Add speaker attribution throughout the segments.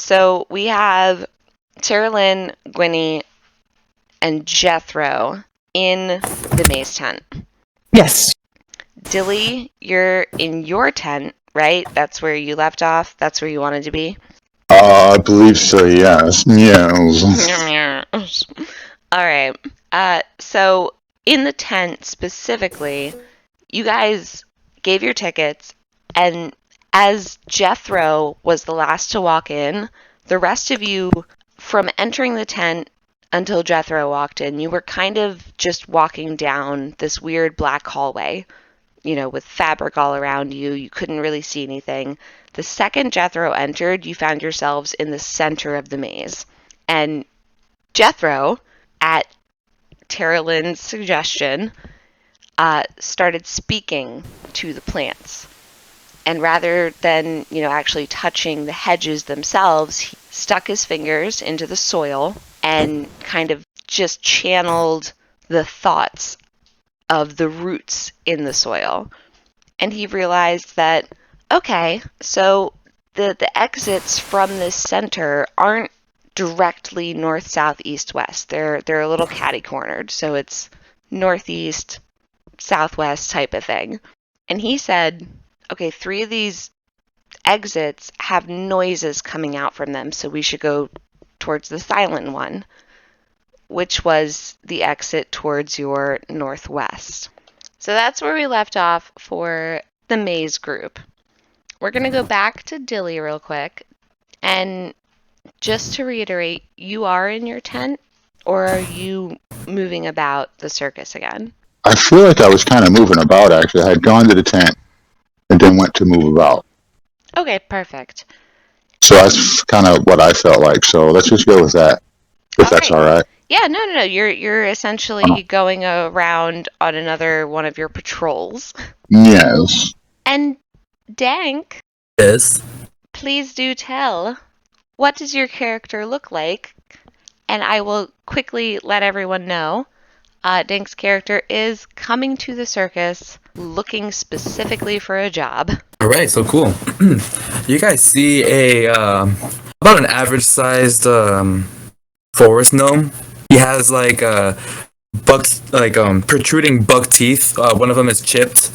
Speaker 1: So we have Terralyn, Gwynny, and Jethro in the maze tent.
Speaker 2: Yes.
Speaker 1: Dilly, you're in your tent, right? That's where you left off? That's where you wanted to be?
Speaker 3: I believe so, yes. Yes.
Speaker 1: Alright. So in the tent specifically, you guys gave your tickets, and as Jethro was the last to walk in, the rest of you, from entering the tent until Jethro walked in, you were kind of just walking down this weird black hallway, with fabric all around you. You couldn't really see anything. The second Jethro entered, you found yourselves in the center of the maze. And Jethro, at Terralyn's suggestion, started speaking to the plants. And rather than, actually touching the hedges themselves, he stuck his fingers into the soil and kind of just channeled the thoughts of the roots in the soil. And he realized that, okay, so the exits from this center aren't directly north, south, east, west. They're a little catty-cornered, so it's northeast, southwest type of thing. And he said, okay, 3 of these exits have noises coming out from them, so we should go towards the silent one, which was the exit towards your northwest. So that's where we left off for the maze group. We're going to go back to Dilly real quick. And just to reiterate, you are in your tent, or are you moving about the circus again?
Speaker 3: I feel like I was kind of moving about, actually. I had gone to the tent and then went to move about.
Speaker 1: Okay, perfect.
Speaker 3: So that's kind of what I felt like. So let's just go with that, if that's all right.
Speaker 1: Yeah, no. You're essentially going around on another one of your patrols.
Speaker 3: Yes.
Speaker 1: And Dank,
Speaker 2: Yes.
Speaker 1: please do tell, what does your character look like? And I will quickly let everyone know, Dank's character is coming to the circus looking specifically for a job.
Speaker 2: All right, so cool. You guys see about an average-sized forest gnome. He has like protruding buck teeth. One of them is chipped.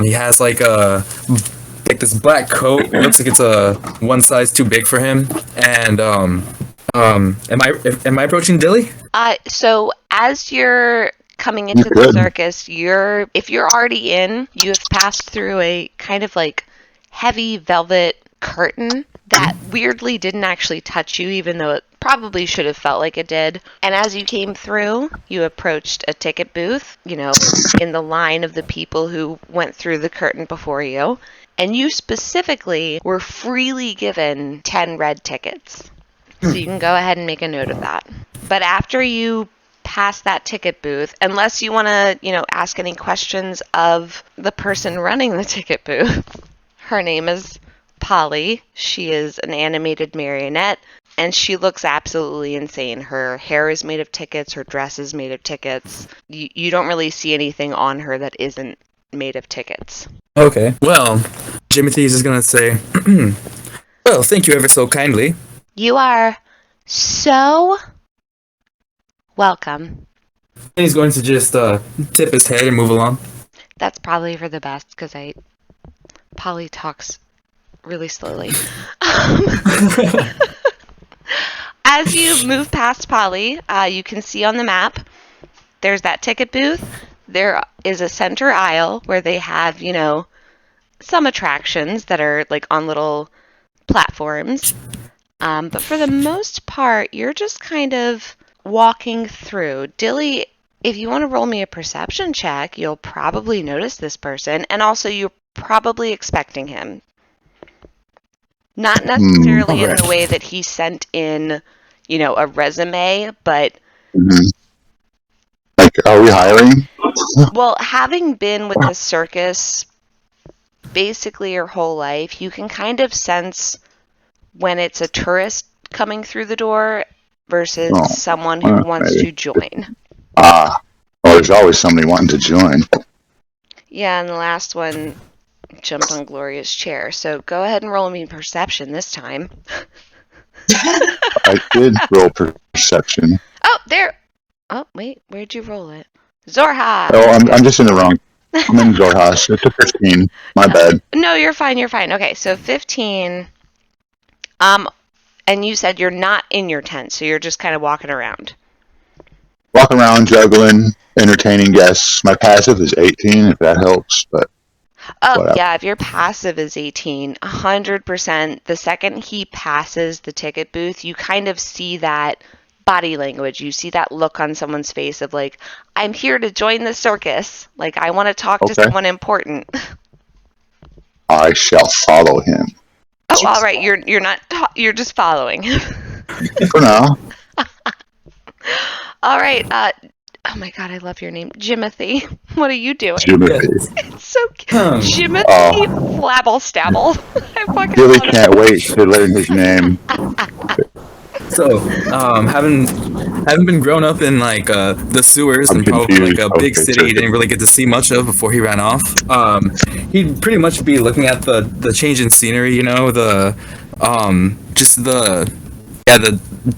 Speaker 2: He has like this black coat. It looks like it's one size too big for him. And am I approaching Dilly?
Speaker 1: So as you're coming into the circus, if you're already in, you have passed through a kind of like heavy velvet curtain that weirdly didn't actually touch you, even though it probably should have felt like it did. And as you came through, you approached a ticket booth, in the line of the people who went through the curtain before you. And you specifically were freely given 10 red tickets. So you can go ahead and make a note of that. But after you pass that ticket booth, unless you want to, ask any questions of the person running the ticket booth, her name is Polly. She is an animated marionette, and she looks absolutely insane. Her hair is made of tickets. Her dress is made of tickets. You don't really see anything on her that isn't made of tickets.
Speaker 2: Okay. Well, Jimothy is going to say, well, thank you ever so kindly.
Speaker 1: You are so welcome.
Speaker 2: And he's going to just tip his head and move along.
Speaker 1: That's probably for the best, because Polly talks really slowly. As you move past Polly, you can see on the map, there's that ticket booth. There is a center aisle where they have, some attractions that are like on little platforms. But for the most part, you're just kind of walking through. Dilly, if you want to roll me a perception check, you'll probably notice this person, and also you're probably expecting him. Not necessarily in the way that he sent in, a resume, but...
Speaker 3: Mm-hmm. Like, are we hiring?
Speaker 1: Well, having been with the circus basically your whole life, you can kind of sense when it's a tourist coming through the door versus someone who wants to join.
Speaker 3: Well, there's always somebody wanting to join.
Speaker 1: Yeah, and the last one jumped on Gloria's chair. So go ahead and roll me perception this time.
Speaker 3: I did roll perception.
Speaker 1: Oh, there. Oh, wait. Where'd you roll it? Zorha.
Speaker 3: Oh, I'm just in the wrong. I'm in Zorhas. It's a 15. My bad.
Speaker 1: No, you're fine. You're fine. Okay, so 15. And you said you're not in your tent, so you're just kind of walking around.
Speaker 3: Walking around, juggling, entertaining guests. My passive is 18, if that helps. But
Speaker 1: Oh,
Speaker 3: whatever.
Speaker 1: yeah, if your passive is 18, 100%, the second he passes the ticket booth, you kind of see that body language. You see that look on someone's face of like, I'm here to join the circus. Like, I want to talk to someone important.
Speaker 3: I shall follow him.
Speaker 1: Oh, all right. You're not. You're just following.
Speaker 3: For now.
Speaker 1: All right. Oh my God, I love your name, Jimothy. What are you doing?
Speaker 3: Jimothy.
Speaker 1: It's so cute. Jimothy Flabble Stabble. I fucking
Speaker 3: Really
Speaker 1: love
Speaker 3: can't wait to learn his name.
Speaker 2: So, having been grown up in like the sewers
Speaker 3: I'm
Speaker 2: and probably like
Speaker 3: confused.
Speaker 2: a big
Speaker 3: Okay,
Speaker 2: city he didn't really get to see much of before he ran off, he'd pretty much be looking at the change in scenery, you know, the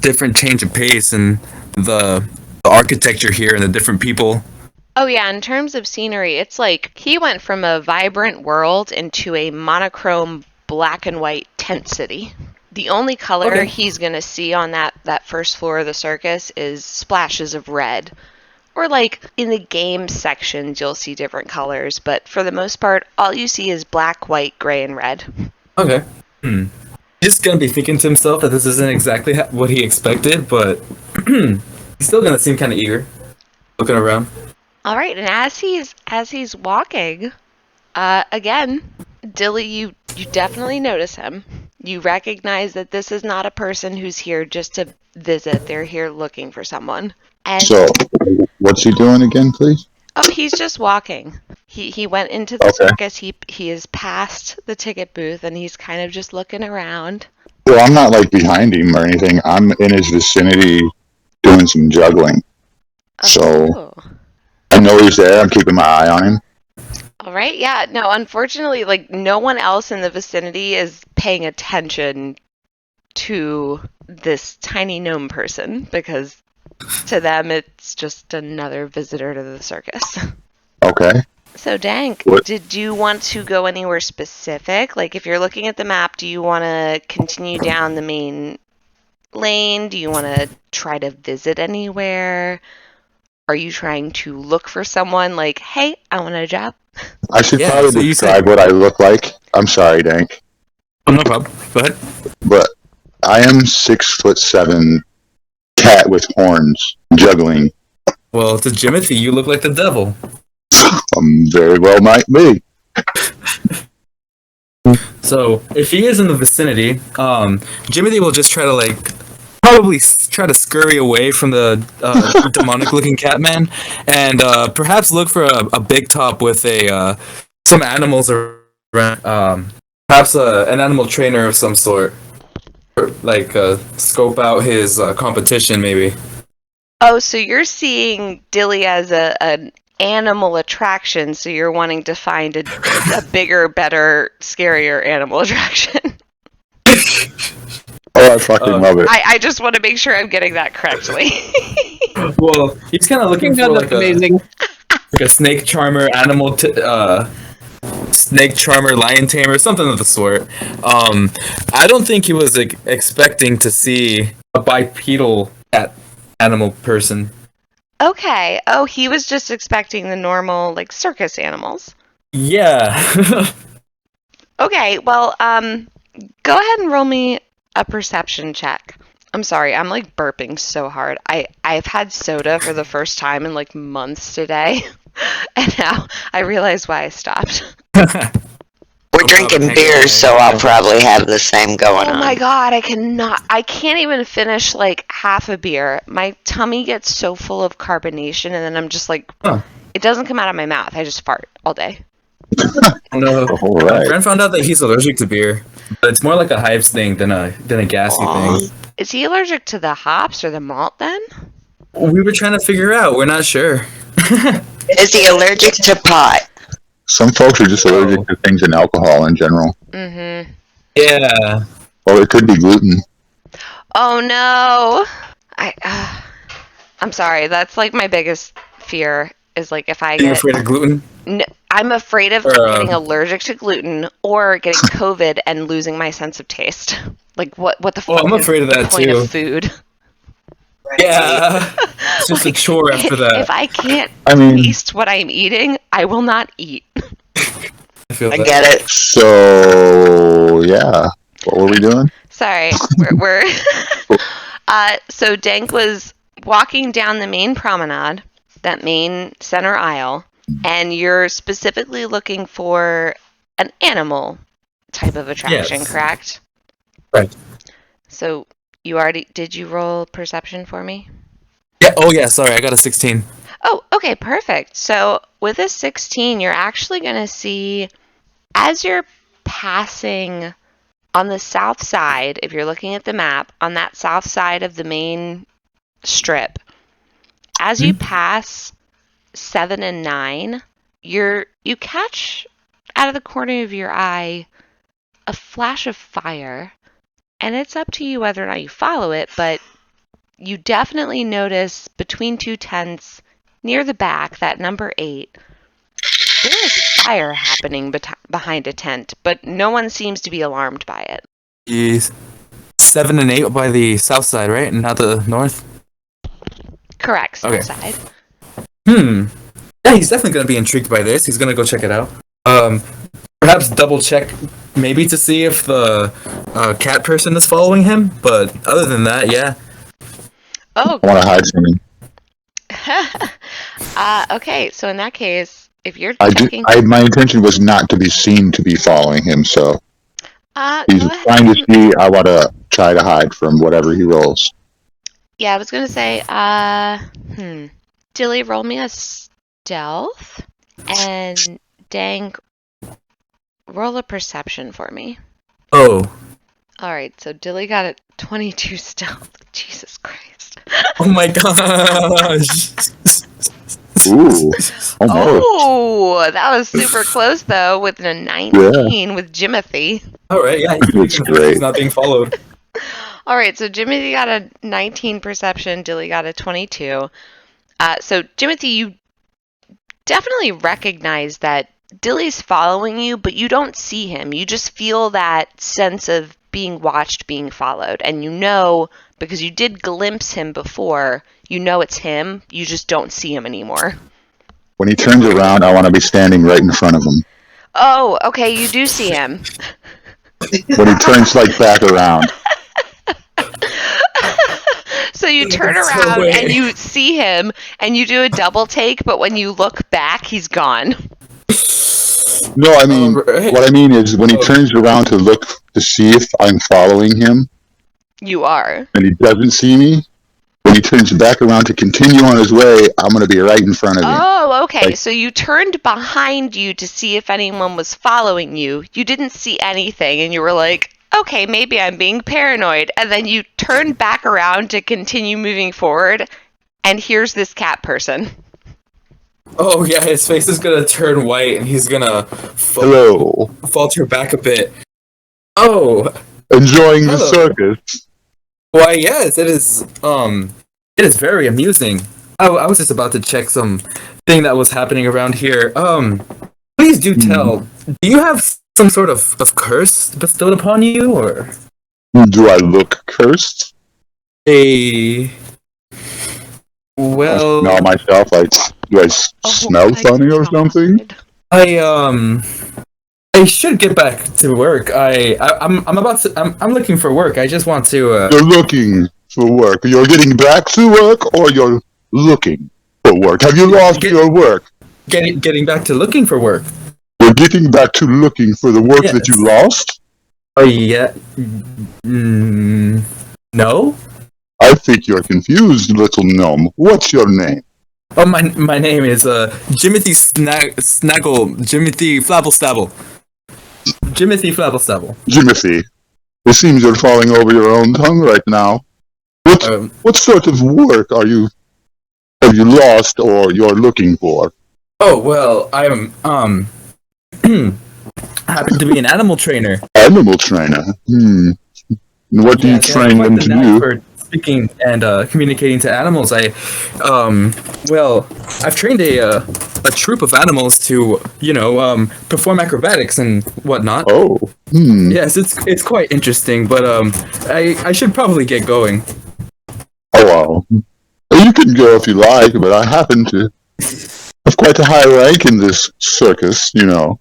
Speaker 2: different change of pace and the architecture here and the different people.
Speaker 1: Oh yeah, in terms of scenery, it's like he went from a vibrant world into a monochrome black and white tent city. The only color he's going to see on that first floor of the circus is splashes of red. Or like in the game sections, you'll see different colors, but for the most part, all you see is black, white, gray, and red.
Speaker 2: Okay. He's gonna be thinking to himself that this isn't exactly what he expected, but he's still gonna seem kind of eager, looking around.
Speaker 1: All right, and as he's walking, again, Dilly, you definitely notice him. You recognize that this is not a person who's here just to visit. They're here looking for someone. And
Speaker 3: So, what's he doing again, please?
Speaker 1: oh, he's just walking. He went into the circus. He is past the ticket booth, and he's kind of just looking around.
Speaker 3: Well, I'm not like behind him or anything. I'm in his vicinity doing some juggling. So, I know he's there. I'm keeping my eye on him.
Speaker 1: All right, yeah. No, unfortunately, like no one else in the vicinity is paying attention to this tiny gnome person because to them it's just another visitor to the circus.
Speaker 3: Okay.
Speaker 1: So, Dank,
Speaker 3: What?
Speaker 1: did you want to go anywhere specific? Like, if you're looking at the map, do you want to continue down the main lane? Do you want to try to visit anywhere? Are you trying to look for someone like, hey, I want a job?
Speaker 3: I should
Speaker 2: Yeah,
Speaker 3: probably
Speaker 2: so you
Speaker 3: describe what I look like. I'm sorry, Dank.
Speaker 2: Oh, no problem. Go ahead.
Speaker 3: But I am 6'7" cat with horns, juggling.
Speaker 2: Well, to Jimothy, you look like the devil.
Speaker 3: Very well might be.
Speaker 2: So, if he is in the vicinity, Jimothy will just try to probably try to scurry away from the demonic-looking Catman, and perhaps look for a big top with some animals around. Perhaps an animal trainer of some sort, scope out his competition, maybe.
Speaker 1: Oh, so you're seeing Dilly as an animal attraction, so you're wanting to find a bigger, better, scarier animal attraction.
Speaker 3: Oh, I fucking love it.
Speaker 1: I just want to make sure I'm getting that correctly.
Speaker 2: Well, he's kind of looking for
Speaker 4: amazing.
Speaker 2: like a snake charmer, snake charmer, lion tamer, something of the sort. I don't think he was expecting to see a bipedal cat animal person.
Speaker 1: Okay. Oh, he was just expecting the normal, like, circus animals.
Speaker 2: Yeah.
Speaker 1: Okay, well, go ahead and roll me a perception check. I'm sorry, I'm, like, burping so hard. I've had soda for the first time in, like, months today, and now I realize why I stopped.
Speaker 4: We're drinking beer, so I'll probably have the same going on.
Speaker 1: Oh my god, I can't even finish, like, half a beer. My tummy gets so full of carbonation, and then I'm just like, it doesn't come out of my mouth. I just fart all day.
Speaker 2: No.
Speaker 3: All
Speaker 2: My
Speaker 3: right.
Speaker 2: friend found out that he's allergic to beer, but it's more like a hives thing than a gassy thing.
Speaker 1: Is he allergic to the hops or the malt then?
Speaker 2: We were trying to figure out. We're not sure.
Speaker 4: Is he allergic to pot?
Speaker 3: Some folks are just allergic to things in alcohol in general.
Speaker 1: Mm-hmm.
Speaker 2: Yeah.
Speaker 3: Or it could be gluten.
Speaker 1: Oh no! I'm sorry. That's like my biggest fear is like if I
Speaker 2: Being
Speaker 1: get.
Speaker 2: afraid of gluten?
Speaker 1: I'm afraid of
Speaker 2: Or,
Speaker 1: getting allergic to gluten or getting COVID and losing my sense of taste. Like what the
Speaker 2: oh,
Speaker 1: fuck
Speaker 2: I'm
Speaker 1: is
Speaker 2: afraid of
Speaker 1: the
Speaker 2: that
Speaker 1: point of
Speaker 2: too.
Speaker 1: food?
Speaker 2: Yeah. It's just a
Speaker 1: Like
Speaker 2: chore after
Speaker 1: if
Speaker 2: that.
Speaker 1: I can't
Speaker 3: I mean,
Speaker 1: taste what I'm eating, I will not eat.
Speaker 2: I feel
Speaker 4: I
Speaker 2: that.
Speaker 4: get it.
Speaker 3: so yeah. What were we doing?
Speaker 1: Sorry, we're so Dank was walking down the main promenade, that main center aisle, and you're specifically looking for an animal type of attraction,
Speaker 2: Yes.
Speaker 1: correct?
Speaker 2: Right.
Speaker 1: So you already did you roll perception for me?
Speaker 2: Yeah. Oh, yeah. Sorry, I got a 16.
Speaker 1: Oh, okay, perfect. So with a 16, you're actually going to see as you're passing on the south side, if you're looking at the map, on that south side of the main strip, as you pass 7 and 9, you catch out of the corner of your eye a flash of fire, and it's up to you whether or not you follow it, but you definitely notice between two tents near the back, that number 8, there is fire happening behind a tent, but no one seems to be alarmed by it.
Speaker 2: Jeez. 7 and 8 by the south side, right? And not the north?
Speaker 1: Correct, south
Speaker 2: Okay.
Speaker 1: side.
Speaker 2: Yeah, he's definitely going to be intrigued by this. He's going to go check it out. Perhaps double check, maybe to see if the cat person is following him. But other than that, yeah.
Speaker 1: Oh,
Speaker 3: I want to hide from him.
Speaker 1: okay, so in that case, if you're
Speaker 3: I
Speaker 1: checking...
Speaker 3: my intention was not to be seen to be following him, so he's
Speaker 1: go ahead.
Speaker 3: trying to see. I want to try to hide from whatever he rolls.
Speaker 1: Yeah, I was gonna say, Dilly, roll me a stealth, and Dank, roll a perception for me.
Speaker 2: Oh.
Speaker 1: Alright, so Dilly got a 22 stealth. Jesus Christ.
Speaker 2: Oh my gosh.
Speaker 3: Ooh, almost.
Speaker 1: Oh, that was super close, though, with a 19 with Jimothy.
Speaker 2: Alright, yeah.
Speaker 3: It's great.
Speaker 2: He's not being followed.
Speaker 1: Alright, so Jimothy got a 19 perception, Dilly got a 22. So, Jimothy, you definitely recognize that Dilly's following you, but you don't see him. You just feel that sense of being watched, being followed. And you know, because you did glimpse him before, you know it's him. You just don't see him anymore.
Speaker 3: When he turns around, I want to be standing right in front of him.
Speaker 1: Oh, okay, you do see him.
Speaker 3: When he turns like back around.
Speaker 1: So you turn
Speaker 2: There's no
Speaker 1: around
Speaker 2: way.
Speaker 1: and you see him and you do a double take, but when you look back, he's gone.
Speaker 3: No, I mean,
Speaker 2: Alright.
Speaker 3: what I mean is when he turns around to look to see if I'm following him
Speaker 1: You are.
Speaker 3: and he doesn't see me, when he turns back around to continue on his way, I'm going to be right in front of him.
Speaker 1: Oh, okay.
Speaker 3: Like-
Speaker 1: So you turned behind you to see if anyone was following you. You didn't see anything and you were like, okay, maybe I'm being paranoid. And then you turned back around to continue moving forward, and here's this cat person.
Speaker 2: Oh, yeah, his face is gonna turn white and he's gonna
Speaker 3: Hello.
Speaker 2: falter back a bit. Oh,
Speaker 3: Enjoying the
Speaker 2: Hello.
Speaker 3: circus.
Speaker 2: why, yes, it is very amusing. I was just about to check some thing that was happening around here. Please do tell, do you have some sort of curse bestowed upon you, or
Speaker 3: Do I look cursed?
Speaker 2: a... Well,
Speaker 3: I smell myself like, do I smell
Speaker 1: my
Speaker 3: funny or something?
Speaker 1: God.
Speaker 2: I should get back to work. I'm looking for work. I just want to,
Speaker 3: You're looking for work. You're getting back to work or you're looking for work? Have you lost your work?
Speaker 2: getting back to looking for work.
Speaker 3: You're getting back to looking for the work that
Speaker 2: Yes.
Speaker 3: you lost?
Speaker 2: Oh, yeah. No?
Speaker 3: I think you're confused, little gnome. What's your name?
Speaker 2: Oh, my name is, Jimothy Jimothy Flabblestabble. Jimothy Flabblestabble.
Speaker 3: Jimothy. It seems you're falling over your own tongue right now. What sort of work have you lost or you're looking for?
Speaker 2: Oh, well, I'm, happen to be an animal trainer.
Speaker 3: Animal trainer. And what do you
Speaker 2: Yes, I have
Speaker 3: train
Speaker 2: quite
Speaker 3: them
Speaker 2: the
Speaker 3: to
Speaker 2: knack
Speaker 3: do?
Speaker 2: for speaking and communicating to animals. Well, I've trained a troop of animals to, perform acrobatics and whatnot.
Speaker 3: Oh,
Speaker 2: Yes, it's quite interesting, but I should probably get going.
Speaker 3: Oh, wow. Well, you can go if you like, but I happen to have quite a high rank in this circus, you know.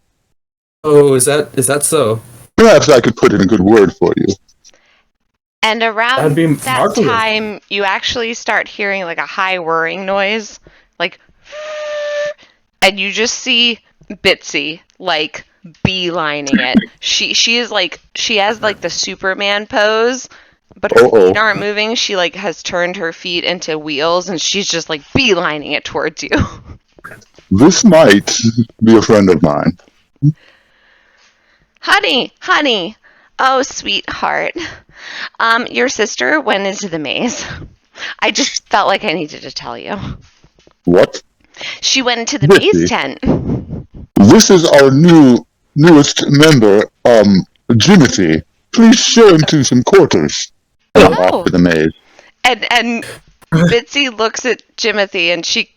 Speaker 2: Oh, is that so?
Speaker 3: Perhaps I could put in a good word for you.
Speaker 1: And
Speaker 2: That'd
Speaker 1: around
Speaker 2: be
Speaker 1: that
Speaker 2: marvelous.
Speaker 1: time, you actually start hearing like a high whirring noise, like, and you just see Bitsy like beelining it. She is like she has like the Superman pose, but her feet aren't moving. She like has turned her feet into wheels, and she's just like beelining it towards you.
Speaker 3: This might be a friend of mine.
Speaker 1: Honey, oh sweetheart, your sister went into the maze. I just felt like I needed to tell you.
Speaker 3: What?
Speaker 1: She went into the
Speaker 3: Dippy.
Speaker 1: maze tent.
Speaker 3: This is our newest member, Jimothy. Please show him to some quarters. Off to the maze.
Speaker 1: And Bitsy looks at Jimothy and she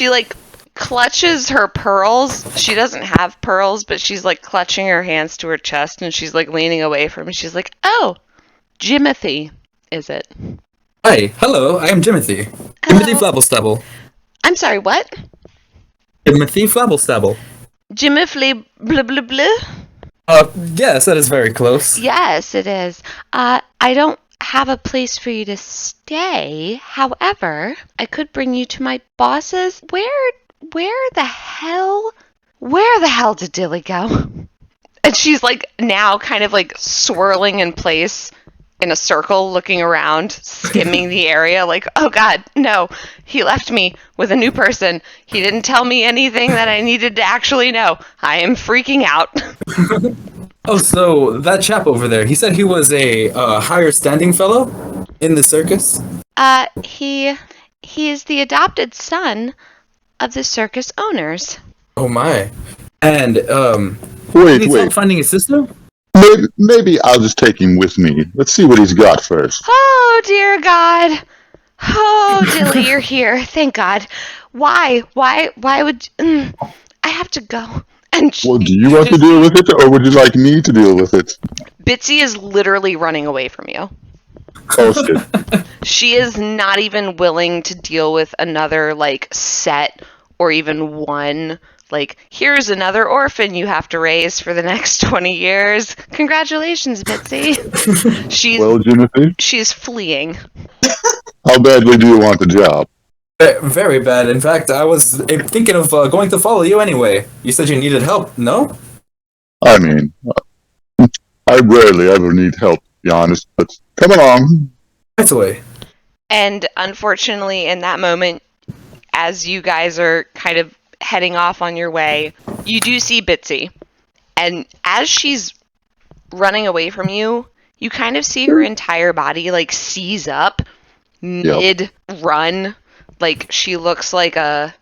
Speaker 1: like clutches her pearls. She doesn't have pearls, but she's like clutching her hands to her chest and she's like leaning away from him. She's like, "Oh, Jimothy, is it?"
Speaker 2: Hi, hello, I am Jimothy. Jimothy Flabblestubble.
Speaker 1: I'm sorry, what?
Speaker 2: Jimothy Flabblestubble.
Speaker 1: Jimothy blah blah blah?
Speaker 2: Yes, that is very close.
Speaker 1: Yes, it is. I don't have a place for you to stay. However, I could bring you to my boss's. Where the hell did Dilly go? And she's like now kind of like swirling in place in a circle, looking around, skimming the area like, oh God, no, he left me with a new person. He didn't tell me anything that I needed to actually know. I am freaking out.
Speaker 2: Oh, so that chap over there, he said he was a higher standing fellow in the circus?
Speaker 1: He is the adopted son of the circus owners.
Speaker 2: Oh my. And,
Speaker 3: Wait,
Speaker 2: needs help finding his sister?
Speaker 3: Maybe I'll just take him with me. Let's see what he's got first.
Speaker 1: Oh, dear God. Oh, Dilly, you're here. Thank God. Why would... I have to go. And
Speaker 3: Well, do you want to deal with it, or would you like me to deal with it?
Speaker 1: Bitsy is literally running away from you.
Speaker 3: Oh, shit.
Speaker 1: She is not even willing to deal with another, like, set or even one. Like, here's another orphan you have to raise for the next 20 years. Congratulations, Bitsy.
Speaker 3: Well, Jimothy?
Speaker 1: She's fleeing.
Speaker 3: How badly do you want the job?
Speaker 2: Very bad. In fact, I was thinking of going to follow you anyway. You said you needed help, no?
Speaker 3: I mean, I rarely ever need help, to be honest, but come along.
Speaker 2: Right away.
Speaker 1: And unfortunately, in that moment, as you guys are kind of heading off on your way, you do see Bitsy. And as she's running away from you, you kind of see her entire body, like, seize up mid-run. Like, she looks like a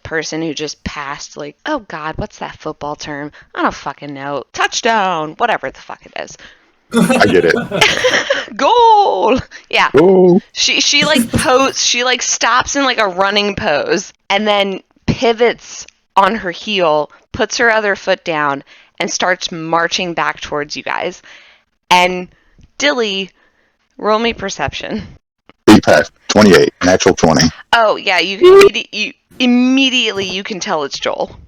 Speaker 1: person who just passed, like, oh God, what's that football term? I don't fucking know. Touchdown! Whatever the fuck it is.
Speaker 3: I get it.
Speaker 1: Goal! Yeah.
Speaker 3: Oh.
Speaker 1: She like stops in like a running pose and then pivots on her heel, puts her other foot down, and starts marching back towards you guys. And Dilly, roll me perception.
Speaker 3: 28, natural 20.
Speaker 1: Oh yeah, you immediately you can tell it's Joel.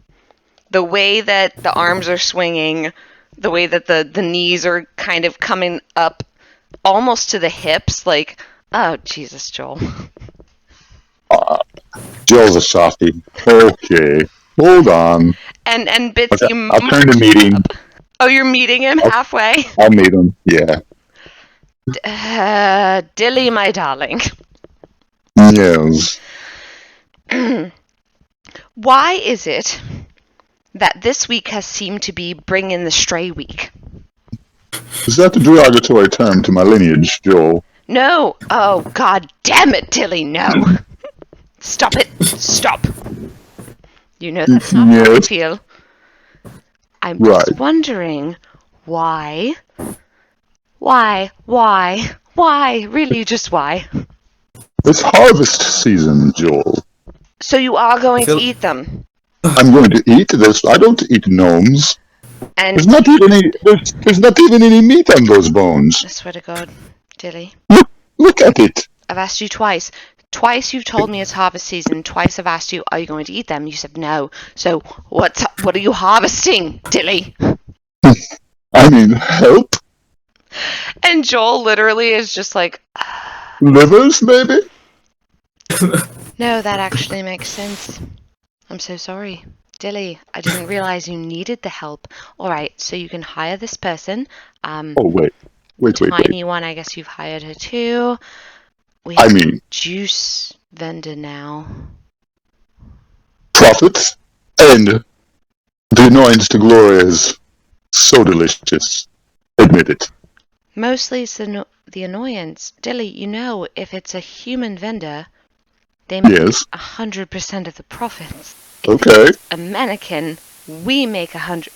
Speaker 1: The way that the arms are swinging, the way that the knees are kind of coming up almost to the hips, like, oh Jesus, Joel.
Speaker 3: Joel's a softie. Okay, hold on.
Speaker 1: And Bitsy,
Speaker 3: Okay, I'll turn to meeting.
Speaker 1: Oh, you're meeting him halfway?
Speaker 3: I'll meet him, yeah.
Speaker 1: Dilly, my darling.
Speaker 3: Yes.
Speaker 1: Why is it that this week has seemed to be Bring in the Stray week?
Speaker 3: Is that the derogatory term to my lineage, Joel?
Speaker 1: No. Oh, God damn it, Dilly, no. Stop it. Stop. You know that's not how I feel. I'm just wondering why Why? Why? Why? Really, just why?
Speaker 3: It's harvest season, Joel.
Speaker 1: So you are going to
Speaker 2: feel-
Speaker 1: eat them.
Speaker 3: I'm going to eat this. I don't eat gnomes.
Speaker 1: And
Speaker 3: There's not even any. There's not even any meat on those bones.
Speaker 1: I swear to God, Dilly,
Speaker 3: Look at it.
Speaker 1: I've asked you twice. Twice you've told me it's harvest season. Twice I've asked you, are you going to eat them? You said no. So what are you harvesting, Dilly?
Speaker 3: I mean, help.
Speaker 1: And Joel literally is just like,
Speaker 3: Livers, maybe.
Speaker 1: no, that actually makes sense. I'm so sorry. Dilly, I didn't realize you needed the help. Alright, so you can hire this person.
Speaker 3: Oh wait.
Speaker 1: Tiny one, I guess you've hired her too. We
Speaker 3: I
Speaker 1: have
Speaker 3: mean,
Speaker 1: a juice vendor now.
Speaker 3: profits and the annoyance to Gloria is so delicious. Admit it.
Speaker 1: Mostly it's the annoyance. Dilly, you know, if it's a human vendor, they make
Speaker 3: Yes.
Speaker 1: 100% of the profits.
Speaker 3: Okay.
Speaker 1: A mannequin, we make 100.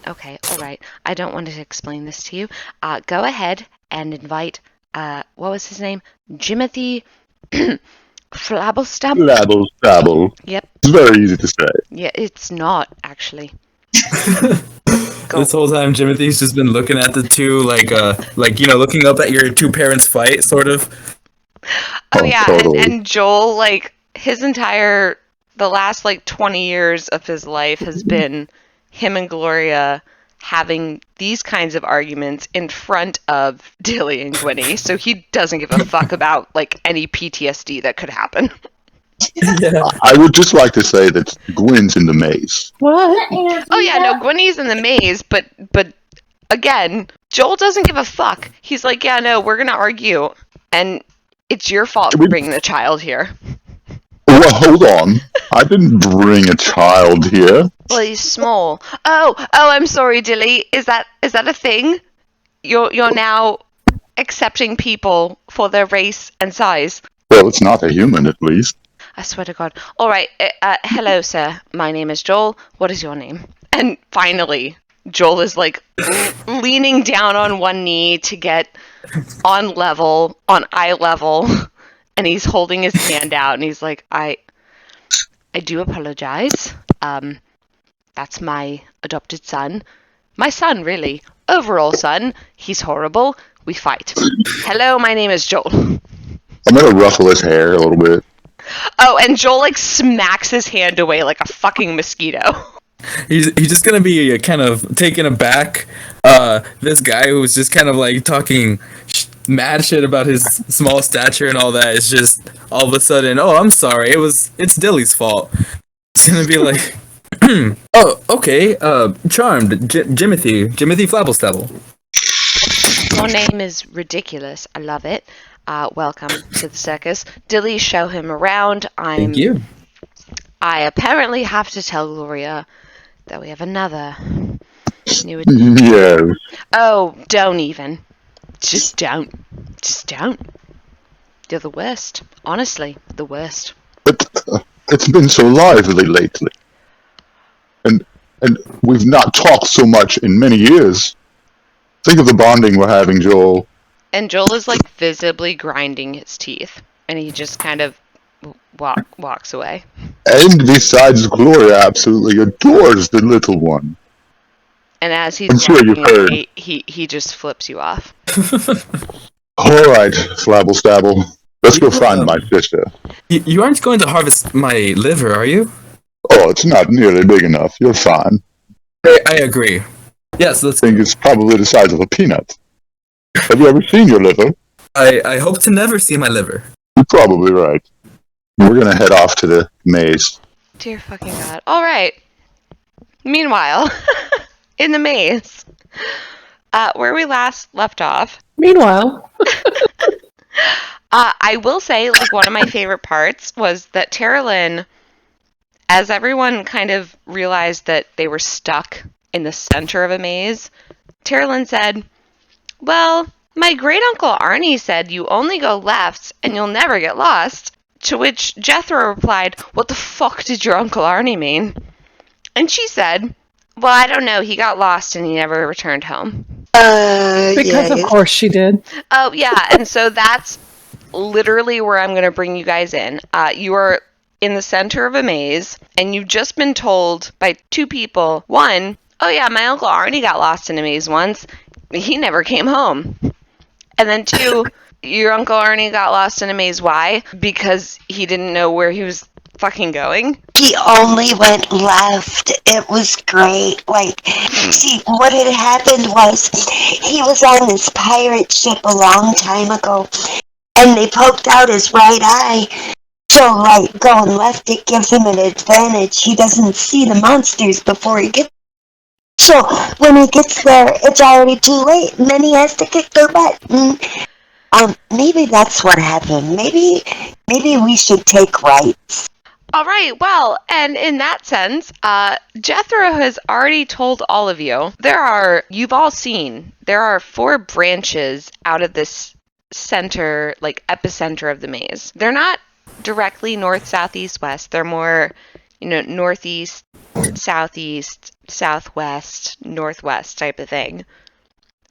Speaker 1: Okay, alright. I don't want to explain this to you. Go ahead and invite, what was his name? Jimothy Flabblestump?
Speaker 3: Labble, dabble.
Speaker 1: Yep.
Speaker 3: It's very easy to say.
Speaker 1: Yeah, it's not, actually.
Speaker 2: This whole time, Timothy's just been looking at the two, looking up at your two parents fight, sort of.
Speaker 1: Oh, yeah,
Speaker 3: totally.
Speaker 1: and Joel, like, the last, 20 years of his life has been him and Gloria having these kinds of arguments in front of Dilly and Gwynny, so he doesn't give a fuck about, any PTSD that could happen.
Speaker 2: Yeah.
Speaker 3: I would just like to say that Gwen's in the maze.
Speaker 5: What?
Speaker 1: Oh, yeah, no, Gwynny's in the maze, but again, Joel doesn't give a fuck. He's like, yeah, no, we're gonna argue, and it's your fault for bringing the child here.
Speaker 3: Well, hold on. I didn't bring a child here.
Speaker 1: Well, he's small. Oh, I'm sorry, Dilly. Is that a thing? You're now accepting people for their race and size.
Speaker 3: Well, it's not a human, at least.
Speaker 1: I swear to God. All right. Hello, sir. My name is Joel. What is your name? And finally, Joel is leaning down on one knee to get on eye level, and he's holding his hand out, and he's like, I do apologize. That's my adopted son. My son, really. Overall son. He's horrible. We fight. Hello, my name is Joel.
Speaker 3: I'm gonna ruffle his hair a little bit.
Speaker 1: Oh, and Joel, smacks his hand away like a fucking mosquito.
Speaker 2: He's just gonna be kind of taken aback. This guy who was just kind of talking mad shit about his small stature and all that is just all of a sudden, oh, I'm sorry, it's Dilly's fault. It's gonna be like, oh, okay, charmed, Jimothy Flabblestable.
Speaker 1: Your name is ridiculous. I love it. Welcome to the circus. Dilly, show him around.
Speaker 2: Thank you.
Speaker 1: I apparently have to tell Gloria that we have another new.
Speaker 3: Yes.
Speaker 1: Oh, don't even. Just don't. You're the worst. Honestly, the worst.
Speaker 3: But it's been so lively lately. And we've not talked so much in many years. Think of the bonding we're having, Joel.
Speaker 1: And Joel is visibly grinding his teeth, and he just kind of walks away.
Speaker 3: And besides, Gloria absolutely adores the little one.
Speaker 1: And as he's
Speaker 3: I'm sure you've heard.
Speaker 1: away, he just flips you off.
Speaker 3: All right, Flabble Stabble. Let's go find my sister.
Speaker 2: You aren't going to harvest my liver, are you?
Speaker 3: Oh, it's not nearly big enough. You're fine.
Speaker 2: I agree. Yes, let's.
Speaker 3: I think it's probably the size of a peanut. Have you ever seen your liver?
Speaker 2: I hope to never see my liver.
Speaker 3: You're probably right. We're gonna head off to the maze.
Speaker 1: Dear fucking God. All right. Meanwhile, in the maze, where we last left off.
Speaker 5: Meanwhile.
Speaker 1: I will say, one of my favorite parts was that Tara Lynn, as everyone kind of realized that they were stuck in the center of a maze, Tara Lynn said, well, my great-uncle Arnie said you only go left and you'll never get lost. To which Jethro replied, what the fuck did your Uncle Arnie mean? And she said, well, I don't know, he got lost and he never returned home.
Speaker 5: Because of course she did.
Speaker 1: Oh, yeah, and so that's literally where I'm going to bring you guys in. You are in the center of a maze, and you've just been told by two people. One, oh yeah, my Uncle Arnie got lost in a maze once. He never came home. And then two, your Uncle Arnie got lost in a maze. Why? Because he didn't know where he was fucking going.
Speaker 6: He only went left. It was great. Like, see, what had happened was he was on this pirate ship a long time ago, and they poked out his right eye. So, like, going left, it gives him an advantage. He doesn't see the monsters before he gets. So, when he gets there, it's already too late, and then he has to kick their butt. Maybe that's what happened. Maybe we should take rights.
Speaker 1: All right, well, and in that sense, Jethro has already told all of you, you've all seen, there are 4 branches out of this center, like epicenter of the maze. They're not directly north, south, east, west. They're more, northeast, southeast, southwest, northwest type of thing.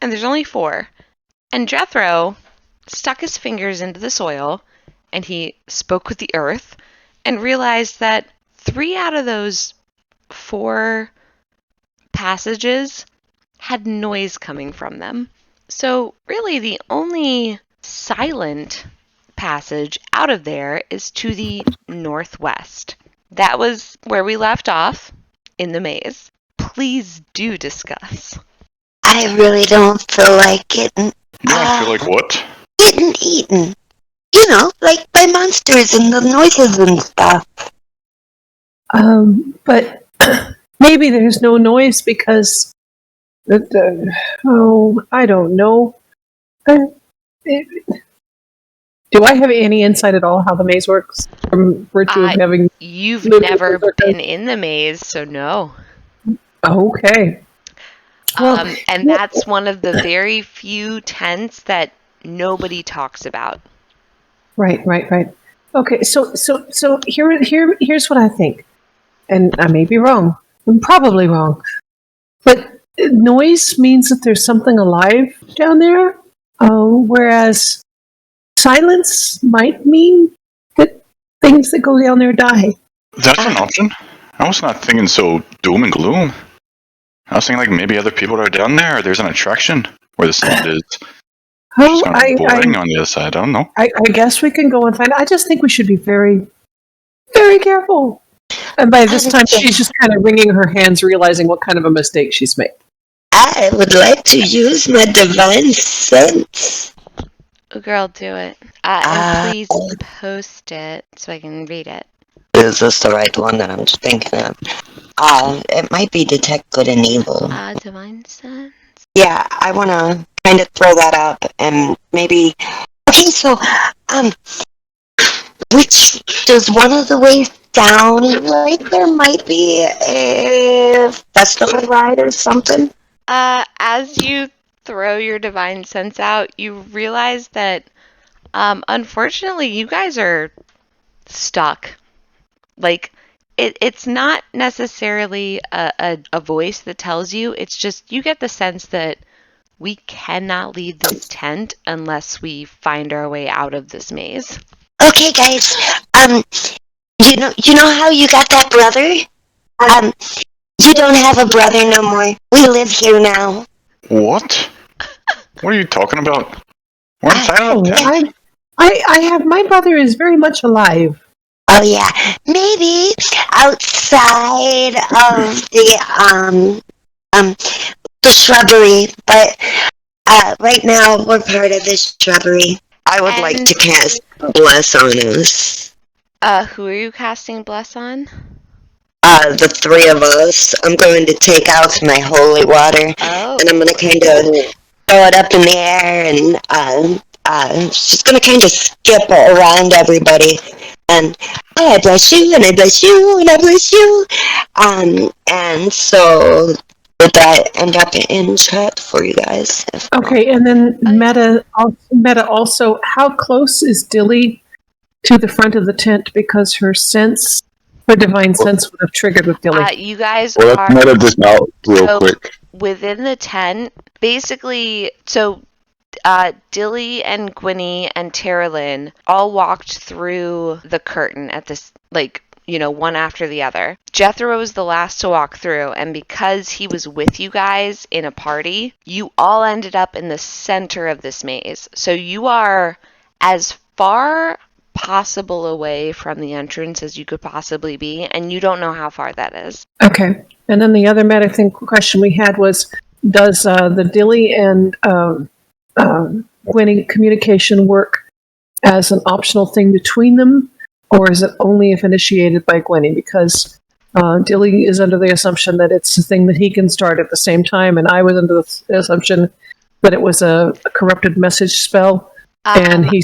Speaker 1: And there's only 4. And Jethro stuck his fingers into the soil, and he spoke with the earth, and realized that 3 out of those 4 passages had noise coming from them. So really the only silent passage out of there is to the northwest. That was where we left off in the maze. Please do discuss.
Speaker 6: I really don't feel like getting...
Speaker 3: You don't feel like what?
Speaker 6: Getting eaten. Like by monsters and the noises and stuff.
Speaker 5: But maybe there's no noise because... I don't know. Do I have any insight at all how the maze works? From virtue of having...
Speaker 1: You've never been in the maze, so no.
Speaker 5: Okay. Well,
Speaker 1: and that's one of the very few tents that nobody talks about.
Speaker 5: Right. Okay, so here's what I think, and I may be wrong. I'm probably wrong, but noise means that there's something alive down there, whereas silence might mean that things that go down there die.
Speaker 3: That's an option. I was not thinking so doom and gloom. I was thinking like maybe other people are down there, or there's an attraction where the sound is. It's kind of boring on the other side. I don't know.
Speaker 5: I guess we can go and find out. I just think we should be very, very careful. And by this time, she's just kind of wringing her hands, realizing what kind of a mistake she's made.
Speaker 6: I would like to use my divine sense.
Speaker 1: Oh, girl, do it. And please post it so I can read it.
Speaker 6: Is this the right one that I'm thinking of? It might be detect good and evil.
Speaker 1: Divine sense.
Speaker 6: Yeah, I want to kind of throw that up and maybe... Okay, so, which does one of the ways sound like there might be a festival ride or something?
Speaker 1: As you throw your divine sense out, you realize that, unfortunately, you guys are stuck. Like, it's not necessarily a voice that tells you, it's just you get the sense that we cannot leave this tent unless we find our way out of this maze.
Speaker 6: Okay, guys, you know how you got that brother? You don't have a brother no more. We live here now.
Speaker 3: What? What are you talking about? We're inside of a tent.
Speaker 5: I have, my brother is very much alive.
Speaker 6: Oh yeah, maybe outside of the shrubbery, but right now we're part of this shrubbery. I would like to cast Bless on us.
Speaker 1: Who are you casting Bless on?
Speaker 6: The 3 of us. I'm going to take out my holy water, and I'm going to kind of throw it up in the air, and she's going to kind of skip around everybody. And I bless you, and I bless you, and I bless you. And so would that end up in chat for you guys?
Speaker 5: Okay, and then Meta also, how close is Dilly to the front of the tent? Because her divine sense would have triggered with Dilly.
Speaker 1: You guys
Speaker 3: Well,
Speaker 1: are...
Speaker 3: let's meta this out real quick.
Speaker 1: Within the tent, basically, so Dilly and Gwynny and Tara Lynn all walked through the curtain at this, like, one after the other. Jethro was the last to walk through, and because he was with you guys in a party, you all ended up in the center of this maze. So you are as far possible away from the entrance as you could possibly be, and you don't know how far that is.
Speaker 5: Okay. And then the other meta thing question we had was, does the Dilly and Gwynny communication work as an optional thing between them, or is it only if initiated by Gwynny? Because Dilly is under the assumption that it's a thing that he can start at the same time, and I was under the assumption that it was a corrupted message spell, and he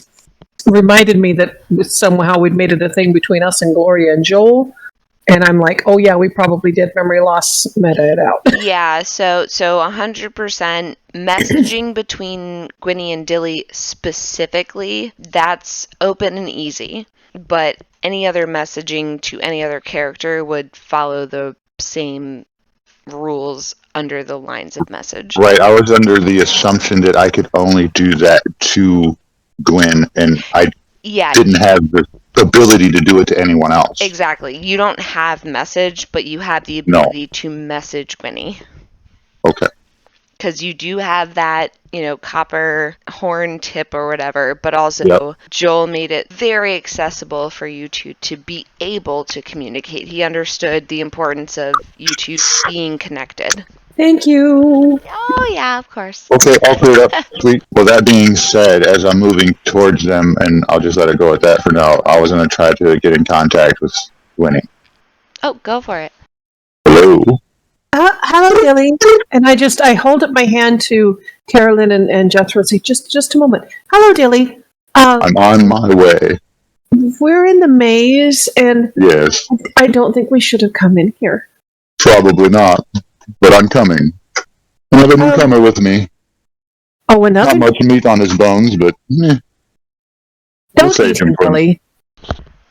Speaker 5: reminded me that somehow we'd made it a thing between us and Gloria and Joel. And I'm like, oh yeah, we probably did memory loss meta it out.
Speaker 1: Yeah, so 100% messaging between Gwynny and Dilly specifically, that's open and easy. But any other messaging to any other character would follow the same rules under the lines of message.
Speaker 7: Right, I was under the assumption that I could only do that to Gwen, and I didn't have the ability to do it to anyone else.
Speaker 1: Exactly. You don't have message, but you have the ability to message Gwynny.
Speaker 7: Okay.
Speaker 1: Because you do have that, copper horn tip or whatever, but also Joel made it very accessible for you two to be able to communicate. He understood the importance of you two being connected.
Speaker 5: Thank you.
Speaker 1: Oh, yeah, of course.
Speaker 7: Okay, all cleared up. Sweet. Well, that being said, as I'm moving towards them, and I'll just let it go at that for now, I was going to try to get in contact with Winnie.
Speaker 1: Oh, go for it.
Speaker 7: Hello.
Speaker 5: Hello, Dilly. And I hold up my hand to Carolyn and Jethro and say, just a moment. Hello, Dilly.
Speaker 7: I'm on my way.
Speaker 5: We're in the maze, and
Speaker 7: yes,
Speaker 5: I don't think we should have come in here.
Speaker 7: Probably not, but I'm coming. Another newcomer with me.
Speaker 5: Oh, another?
Speaker 7: Not much meat on his bones, but
Speaker 5: Don't eat him, Dilly.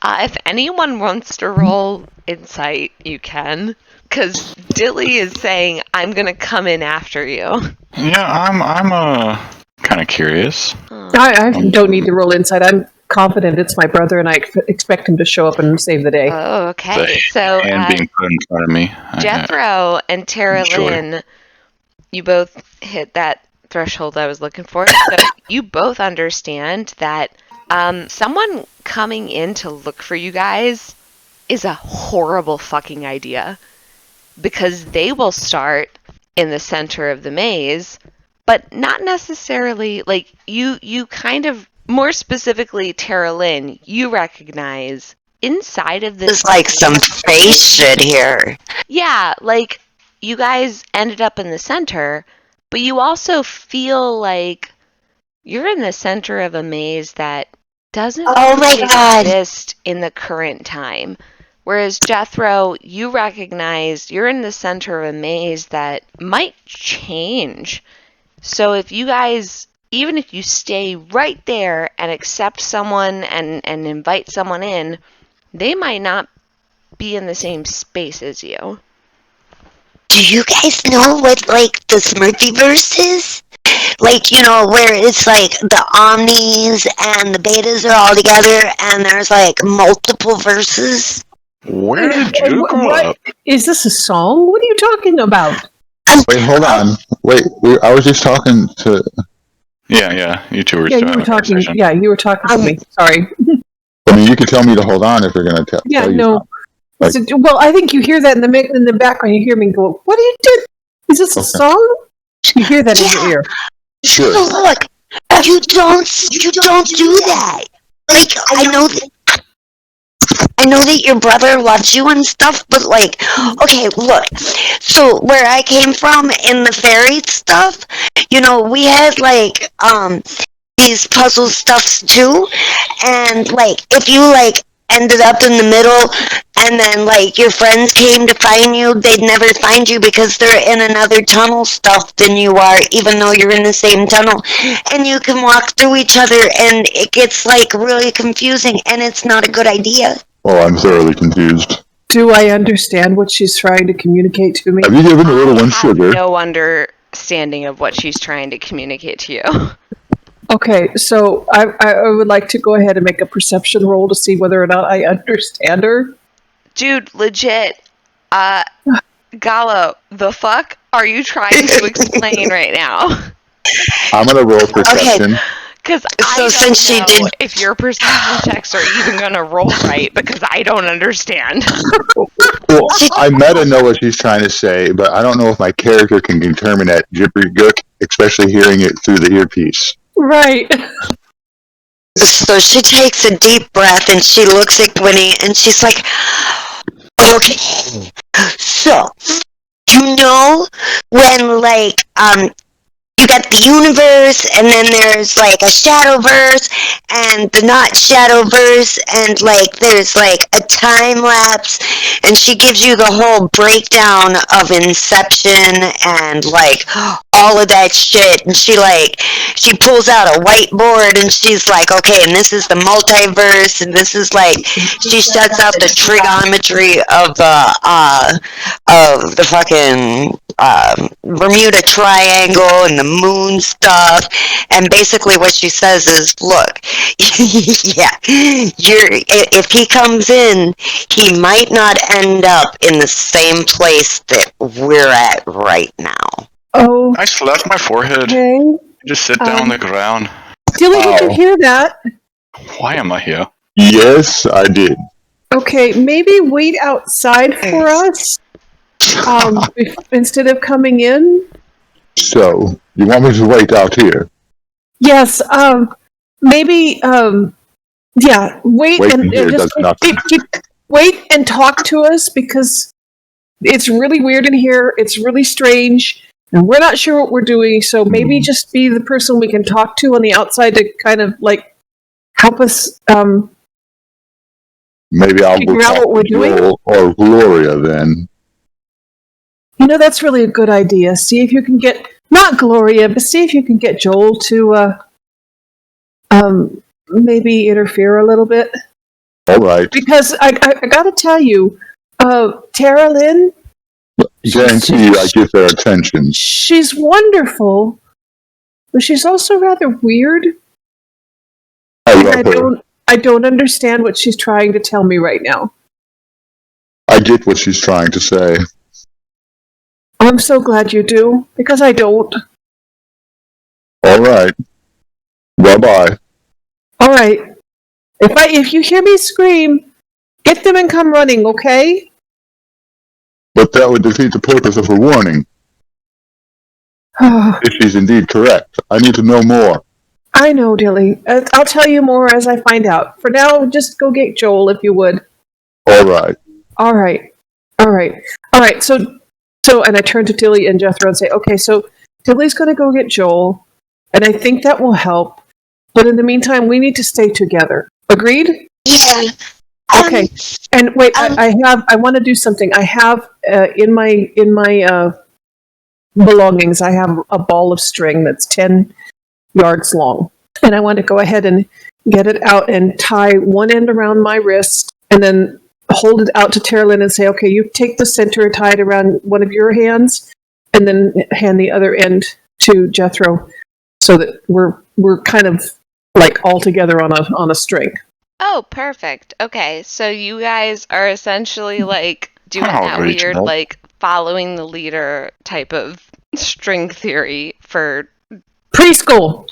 Speaker 1: If anyone wants to roll insight, you can. Because Dilly is saying, I'm going to come in after you.
Speaker 3: Yeah, I'm kind of curious.
Speaker 5: I don't need to roll insight. I'm confident it's my brother, and I expect him to show up and save the day.
Speaker 1: Oh, okay. So,
Speaker 3: and being put in front of me.
Speaker 1: Jethro and Tara Lynn, you both hit that threshold I was looking for. So you both understand that someone coming in to look for you guys is a horrible fucking idea. Because they will start in the center of the maze, but not necessarily, like, you kind of, more specifically, Tara Lynn, you recognize inside of this...
Speaker 6: There's like some face shit here.
Speaker 1: Yeah, like, you guys ended up in the center, but you also feel like you're in the center of a maze that doesn't exist in the current time. Whereas Jethro, you recognize you're in the center of a maze that might change. So if you guys, even if you stay right there and accept someone and invite someone in, they might not be in the same space as you.
Speaker 6: Do you guys know what, like, the Smurfyverse is? Like, where it's like the Omnis and the Betas are all together and there's like multiple verses?
Speaker 3: Where did you grow up?
Speaker 5: Is this a song? What are you talking about?
Speaker 7: Wait, hold on. Wait, I was just talking to...
Speaker 3: Yeah, you two were
Speaker 5: you were talking. Yeah, you were talking to me. Sorry.
Speaker 7: I mean, you can tell me to hold on if you're going to tell.
Speaker 5: Yeah,
Speaker 7: tell
Speaker 5: no. Like, well, I think you hear that in the background. You hear me go, "What are you doing? Is this a song?" You hear that in your ear.
Speaker 7: Sure.
Speaker 6: Look, you don't do that. Like, I know that your brother loves you and stuff, but like, okay, look. So where I came from in the fairy stuff, we had like these puzzle stuffs too, and like if you like ended up in the middle and then like your friends came to find you, they'd never find you because they're in another tunnel stuff than you are, even though you're in the same tunnel, and you can walk through each other and it gets like really confusing and it's not a good idea.
Speaker 7: Oh, I'm thoroughly confused.
Speaker 5: Do I understand what she's trying to communicate to me?
Speaker 7: Have you given the little one sugar?
Speaker 1: understanding of what she's trying to communicate to you.
Speaker 5: Okay, so I would like to go ahead and make a perception roll to see whether or not I understand her.
Speaker 1: Dude, legit. Gallo, the fuck are you trying to explain right now?
Speaker 7: I'm gonna roll perception.
Speaker 1: Because I don't know if your perception checks are even gonna roll right, because I don't understand.
Speaker 7: Well, I meta know what she's trying to say, but I don't know if my character can determine that jibbery-gook, especially hearing it through the earpiece.
Speaker 5: Right.
Speaker 6: So she takes a deep breath and she looks at Gwynny and she's like, okay, so, you know when, like, you got the universe, and then there's, like, a shadowverse, and the not shadowverse, and, like, there's, like, a time lapse, and she gives you the whole breakdown of Inception, and, like, all of that shit, and she pulls out a whiteboard, and she's like, okay, and this is the multiverse, and this is, like, she shuts out the trigonometry of the fucking, Bermuda Triangle and the moon stuff, and basically what she says is, look, yeah, if he comes in, he might not end up in the same place that we're at right now.
Speaker 5: Oh.
Speaker 3: I slapped my forehead.
Speaker 5: Okay.
Speaker 3: Just sit down on the ground.
Speaker 5: Dilly, did you hear that?
Speaker 3: Why am I here?
Speaker 7: Yes, I did.
Speaker 5: Okay, maybe wait outside for us instead of coming in.
Speaker 7: So, you want me to wait out here?
Speaker 5: Yes, maybe, yeah, wait and just wait and talk to us, because it's really weird in here, it's really strange, and we're not sure what we're doing, so maybe just be the person we can talk to on the outside to kind of, like, help us,
Speaker 7: maybe I'll go
Speaker 5: figure out
Speaker 7: talk
Speaker 5: what we're
Speaker 7: to
Speaker 5: doing?
Speaker 7: Joel or Gloria then.
Speaker 5: You know, that's really a good idea. See if you can get, not Gloria, but see if you can get Joel to, maybe interfere a little bit.
Speaker 7: All right.
Speaker 5: Because I gotta tell you, Tara Lynn,
Speaker 7: Guarantee you I get their attention.
Speaker 5: she's wonderful, but she's also rather weird.
Speaker 7: I love her.
Speaker 5: I don't understand what she's trying to tell me right now.
Speaker 7: I get what she's trying to say.
Speaker 5: I'm so glad you do, because I don't.
Speaker 7: All right. Bye-bye.
Speaker 5: All right. If you hear me scream, get them and come running, okay?
Speaker 7: But that would defeat the purpose of her warning. If she's indeed correct. I need to know more.
Speaker 5: I know, Dilly. I'll tell you more as I find out. For now, just go get Joel, if you would.
Speaker 7: All right.
Speaker 5: All right. So, and I turn to Dilly and Jethro and say, okay, so Dilly's going to go get Joel, and I think that will help. But in the meantime, we need to stay together. Agreed?
Speaker 6: Yeah.
Speaker 5: Okay. And wait, I want to do something. I have in my belongings, I have a ball of string that's 10 yards long, and I want to go ahead and get it out and tie one end around my wrist, and then hold it out to Tara Lynn and say, okay, you take the center and tie it around one of your hands, and then hand the other end to Jethro, so that we're kind of like all together on a string.
Speaker 1: Oh, perfect. Okay, so you guys are essentially like doing that weird, like following the leader type of string theory for
Speaker 5: preschool.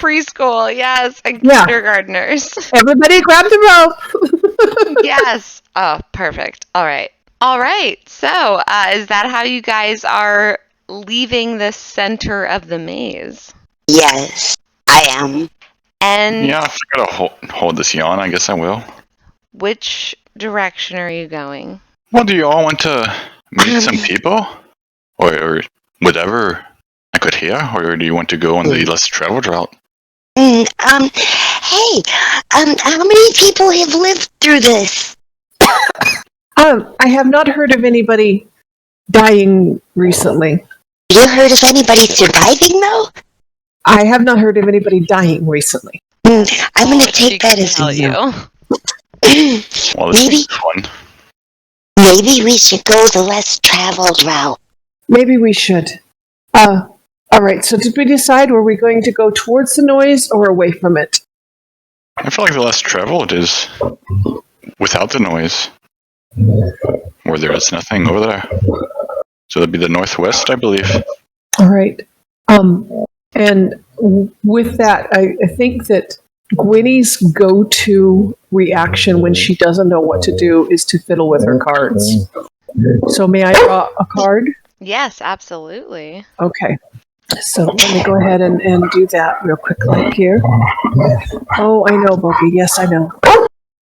Speaker 1: Yes, and kindergartners.
Speaker 5: Everybody grab the rope.
Speaker 1: Yes. Oh, perfect. All right. So, is that how you guys are leaving the center of the maze?
Speaker 6: Yes, I am.
Speaker 1: And
Speaker 3: yeah, if I gotta hold this yawn, I guess I will.
Speaker 1: Which direction are you going?
Speaker 3: Well, do you all want to meet some people? Or whatever I could hear? Or do you want to go on the less traveled route?
Speaker 6: Hey, how many people have lived through this?
Speaker 5: I have not heard of anybody dying recently.
Speaker 6: You heard of anybody surviving, though?
Speaker 5: I have not heard of anybody dying recently.
Speaker 6: I'm going to take that as a no.
Speaker 3: Well, this is fun.
Speaker 6: Maybe we should go the less traveled route.
Speaker 5: Maybe we should. All right, so did we decide, were we going to go towards the noise or away from it?
Speaker 3: I feel like the less traveled is without the noise, where there is nothing over there. So that'd be the northwest, I believe.
Speaker 5: All right. And with that, I think that Gwynny's go-to reaction when she doesn't know what to do is to fiddle with her cards. So may I draw a card?
Speaker 1: Yes, absolutely.
Speaker 5: Okay. So let me go ahead and do that real quick, like here. Oh, I know, Bogey. Yes, I know.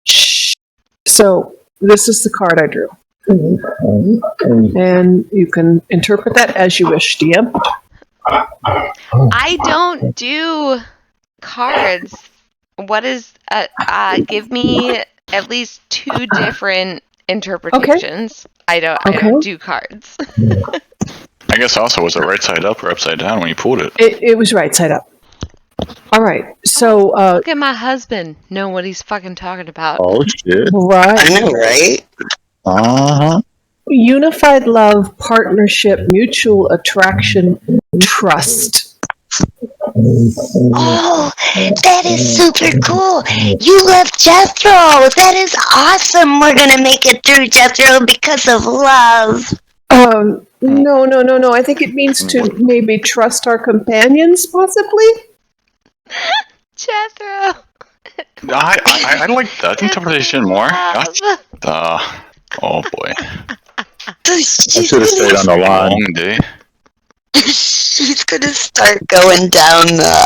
Speaker 5: Shh. So this is the card I drew. And you can interpret that as you wish, DM.
Speaker 1: I don't do cards. What is give me at least 2 different interpretations. Okay. I don't do cards.
Speaker 3: I guess also, was it right side up or upside down when you pulled it?
Speaker 5: It was right side up. All right. So
Speaker 1: look at my husband. Know what he's fucking talking about.
Speaker 7: Oh shit!
Speaker 5: Right.
Speaker 4: I know, right?
Speaker 7: Uh-huh.
Speaker 5: Unified love, partnership, mutual attraction, trust.
Speaker 6: Oh, that is super cool. You love Jethro. That is awesome. We're going to make it through Jethro because of love.
Speaker 5: No. I think it means to maybe trust our companions, possibly.
Speaker 1: Jethro.
Speaker 3: I like that interpretation more. Oh boy.
Speaker 7: I should have stayed on the line.
Speaker 3: Long day.
Speaker 6: She's gonna start going down the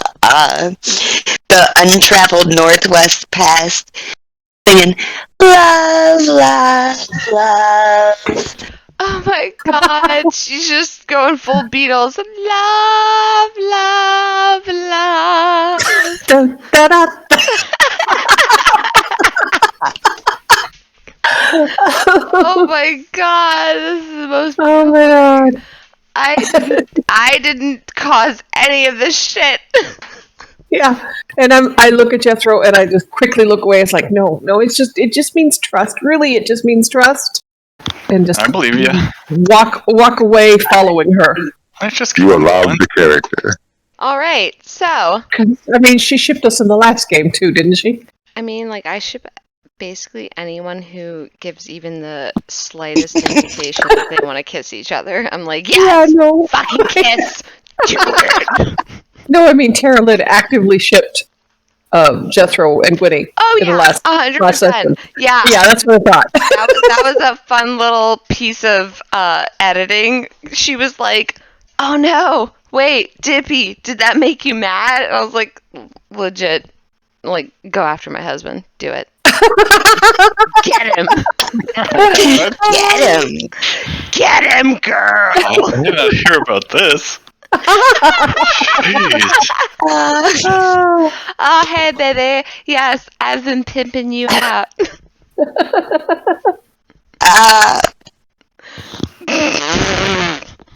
Speaker 6: untraveled Northwest past, singing "Love, Love, Love."
Speaker 1: Oh my god, she's just going full Beatles. Love, love, love.
Speaker 5: Dun, da, da.
Speaker 1: Oh my god, this is the most.
Speaker 5: Oh my god.
Speaker 1: I didn't cause any of this shit.
Speaker 5: Yeah, and I look at Jethro and I just quickly look away. It's like, no, it just means trust. Really, it just means trust. And just
Speaker 3: I believe you.
Speaker 5: walk away following her.
Speaker 3: Let's just
Speaker 7: You allowed the character.
Speaker 1: All right, so.
Speaker 5: I mean, she shipped us in the last game too, didn't she?
Speaker 1: I mean, like, I ship basically anyone who gives even the slightest indication that they want to kiss each other. I'm like, yes,
Speaker 5: yeah, no.
Speaker 1: fucking kiss. Do it.
Speaker 5: No, I mean, Tara Lid actively shipped Jethro and Gwynny.
Speaker 1: Oh,
Speaker 5: in
Speaker 1: yeah,
Speaker 5: the last
Speaker 1: 100%. Yeah.
Speaker 5: Yeah, that's what I thought.
Speaker 1: that was a fun little piece of editing. She was like, oh no, wait, Dippy, did that make you mad? And I was like, legit, like, go after my husband. Do it. Get him.
Speaker 6: Get him.
Speaker 1: Get him, girl.
Speaker 3: I did not hear about this. Jeez.
Speaker 1: Oh, hey, baby. Yes, I've been pimping you out.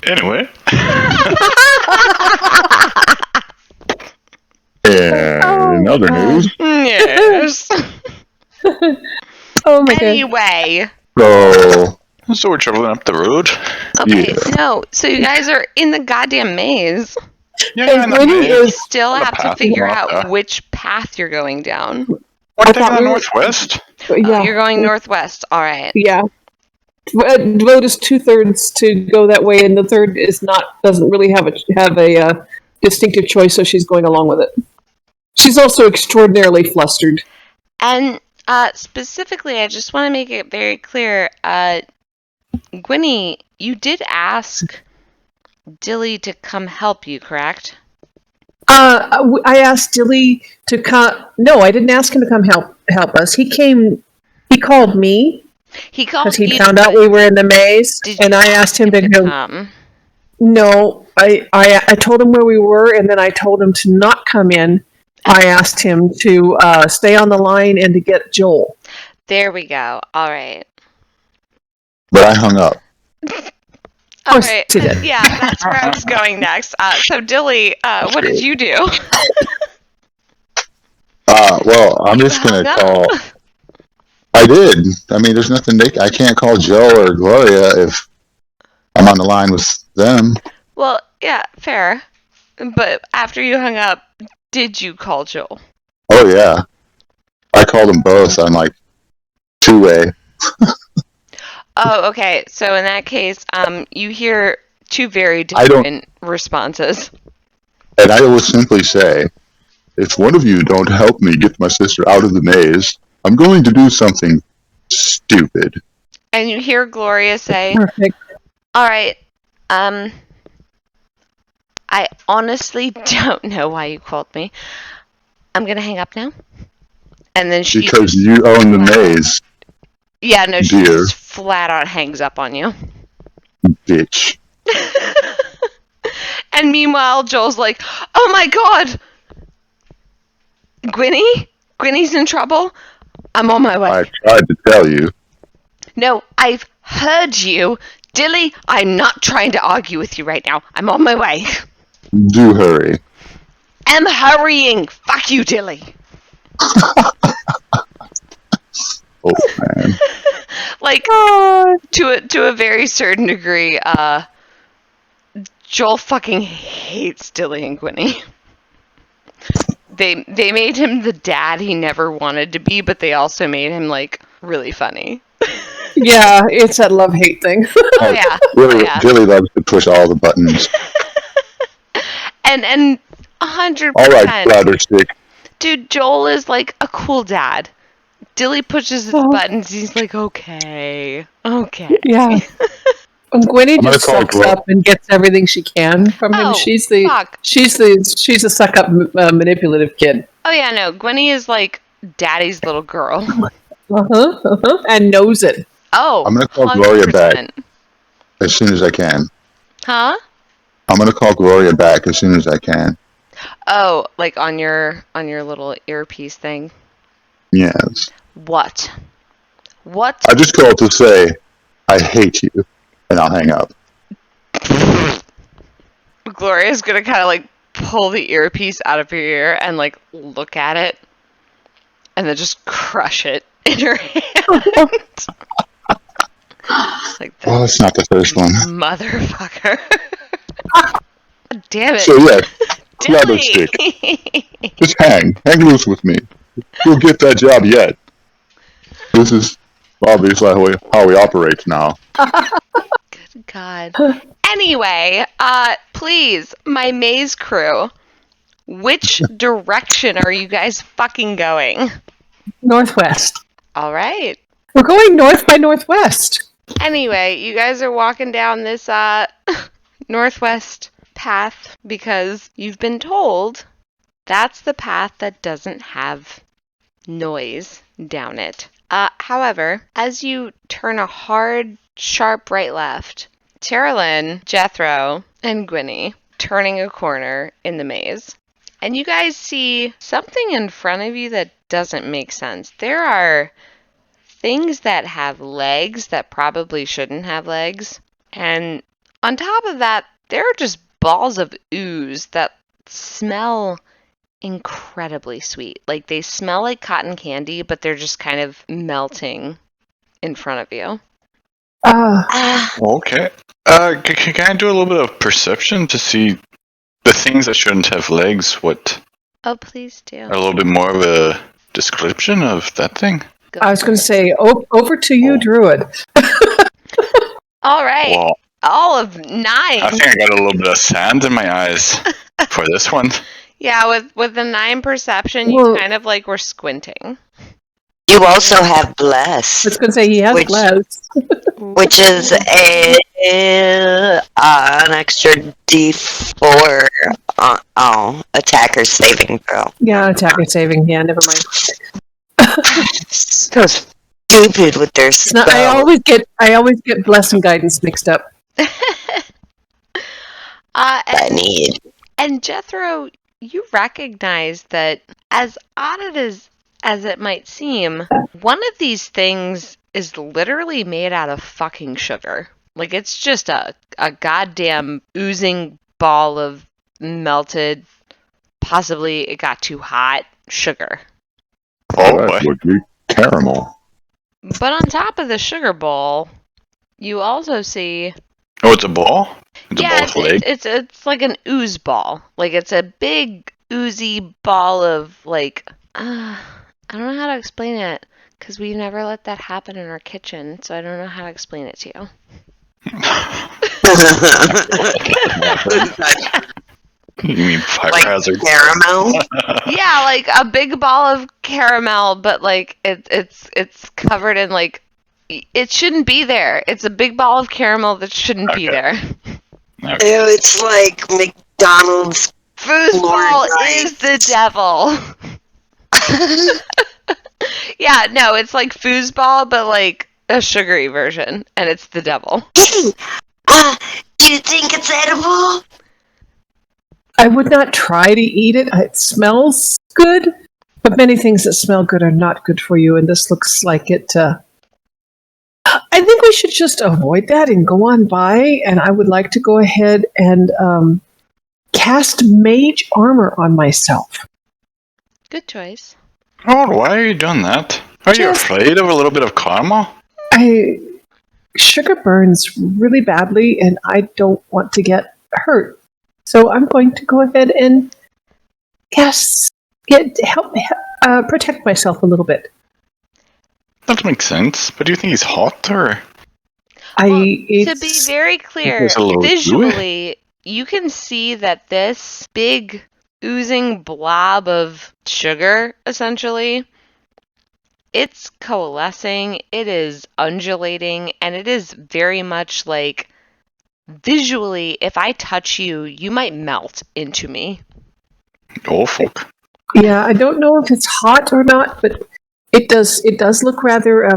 Speaker 3: Anyway.
Speaker 7: And in other news,
Speaker 1: Yes.
Speaker 5: Oh my god.
Speaker 1: Anyway.
Speaker 3: So we're traveling up the road.
Speaker 1: Okay,
Speaker 7: Yeah.
Speaker 1: no. So you guys are in the goddamn maze.
Speaker 3: Yeah,
Speaker 5: And Gwynny
Speaker 1: You
Speaker 5: is.
Speaker 1: still have to
Speaker 3: path
Speaker 1: figure
Speaker 3: you walk,
Speaker 1: out which path you're going down.
Speaker 3: We're
Speaker 5: thought
Speaker 3: taking the
Speaker 5: we were-
Speaker 3: northwest.
Speaker 5: Yeah.
Speaker 1: You're going northwest. All right.
Speaker 5: Yeah. Vote is 2/3 to go that way, and the third doesn't really have a distinctive choice, so she's going along with it. She's also extraordinarily flustered.
Speaker 1: And specifically, I just want to make it very clear, Gwynny, you did ask Dilly to come help you, correct?
Speaker 5: I asked Dilly to come. No, I didn't ask him to come help us. He came. He called me
Speaker 1: He called
Speaker 5: because he
Speaker 1: you,
Speaker 5: found out we were in the maze,
Speaker 1: Did
Speaker 5: and
Speaker 1: you
Speaker 5: I asked him to go.
Speaker 1: come.
Speaker 5: No, I told him where we were, and then I told him to not come in. I asked him to stay on the line and to get Joel.
Speaker 1: There we go. All right.
Speaker 7: but I hung up.
Speaker 1: All
Speaker 5: course
Speaker 1: right.
Speaker 5: you did.
Speaker 1: Yeah, that's where I was going next. So, Dilly, what did you do?
Speaker 7: Well, I'm just gonna call. I did. I mean, there's nothing I can't call Joe or Gloria if I'm on the line with them.
Speaker 1: Well, yeah, fair. But after you hung up, did you call Joel?
Speaker 7: Oh yeah, I called them both on like two-way.
Speaker 1: Oh, okay. So in that case, you hear two very different responses.
Speaker 7: And I will simply say, if one of you don't help me get my sister out of the maze, I'm going to do something stupid.
Speaker 1: And you hear Gloria say,
Speaker 5: Perfect.
Speaker 1: all right, I honestly don't know why you called me. I'm going to hang up now. And then she
Speaker 7: Because you own the maze,
Speaker 1: yeah, no, she
Speaker 7: dear.
Speaker 1: just flat out hangs up on you.
Speaker 7: Bitch.
Speaker 1: And meanwhile, Joel's like, oh my god! Gwynny? Gwynny's in trouble? I'm on my way.
Speaker 7: I tried to tell you.
Speaker 1: No, I've heard you. Dilly, I'm not trying to argue with you right now. I'm on my way.
Speaker 7: Do hurry.
Speaker 1: I'm hurrying. Fuck you, Dilly.
Speaker 7: Oh man.
Speaker 1: Like, to a very certain degree, Joel fucking hates Dilly and Gwynny. They made him the dad he never wanted to be, but they also made him, like, really funny.
Speaker 5: Yeah, it's that love-hate thing.
Speaker 1: Oh, yeah.
Speaker 7: Dilly loves to push all the buttons.
Speaker 1: And 100%.
Speaker 7: All right, Flounder Stick.
Speaker 1: Dude, Joel is, like, a cool dad. Dilly pushes his buttons, he's like, okay.
Speaker 5: Yeah. And Gwynny just sucks up and gets everything she can from him. She's the suck up manipulative kid.
Speaker 1: Oh yeah, no. Gwynny is like daddy's little girl.
Speaker 5: And knows it.
Speaker 1: Oh,
Speaker 7: I'm gonna call 100%. Gloria back as soon as I can.
Speaker 1: Huh?
Speaker 7: I'm gonna call Gloria back as soon as I can.
Speaker 1: Oh, like on your little earpiece thing.
Speaker 7: Yes.
Speaker 1: What?
Speaker 7: I just called to say I hate you. And I'll hang up.
Speaker 1: Gloria's gonna kind of like pull the earpiece out of her ear and like look at it, and then just crush it in her hand. Like,
Speaker 7: well, it's not the first one.
Speaker 1: Motherfucker. Damn it.
Speaker 7: So yeah, Flounder Stick. Just hang loose with me. You'll get that job yet. This is obviously how we operate now.
Speaker 1: Good God. Anyway, please, my maze crew, which direction are you guys fucking going?
Speaker 5: Northwest.
Speaker 1: All right.
Speaker 5: We're going north by northwest.
Speaker 1: Anyway, you guys are walking down this northwest path because you've been told that's the path that doesn't have noise down it. However, as you turn a hard, sharp right left, Terilyn, Jethro, and Gwynny turning a corner in the maze. And you guys see something in front of you that doesn't make sense. There are things that have legs that probably shouldn't have legs. And on top of that, there are just balls of ooze that smell incredibly sweet. Like, they smell like cotton candy, but they're just kind of melting in front of you.
Speaker 3: Okay. Can I do a little bit of perception to see the things that shouldn't have legs? What?
Speaker 1: Oh, please do.
Speaker 3: A little bit more of a description of that thing?
Speaker 5: I was going to say, over to you, Druid.
Speaker 1: All right.
Speaker 3: Well,
Speaker 1: all of 9.
Speaker 3: I think I got a little bit of sand in my eyes for this one.
Speaker 1: Yeah, with the 9 perception, you kind of like were squinting.
Speaker 4: You also have bless.
Speaker 5: I was going to say he has bless.
Speaker 4: Which is an extra D4 attacker saving throw.
Speaker 5: Yeah, attacker saving. Yeah, never mind.
Speaker 4: So stupid with their spells.
Speaker 5: I always get bless and guidance mixed up.
Speaker 1: And Jethro, you recognize that as odd as it might seem, one of these things is literally made out of fucking sugar. Like, it's just a goddamn oozing ball of melted, possibly it got too hot, sugar.
Speaker 7: Oh, that would be caramel.
Speaker 1: But on top of the sugar ball, you also see...
Speaker 3: Oh, it's a ball? It's a ball of flake.
Speaker 1: It's like an ooze ball. Like it's a big oozy ball of like I don't know how to explain it because we've never let that happen in our kitchen, so I don't know how to explain it to you.
Speaker 3: You mean fire
Speaker 4: Like
Speaker 3: hazard?
Speaker 4: caramel?
Speaker 1: Yeah, like a big ball of caramel, but like it's covered in like it shouldn't be there. It's a big ball of caramel that shouldn't be there.
Speaker 3: Okay.
Speaker 4: Ew, it's like McDonald's.
Speaker 1: Foosball is the devil. Yeah, no, it's like foosball, but like a sugary version, and it's the devil.
Speaker 6: Hey, do you think it's edible?
Speaker 5: I would not try to eat it. It smells good, but many things that smell good are not good for you, and this looks like it. I think we should just avoid that and go on by, and I would like to go ahead and cast mage armor on myself.
Speaker 1: Good choice.
Speaker 3: Oh, why are you doing that? Are you
Speaker 5: Just-
Speaker 3: afraid of a little bit of karma?
Speaker 5: Sugar burns really badly, and I don't want to get hurt. So I'm going to go ahead and help protect myself a little bit.
Speaker 3: That makes sense. But do you think he's hot or?
Speaker 1: To be very clear,
Speaker 3: It's a little
Speaker 1: visually, you can see that this big oozing blob of sugar, essentially, it's coalescing, it is undulating, and it is very much like, visually, if I touch you, you might melt into me.
Speaker 3: Oh fuck!
Speaker 5: Yeah, I don't know if it's hot or not, but it does look rather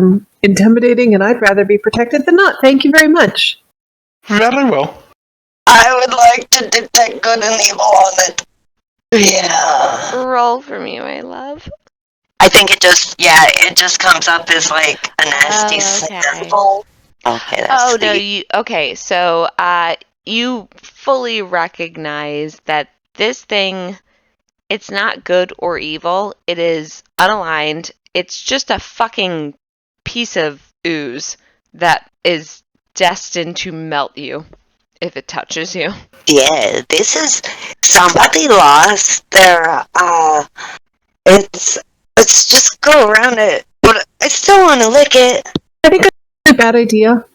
Speaker 5: intimidating, and I'd rather be protected than not. Thank you very much.
Speaker 3: Very well.
Speaker 4: I would like to detect good and evil on it. Yeah.
Speaker 1: Roll for me, my love.
Speaker 4: I think it just comes up as like a nasty
Speaker 1: okay.
Speaker 4: sample. Okay, that's
Speaker 1: So you fully recognize that this thing, it's not good or evil. It is unaligned. It's just a fucking piece of ooze that is destined to melt you if it touches you.
Speaker 4: Yeah, this is somebody lost their it's just go around it. But I still wanna lick it.
Speaker 5: I think it's a bad idea,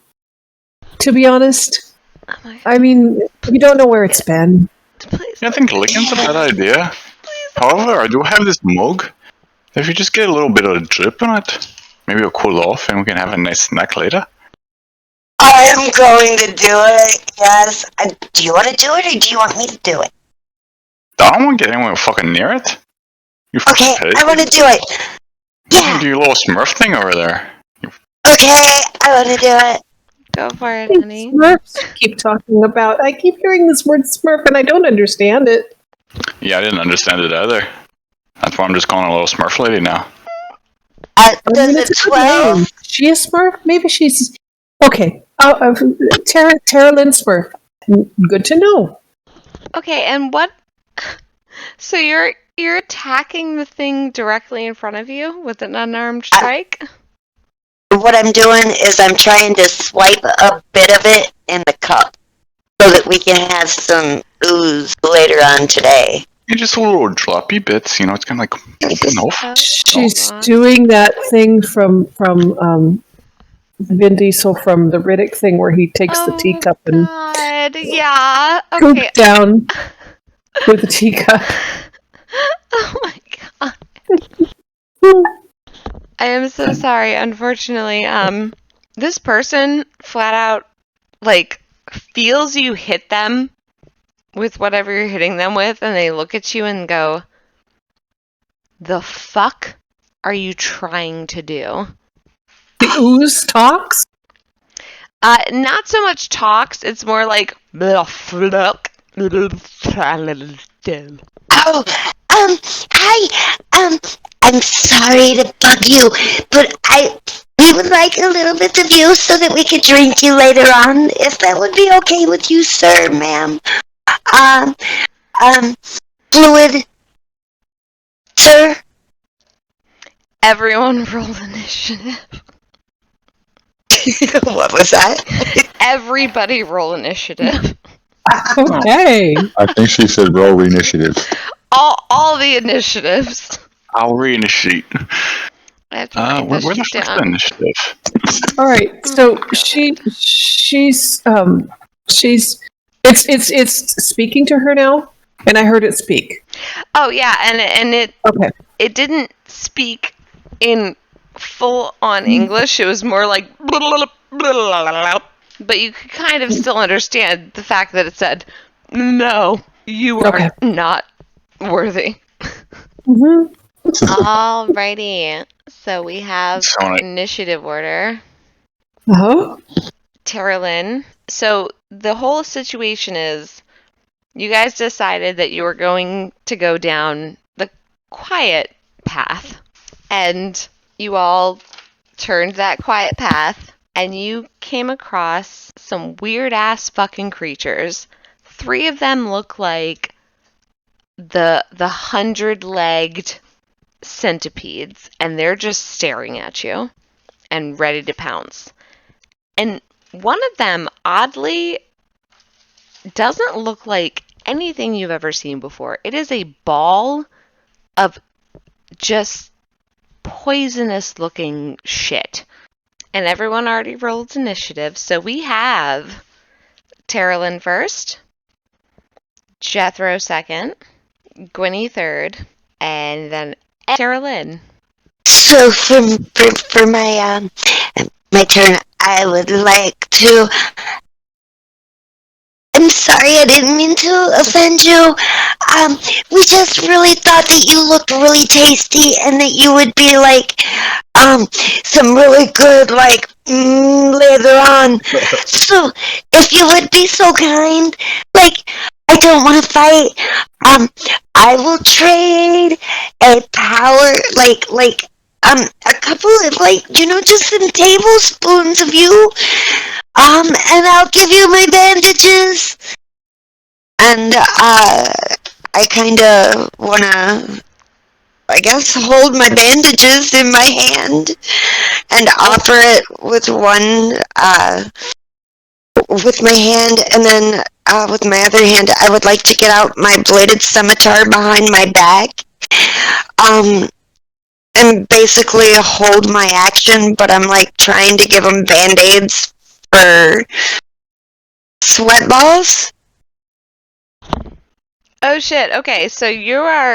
Speaker 5: to be honest.
Speaker 1: Oh my God.
Speaker 5: I mean, we don't know where it's been.
Speaker 1: Please.
Speaker 3: Yeah, I think licking's a bad idea. However, I do have this mug. If you just get a little bit of drip on it, maybe it'll cool off and we can have a nice snack later.
Speaker 4: I am going to do it, yes. Do you want to do it or do you want me to do it?
Speaker 3: I don't want to get anyone fucking near it. You fucking
Speaker 4: Okay,
Speaker 3: pig.
Speaker 4: I want to do it. Yeah,
Speaker 3: Do your little Smurf thing over there.
Speaker 4: okay, I want to do it.
Speaker 1: Go for it, honey.
Speaker 5: Smurfs keep talking about. I keep hearing this word Smurf, and I don't understand it.
Speaker 3: Yeah, I didn't understand it either. That's why I'm just calling her a little Smurf lady now.
Speaker 4: Does
Speaker 5: it's
Speaker 4: it
Speaker 5: a good name.
Speaker 4: 12?
Speaker 5: She a Smurf? Maybe she's okay. Tara Lynn Smurf. Good to know.
Speaker 1: Okay, and what? So you're attacking the thing directly in front of you with an unarmed strike?
Speaker 4: What I'm doing is I'm trying to swipe a bit of it in the cup so that we can have some ooze later on today.
Speaker 3: Yeah, just little droppy bits, you know, it's kind of like open off.
Speaker 5: She's
Speaker 1: Hold on.
Speaker 5: doing that thing from Vin Diesel from the Riddick thing where he takes the teacup and
Speaker 1: God, yeah.
Speaker 5: scoops
Speaker 1: Okay.
Speaker 5: down with the teacup.
Speaker 1: Oh my God. I am so sorry. Unfortunately, this person flat out like feels you hit them with whatever you're hitting them with, and they look at you and go, "The fuck are you trying to do?"
Speaker 5: The ooze talks.
Speaker 1: Not so much talks. It's more like
Speaker 6: Oh, hi, I'm sorry to bug you, but we would like a little bit of you so that we could drink you later on, if that would be okay with you, sir, ma'am. Fluid, sir?
Speaker 1: Everyone roll initiative.
Speaker 4: What was that?
Speaker 1: Everybody roll initiative.
Speaker 5: Okay.
Speaker 7: I think she said roll initiative.
Speaker 1: All the initiatives.
Speaker 3: I'll reinitiate.
Speaker 1: I have to write
Speaker 3: Where
Speaker 1: this
Speaker 3: the
Speaker 1: shit
Speaker 3: fuck's the
Speaker 1: down.
Speaker 3: initiative?
Speaker 5: All right. So she's it's speaking to her now, and I heard it speak.
Speaker 1: Oh yeah, and
Speaker 5: Okay.
Speaker 1: it didn't speak in full on English. It was more like but you could kind of still understand the fact that it said, "No, you are
Speaker 5: Okay.
Speaker 1: not worthy."
Speaker 5: Mm-hmm.
Speaker 1: Alrighty, so we have
Speaker 3: Sound like-
Speaker 1: initiative order.
Speaker 5: Uh-huh.
Speaker 1: Terralyn. So the whole situation is you guys decided that you were going to go down the quiet path. And you all turned that quiet path and you came across some weird ass fucking creatures. 3 of them look like the 100-legged centipedes, and they're just staring at you and ready to pounce. And one of them, oddly, doesn't look like anything you've ever seen before. It is a ball of just poisonous looking shit. And everyone already rolled initiative, so we have Terralyn first, Jethro second, Gwynny third, and then Terralyn.
Speaker 6: So for my my turn, I would like to. I'm sorry, I didn't mean to offend you. We just really thought that you looked really tasty and that you would be like, some really good, like, later on. So, if you would be so kind, like, I don't want to fight. I will trade a power, a couple of, just some tablespoons of you. And I'll give you my bandages. And, I kinda wanna, I guess, hold my bandages in my hand and offer it with with my hand, and then, with my other hand, I would like to get out my bladed scimitar behind my back. And basically hold my action, but I'm, like, trying to give them band-aids for sweat balls?
Speaker 1: Oh shit, okay, so you're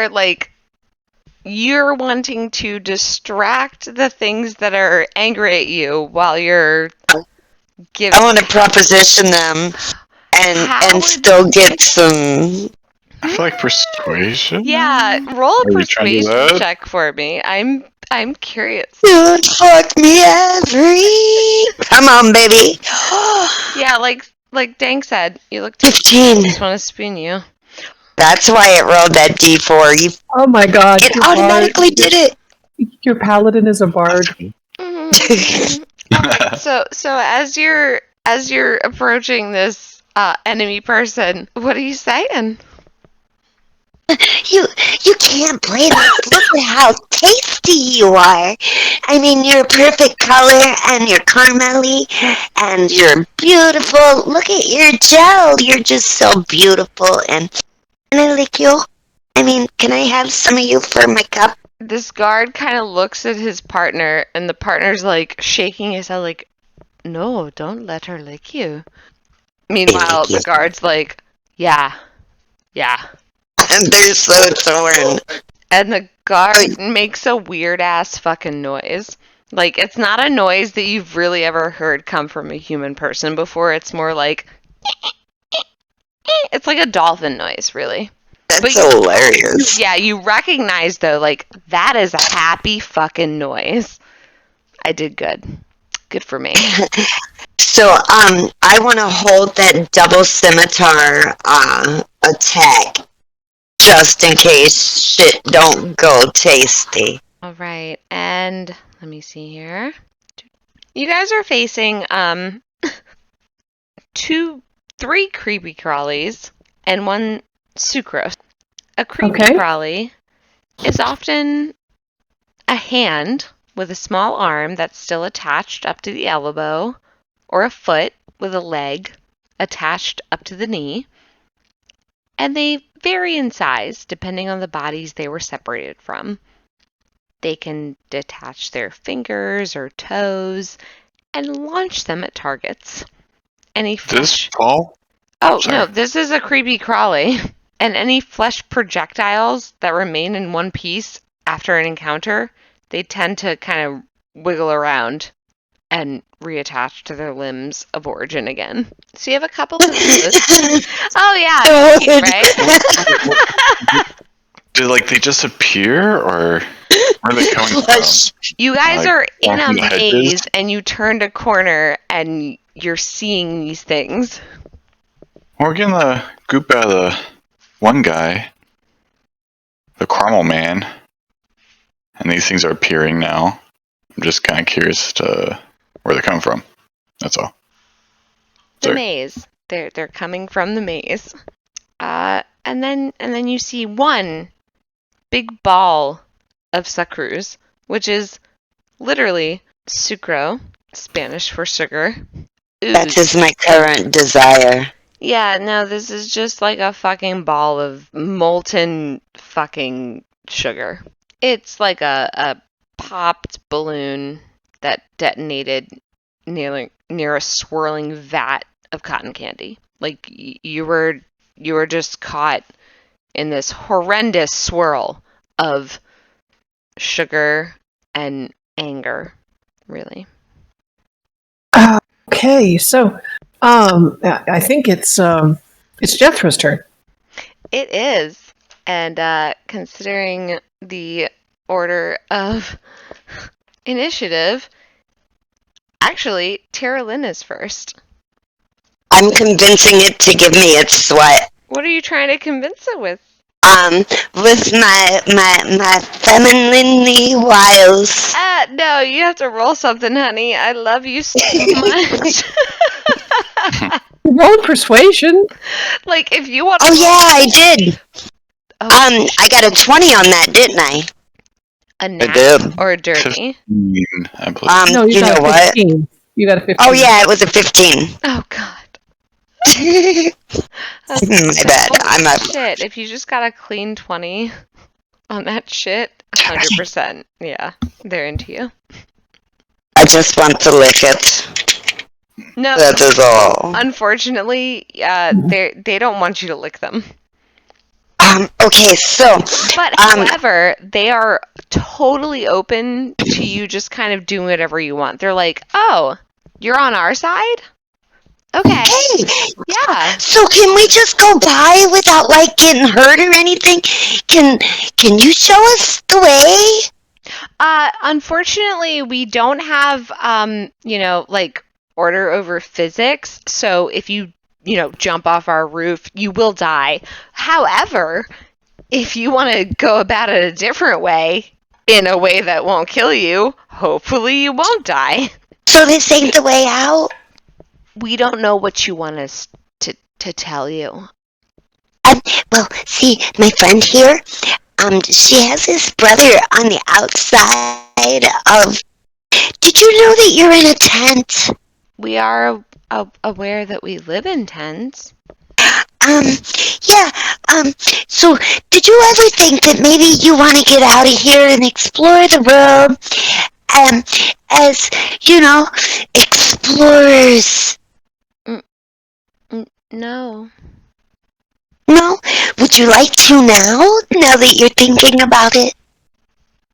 Speaker 1: wanting to distract the things that are angry at you while you're giving.
Speaker 6: I want to proposition them and still get some.
Speaker 3: I feel like persuasion.
Speaker 1: Yeah, roll a
Speaker 3: Are you trying to do
Speaker 1: persuasion
Speaker 3: that?
Speaker 1: check for me. I'm curious.
Speaker 6: Dude, fuck me every. Come on, baby.
Speaker 1: Yeah, like Dank said, you look
Speaker 6: 15.
Speaker 1: I just want to spoon you.
Speaker 6: That's why it rolled that D4.
Speaker 5: Oh my God!
Speaker 6: It
Speaker 5: your
Speaker 6: automatically did it.
Speaker 5: Your paladin is a bard.
Speaker 1: Mm-hmm. Alright, so as you're approaching this enemy person, what are you saying?
Speaker 6: You can't blame us. Look at how tasty you are. I mean, you're a perfect color, and you're caramely, and you're beautiful. Look at your gel. You're just so beautiful. And can I lick you? I mean, can I have some of you for my cup?
Speaker 1: This guard kind of looks at his partner, and the partner's like shaking his head like, no, don't let her lick you. Meanwhile, the guard's like, yeah.
Speaker 6: And they're so torn.
Speaker 1: And the guard makes a weird ass fucking noise. Like, it's not a noise that you've really ever heard come from a human person before. It's more like, it's like a dolphin noise, really.
Speaker 6: That's hilarious.
Speaker 1: Yeah, you recognize, though, like, that is a happy fucking noise. I did good. Good for me.
Speaker 6: So, I want to hold that double scimitar, attack. Just in case shit don't go tasty.
Speaker 1: Alright, and let me see here. You guys are facing, 3 creepy crawlies and 1 sucrose. A creepy crawly is often a hand with a small arm that's still attached up to the elbow, or a foot with a leg attached up to the knee. and they vary in size depending on the bodies they were separated from. They can detach their fingers or toes and launch them at targets. Any flesh...
Speaker 3: This Paul?
Speaker 1: Oh,
Speaker 3: Sorry.
Speaker 1: no, this is a creepy crawly. And any flesh projectiles that remain in one piece after an encounter, they tend to kind of wiggle around and reattach to their limbs of origin again. So you have a couple of those. Oh, yeah, neat, right?
Speaker 3: Did they just appear, or where are they coming from?
Speaker 1: You guys are in a
Speaker 3: walking the hedges?
Speaker 1: maze, and you turned a corner, and you're seeing these things.
Speaker 3: We're getting the goop out of the one guy, the caramel man, and these things are appearing now. I'm just kind of curious to where they're coming from. That's all.
Speaker 1: The
Speaker 3: Sorry.
Speaker 1: maze. They're coming from the maze. And then you see one big ball of sucrus, which is literally sucro, Spanish for sugar.
Speaker 6: That is my current desire.
Speaker 1: Yeah, no, this is just like a fucking ball of molten fucking sugar. It's like a popped balloon that detonated near a swirling vat of cotton candy. Like you were just caught in this horrendous swirl of sugar and anger, really.
Speaker 5: Okay, so I think it's Jethro's turn.
Speaker 1: It is. And considering the order of initiative, actually, Tara Lynn is first.
Speaker 6: I'm convincing it to give me its sweat.
Speaker 1: What are you trying to convince it with?
Speaker 6: With my femininely wiles.
Speaker 1: No, you have to roll something, honey. I love you so much.
Speaker 5: Roll persuasion.
Speaker 1: Like, if you want.
Speaker 6: Oh yeah, I did.
Speaker 1: Oh,
Speaker 6: I got a 20 on that, didn't I?
Speaker 1: a nat
Speaker 6: did.
Speaker 1: or a dirty?
Speaker 3: 15, I believe.
Speaker 5: No,
Speaker 6: You know
Speaker 5: got a
Speaker 6: what?
Speaker 5: 15. You got a 15.
Speaker 6: Oh yeah, it was a 15.
Speaker 1: Oh God.
Speaker 6: My bad. I'm a
Speaker 1: Shit. If you just got a clean 20 on that shit, 100%. Yeah, they're into you.
Speaker 6: I just want to lick it.
Speaker 1: No,
Speaker 6: That is all.
Speaker 1: unfortunately, they don't want you to lick them.
Speaker 6: Okay, so
Speaker 1: But however, they are totally open to you just kind of doing whatever you want. They're like, "Oh, you're on our side? Okay,
Speaker 6: hey,
Speaker 1: yeah."
Speaker 6: so can we just go by without getting hurt or anything? Can you show us the way?
Speaker 1: Unfortunately, we don't have order over physics. So if you jump off our roof, you will die. However, if you want to go about it a different way, in a way that won't kill you, hopefully you won't die.
Speaker 6: So this ain't the way out?
Speaker 1: We don't know what you want us to tell you.
Speaker 6: Well, see, my friend here, she has this brother on the outside of... Did you know that you're in a tent?
Speaker 1: We are aware that we live in tents.
Speaker 6: Yeah, so did you ever think that maybe you want to get out of here and explore the world, as, explorers?
Speaker 1: No.
Speaker 6: No? Would you like to now that you're thinking about it?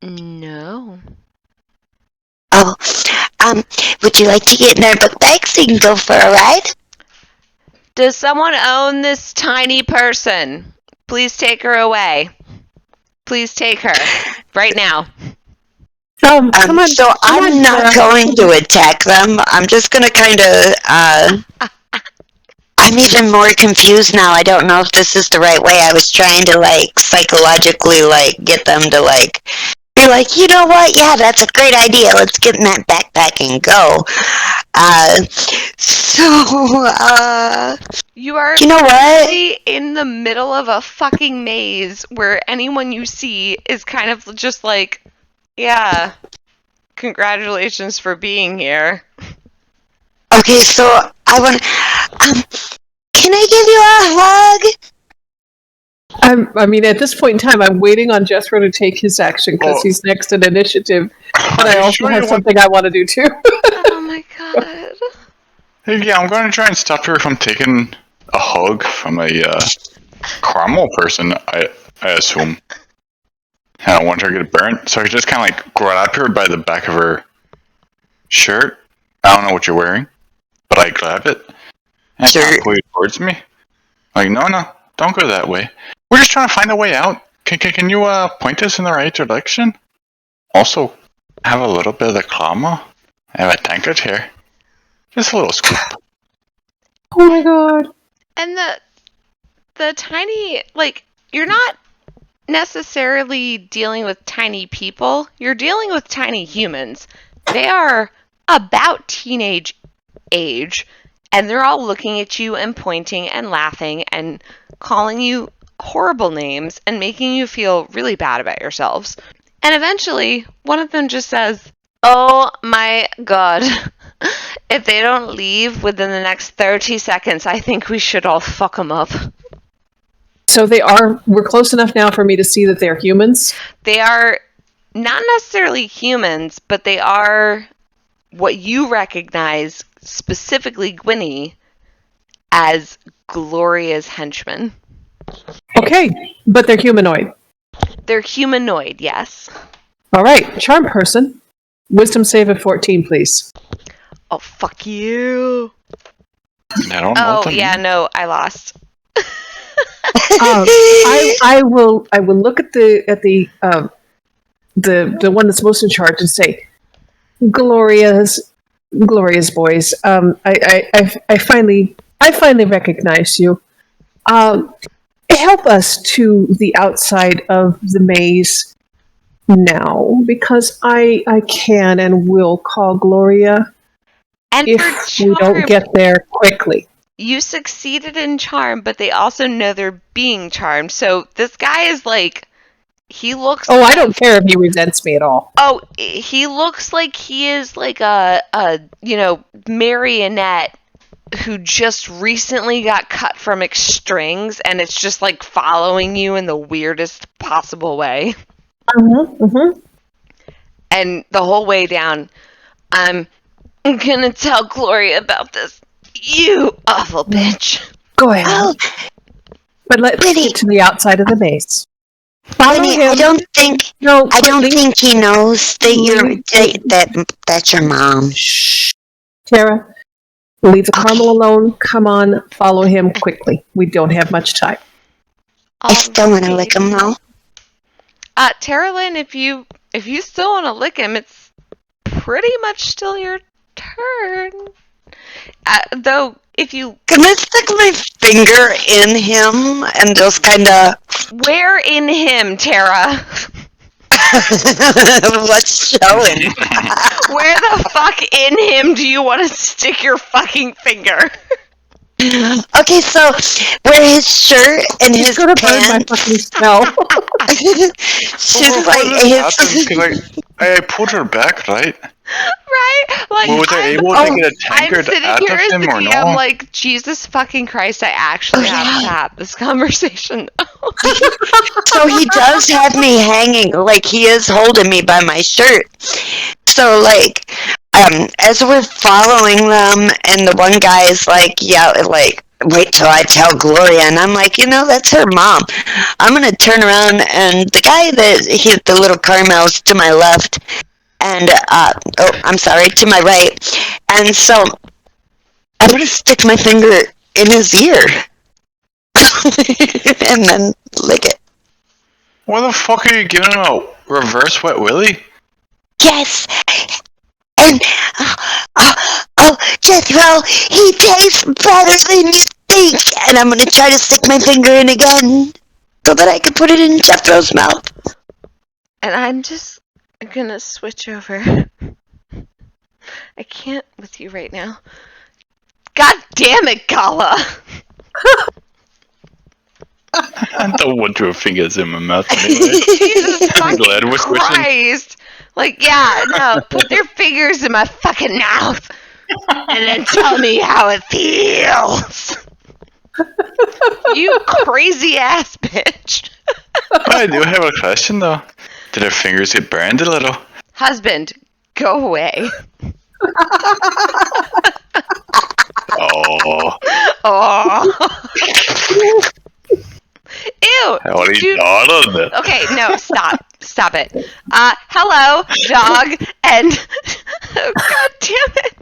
Speaker 1: No.
Speaker 6: Oh, would you like to get in our book bag so you can go for a ride?
Speaker 1: Does someone own this tiny person? Please take her away. Please take her. Right now.
Speaker 5: Come on.
Speaker 6: So I'm not going to attack them. I'm just going to kind of, I'm even more confused now. I don't know if this is the right way. I was trying to, psychologically, get them to, be like, you know what? Yeah, that's a great idea. Let's get in that backpack and go.
Speaker 1: You are
Speaker 6: you know what?
Speaker 1: in the middle of a fucking maze where anyone you see is kind of just like, yeah, congratulations for being here.
Speaker 6: Okay, so I want. Can I give you a hug?
Speaker 5: I mean, at this point in time, I'm waiting on Jethro to take his action because he's next in initiative. But I also have something I want to do too.
Speaker 1: Oh my god.
Speaker 3: Yeah, I'm going to try and stop her from taking a hug from a caramel person, I assume. I don't want her to get burnt, so I just kind of like grab her by the back of her shirt. I don't know what you're wearing, but I grab it and kind of pull it towards me. Like, no, don't go that way. We're just trying to find a way out. Can you point us in the right direction? Also, I have a little bit of the caramel. I have a tankard here. Just a little scoop.
Speaker 5: Oh my god.
Speaker 1: And the tiny, like, you're not necessarily dealing with tiny people. You're dealing with tiny humans. They are about teenage age, and they're all looking at you and pointing and laughing and calling you horrible names and making you feel really bad about yourselves. And eventually, one of them just says, "Oh my god. If they don't leave within the next 30 seconds, I think we should all fuck them up."
Speaker 5: So we're close enough now for me to see that they're humans?
Speaker 1: They are not necessarily humans, but they are what you recognize, specifically Gwynny, as Gloria's henchmen.
Speaker 5: Okay, but they're humanoid.
Speaker 1: They're humanoid, yes.
Speaker 5: All right, charm person. Wisdom save of 14, please.
Speaker 1: Oh, fuck you.
Speaker 3: I don't know.
Speaker 1: Oh, yeah, no, I lost.
Speaker 5: I will look at the one that's most in charge and say, Gloria's boys. I finally recognize you. Help us to the outside of the maze now, because I can and will call Gloria
Speaker 1: And
Speaker 5: if we don't get there quickly.
Speaker 1: You succeeded in charm, but they also know they're being charmed. So this guy is like, he looks.
Speaker 5: Oh, I don't care if he resents me at all.
Speaker 1: Oh, he looks like he is like a marionette who just recently got cut from strings, and it's just like following you in the weirdest possible way. And the whole way down, I'm gonna tell Gloria about this. You awful bitch.
Speaker 5: Go ahead. Oh. But let's get to the outside of the maze.
Speaker 6: Winnie, I don't think he knows that that's your mom.
Speaker 5: Shh. Tara, leave the caramel alone. Come on, follow him quickly. We don't have much time.
Speaker 6: I still want to lick him though.
Speaker 1: Tara Lynn, if you still want to lick him, it's pretty much still your turn. Though, if you...
Speaker 6: Can I stick my finger in him and just kind of...
Speaker 1: Where in him, Tara?
Speaker 6: What's showing?
Speaker 1: Where the fuck in him do you want to stick your fucking finger?
Speaker 6: Okay, so where his shirt and his
Speaker 5: gonna
Speaker 6: pants...
Speaker 5: burn my fucking smell.
Speaker 6: She's like...
Speaker 3: I pulled her back, right?
Speaker 1: Right? Like,
Speaker 3: was I able to get a tankard out of him or no?
Speaker 1: I'm like, Jesus fucking Christ, I actually have to have this conversation.
Speaker 6: So he does have me hanging, like he is holding me by my shirt. So like, as we're following them, and the one guy is like, wait till I tell Gloria, and I'm like, that's her mom. I'm gonna turn around, and the guy the little Carmel's to my left, and I'm sorry, to my right, and so I'm gonna stick my finger in his ear, and then lick it.
Speaker 3: What the fuck are you giving him a reverse wet willy?
Speaker 6: Yes. And Jethro, he tastes better than you think. And I'm gonna try to stick my finger in again so that I can put it in Jethro's mouth.
Speaker 1: And I'm just gonna switch over. I can't with you right now. God damn it, Gala!
Speaker 3: I don't want your fingers in my mouth anyway.
Speaker 1: Jesus
Speaker 3: I'm glad we're switching.
Speaker 1: Christ! Like, yeah, no, put your fingers in my fucking mouth, and then tell me how it feels. You crazy ass bitch.
Speaker 3: I do have a question though. Did her fingers get burned a little?
Speaker 1: Husband, go away.
Speaker 3: Oh.
Speaker 1: Oh. Ew.
Speaker 3: What
Speaker 1: Did
Speaker 3: are you
Speaker 1: you...
Speaker 3: on it?
Speaker 1: Okay, no, stop it. Hello, dog, and oh, God damn it.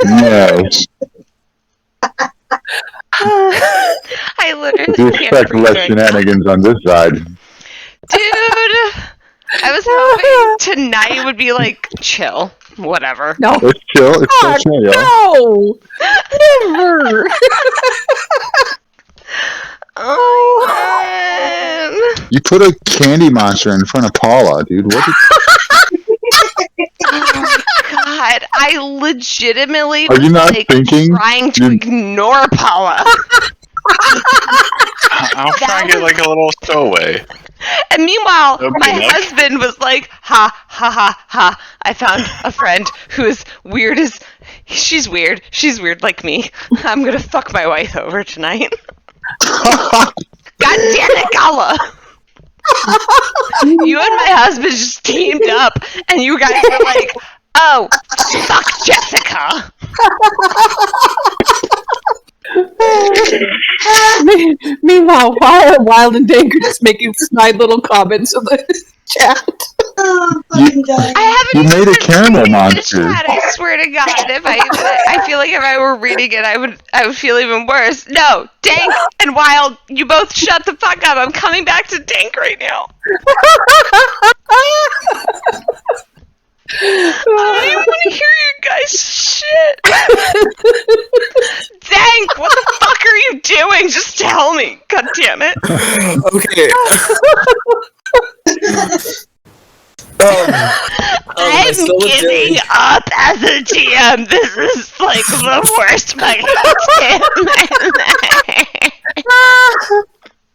Speaker 7: Yes.
Speaker 1: I literally
Speaker 7: You
Speaker 1: can't
Speaker 7: expect
Speaker 1: breathe
Speaker 7: less
Speaker 1: right now.
Speaker 7: shenanigans on this side.
Speaker 1: Dude, I was hoping tonight would be like chill, whatever.
Speaker 5: No.
Speaker 7: It's chill. It's so chill, yo.
Speaker 5: No! Never!
Speaker 1: Oh my God.
Speaker 7: You put a candy monster in front of Paula, dude. What?
Speaker 1: Oh God, I legitimately
Speaker 7: Are you not
Speaker 1: like
Speaker 7: thinking?
Speaker 1: trying to ignore Paula.
Speaker 3: I'll try and get like a little stowaway.
Speaker 1: And meanwhile,
Speaker 3: Okay,
Speaker 1: my
Speaker 3: next.
Speaker 1: husband was like, ha, ha, ha, ha. I found a friend who is weird as... She's weird like me. I'm gonna fuck my wife over tonight. God damn it, Gala! You and my husband just teamed up, and you guys were like, oh, fuck Jessica.
Speaker 5: Meanwhile, Wild and Dank are just making snide little comments in the chat.
Speaker 6: Oh, fucking God.
Speaker 1: I
Speaker 7: You
Speaker 1: haven't
Speaker 7: made a
Speaker 1: even
Speaker 7: caramel
Speaker 1: read the
Speaker 7: monster.
Speaker 1: chat, I swear to God, I feel like if I were reading it, I would feel even worse. No, Dank and Wild, you both shut the fuck up. I'm coming back to Dank right now. I don't even want to hear you guys shit. Dank, what the fuck are you doing? Just tell me. God damn it.
Speaker 2: Okay.
Speaker 1: I'm giving up as a GM. This is like the worst fucking day of my life.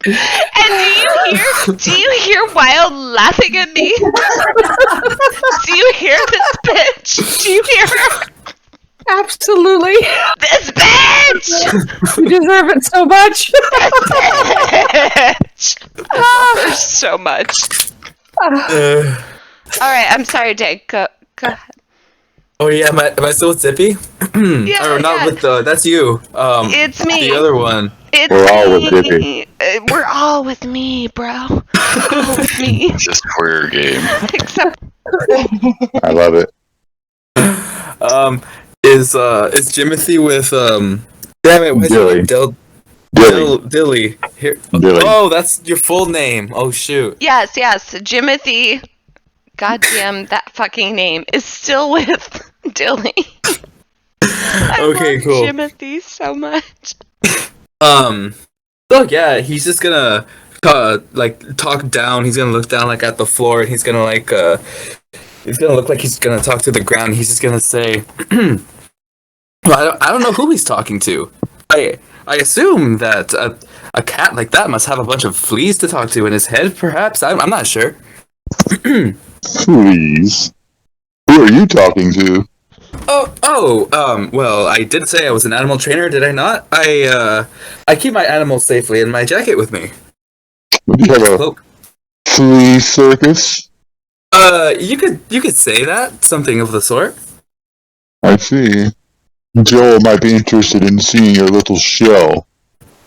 Speaker 1: And do you hear Wild laughing at me? Do you hear this bitch? Do you hear her?
Speaker 5: Absolutely.
Speaker 1: This bitch!
Speaker 5: You deserve it so much.
Speaker 1: Bitch! I love her so much. Alright, I'm sorry, Dave. Go ahead.
Speaker 2: Oh yeah, am I still with Dippy?
Speaker 1: Yeah,
Speaker 2: or not
Speaker 1: yeah.
Speaker 2: with that's you.
Speaker 1: It's me.
Speaker 2: The other one.
Speaker 1: It's
Speaker 7: We're all
Speaker 1: me.
Speaker 7: with Dippy.
Speaker 1: We're all with me, bro. All with me.
Speaker 3: It's just queer game.
Speaker 1: Except
Speaker 7: I love it.
Speaker 2: Is Jimothy with damn it, what's
Speaker 7: Dilly.
Speaker 2: your name? Dilly. Here.
Speaker 7: Dilly.
Speaker 2: Oh, that's your full name. Oh shoot.
Speaker 1: yes, Jimothy. Goddamn, that fucking name is still with Dilly. I
Speaker 2: Okay,
Speaker 1: love
Speaker 2: cool.
Speaker 1: Jimothy so much.
Speaker 2: So yeah, he's just gonna talk down. He's gonna look down like at the floor, and he's gonna he's gonna look like he's gonna talk to the ground. He's just gonna say, well, I don't know who he's talking to. I assume that a cat like that must have a bunch of fleas to talk to in his head. Perhaps I'm not sure.
Speaker 7: Please. Who are you talking to?
Speaker 2: Well, I did say I was an animal trainer, did I not? I keep my animals safely in my jacket with me.
Speaker 7: Would you have a
Speaker 2: Cloak.
Speaker 7: flea circus?
Speaker 2: You could say that, something of the sort.
Speaker 7: I see. Joel might be interested in seeing your little show.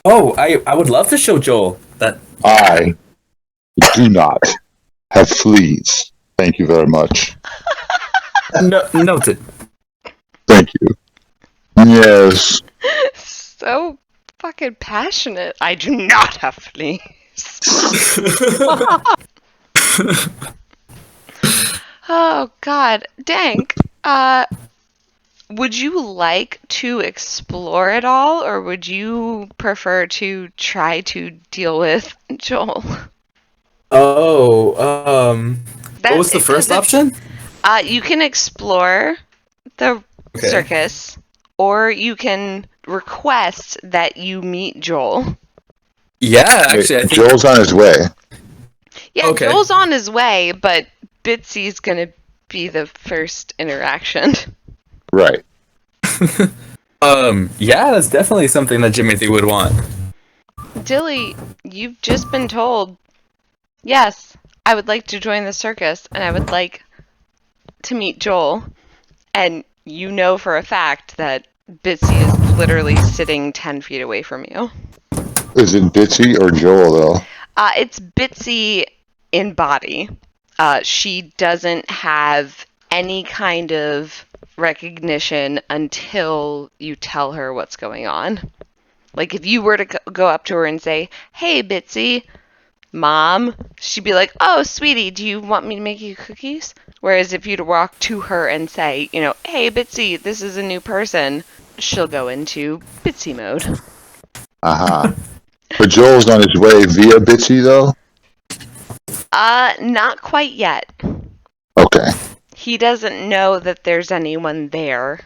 Speaker 2: Oh, I would love to show Joel that.
Speaker 7: I do not have fleas. Thank you very much.
Speaker 2: Noted.
Speaker 7: Thank you. Yes.
Speaker 1: So fucking passionate. I do not have fleas. Oh God, Dank. Would you like to explore it all, or would you prefer to try to deal with Joel?
Speaker 2: Oh, what was the first option?
Speaker 1: You can explore the
Speaker 2: Okay.
Speaker 1: circus, or you can request that you meet Joel.
Speaker 2: Yeah, actually, I think.
Speaker 7: Joel's on his way.
Speaker 1: Yeah,
Speaker 2: Okay.
Speaker 1: Joel's on his way, but Bitsy's gonna be the first interaction.
Speaker 7: Right.
Speaker 2: Yeah, that's definitely something that Jimothy would want.
Speaker 1: Dilly, you've just been told, yes, I would like to join the circus, and I would like to meet Joel. And you know for a fact that Bitsy is literally sitting 10 feet away from you.
Speaker 7: Is it Bitsy or Joel, though?
Speaker 1: It's Bitsy in body. She doesn't have any kind of recognition until you tell her what's going on. Like, if you were to go up to her and say, hey, Bitsy, Mom, she'd be like, oh, sweetie, do you want me to make you cookies? Whereas if you'd walk to her and say, hey, Bitsy, this is a new person, she'll go into Bitsy mode.
Speaker 7: But Joel's on his way via Bitsy, though?
Speaker 1: Not quite yet.
Speaker 7: Okay.
Speaker 1: He doesn't know that there's anyone there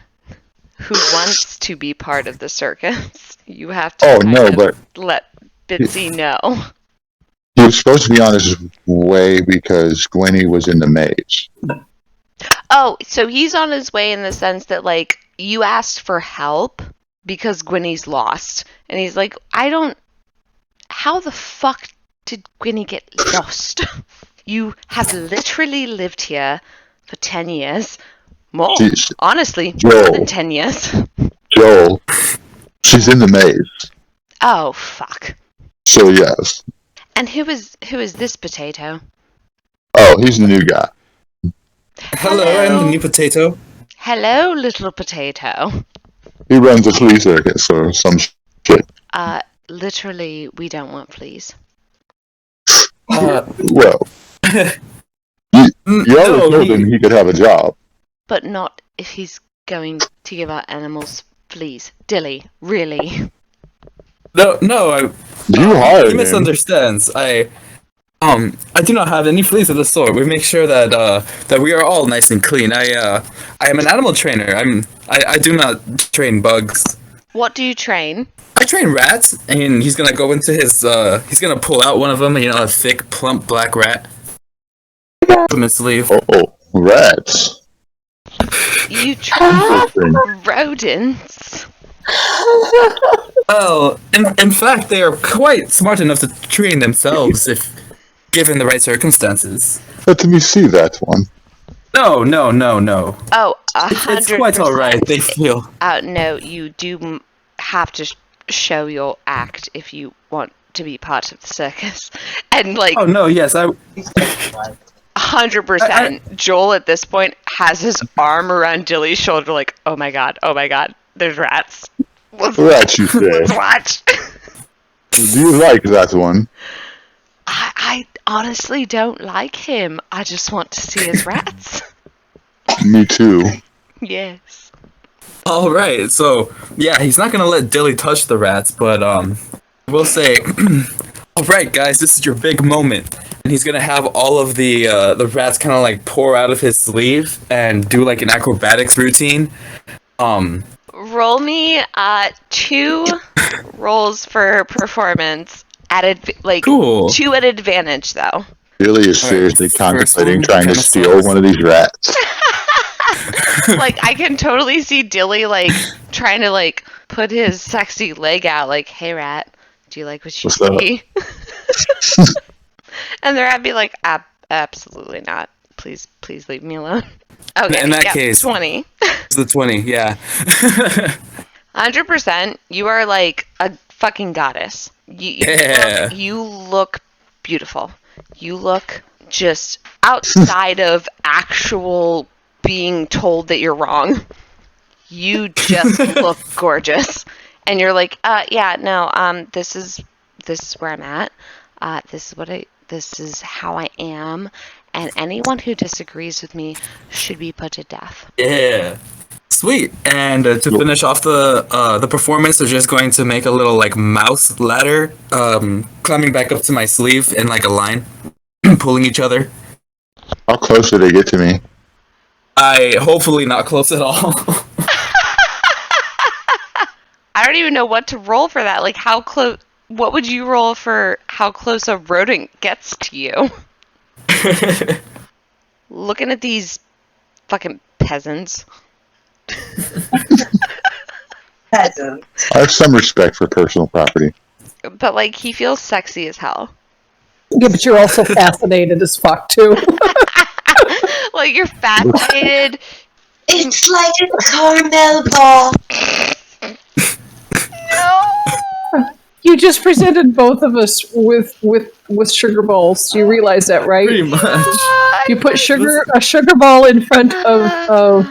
Speaker 1: who wants to be part of the circus. You have to let Bitsy know.
Speaker 7: He was supposed to be on his way because Gwenny was in the maze.
Speaker 1: Oh, so he's on his way in the sense that, like, you asked for help because Gwenny's lost. And he's like, how the fuck did Gwenny get lost? You have literally lived here for 10 years. More. Honestly,
Speaker 7: Joel,
Speaker 1: more than 10 years.
Speaker 7: Joel, she's in the maze.
Speaker 1: Oh, fuck.
Speaker 7: So, yes.
Speaker 1: And who is this potato?
Speaker 7: Oh, he's the new guy.
Speaker 2: Hello, I'm the new potato.
Speaker 1: Hello, little potato.
Speaker 7: He runs a flea circus or some shit.
Speaker 1: Literally, we don't want fleas.
Speaker 7: Well, you always told him he could have a job.
Speaker 1: But not if he's going to give our animals fleas. Dilly, really?
Speaker 2: No,
Speaker 7: You hired him.
Speaker 2: He misunderstands. I do not have any fleas of the sort. We make sure that we are all nice and clean. I am an animal trainer. I do not train bugs.
Speaker 1: What do you train?
Speaker 2: I train rats, and he's gonna go into his he's gonna pull out one of them, a thick, plump black rat from his sleeve.
Speaker 7: Oh, rats.
Speaker 1: You train rodents?
Speaker 2: Well, in fact, they are quite smart enough to train themselves if given the right circumstances.
Speaker 7: Let me see that one.
Speaker 2: No.
Speaker 1: Oh, 100%.
Speaker 2: It's quite alright, they feel.
Speaker 1: No, you do have to show your act if you want to be part of the circus. And, like...
Speaker 2: Oh, no, yes,
Speaker 1: 100%. Joel, at this point, has his arm around Dilly's shoulder, like, oh my god, there's rats.
Speaker 7: Rats, you say?
Speaker 1: Let's watch.
Speaker 7: Do you like that one?
Speaker 1: I honestly don't like him. I just want to see his rats.
Speaker 7: Me too.
Speaker 1: Yes.
Speaker 2: Alright, so, yeah, he's not gonna let Dilly touch the rats, but, we'll say, alright, guys, this is your big moment. And he's gonna have all of the rats kind of, like, pour out of his sleeve and do, like, an acrobatics routine.
Speaker 1: Roll me 2 rolls for performance at
Speaker 2: cool.
Speaker 1: 2 at advantage though.
Speaker 7: Billy is seriously contemplating trying to steal one of these rats.
Speaker 1: Like, I can totally see Dilly, like, trying to, like, put his sexy leg out, like, hey, rat, do you like what you see? And the rat be like, absolutely not. Please leave me alone. Okay,
Speaker 2: in that case,
Speaker 1: 20.
Speaker 2: It's the 20, yeah.
Speaker 1: 100%, you are, like, a fucking goddess. You look beautiful. You look just outside of actual being told that you're wrong. You just look gorgeous. And you're like, this is where I'm at. This is how I am. And anyone who disagrees with me should be put to death.
Speaker 2: Yeah. Sweet. And to finish off the performance, they're just going to make a little, like, mouse ladder, climbing back up to my sleeve in, like, a line, pulling each other.
Speaker 7: How close did they get to me?
Speaker 2: Hopefully not close at all.
Speaker 1: I don't even know what to roll for that. Like, how close... What would you roll for how close a rodent gets to you? Looking at these fucking peasants.
Speaker 7: I have some respect for personal property.
Speaker 1: But like, he feels sexy as hell.
Speaker 5: Yeah, but you're also fascinated as fuck too.
Speaker 1: Like, you're fascinated.
Speaker 6: It's like a caramel ball.
Speaker 1: No.
Speaker 5: You just presented both of us with sugar balls. You realize that, right?
Speaker 2: Pretty much.
Speaker 5: You put a sugar ball in front of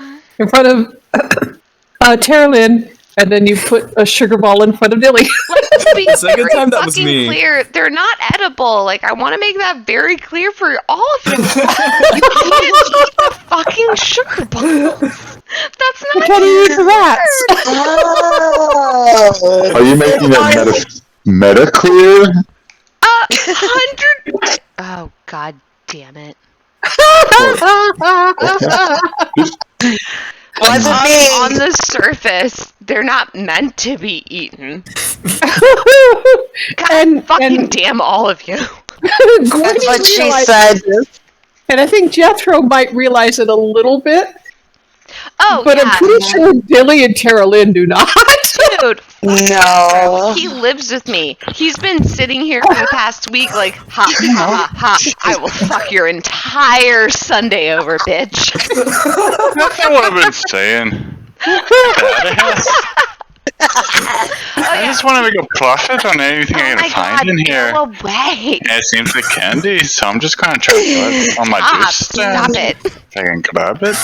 Speaker 5: Tara Lynn, and then you put a sugar ball in front of Dilly.
Speaker 1: Let's be
Speaker 2: The second
Speaker 1: very
Speaker 2: time that was
Speaker 1: fucking
Speaker 2: me.
Speaker 1: clear. They're not edible. Like, I want to make that very clear for all of you. You can't eat the fucking sugar balls. That's not
Speaker 5: Can you eat the rats?
Speaker 6: Oh.
Speaker 7: Are you making that meta clear?
Speaker 1: 100. Oh, god damn it.
Speaker 6: Wasn't me.
Speaker 1: On the surface, they're not meant to be eaten. God fucking damn all of you.
Speaker 6: That's what she said.
Speaker 5: And I think Jethro might realize it a little bit.
Speaker 1: Oh,
Speaker 5: But
Speaker 1: yeah.
Speaker 5: I'm pretty sure Dilly and Tara Lynn do not.
Speaker 1: Dude,
Speaker 6: No.
Speaker 1: he lives with me. He's been sitting here for the past week like, ha, ha, ha, I will fuck your entire Sunday over, bitch.
Speaker 3: That's not what I've been saying. I just want to make a profit on anything I can find in here.
Speaker 1: Go away.
Speaker 3: And it seems like candy, so I'm just gonna try to do it on my juice
Speaker 1: Stop
Speaker 3: stand.
Speaker 1: it.
Speaker 3: If I can grab it.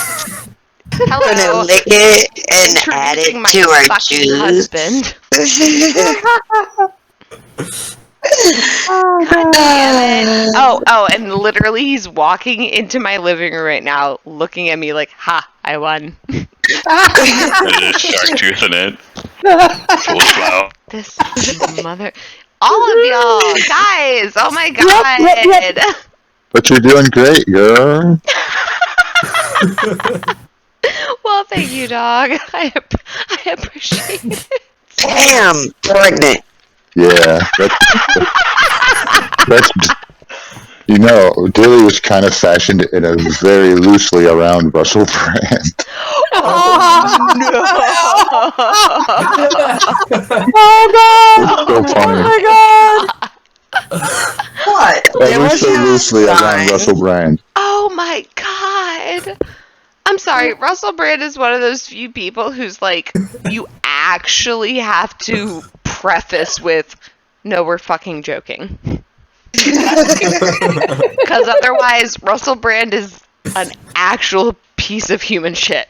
Speaker 1: Hello.
Speaker 6: Gonna lick it and add
Speaker 1: Introducing
Speaker 6: it
Speaker 1: my
Speaker 6: to our
Speaker 1: fucking
Speaker 6: juice.
Speaker 1: husband.
Speaker 5: Oh, God.
Speaker 1: Damn it. Oh, and literally he's walking into my living room right now, looking at me like, ha, I won.
Speaker 3: There's shark tooth in it. Full flow.
Speaker 1: This mother... All of y'all, guys, oh my god.
Speaker 5: Yep.
Speaker 7: But you're doing great, girl.
Speaker 1: Well, thank you, dog. I appreciate it.
Speaker 6: Damn, pregnant.
Speaker 7: Yeah, that's you know, Dilly was kind of fashioned in a very loosely around Russell brand.
Speaker 5: Oh, God.
Speaker 7: It's so funny.
Speaker 5: Oh, my God.
Speaker 6: What?
Speaker 7: It was so loosely around Russell Brand.
Speaker 1: Oh my god. I'm sorry, Russell Brand is one of those few people who's like, you actually have to preface with, no, we're fucking joking. Because otherwise, Russell Brand is an actual piece of human shit.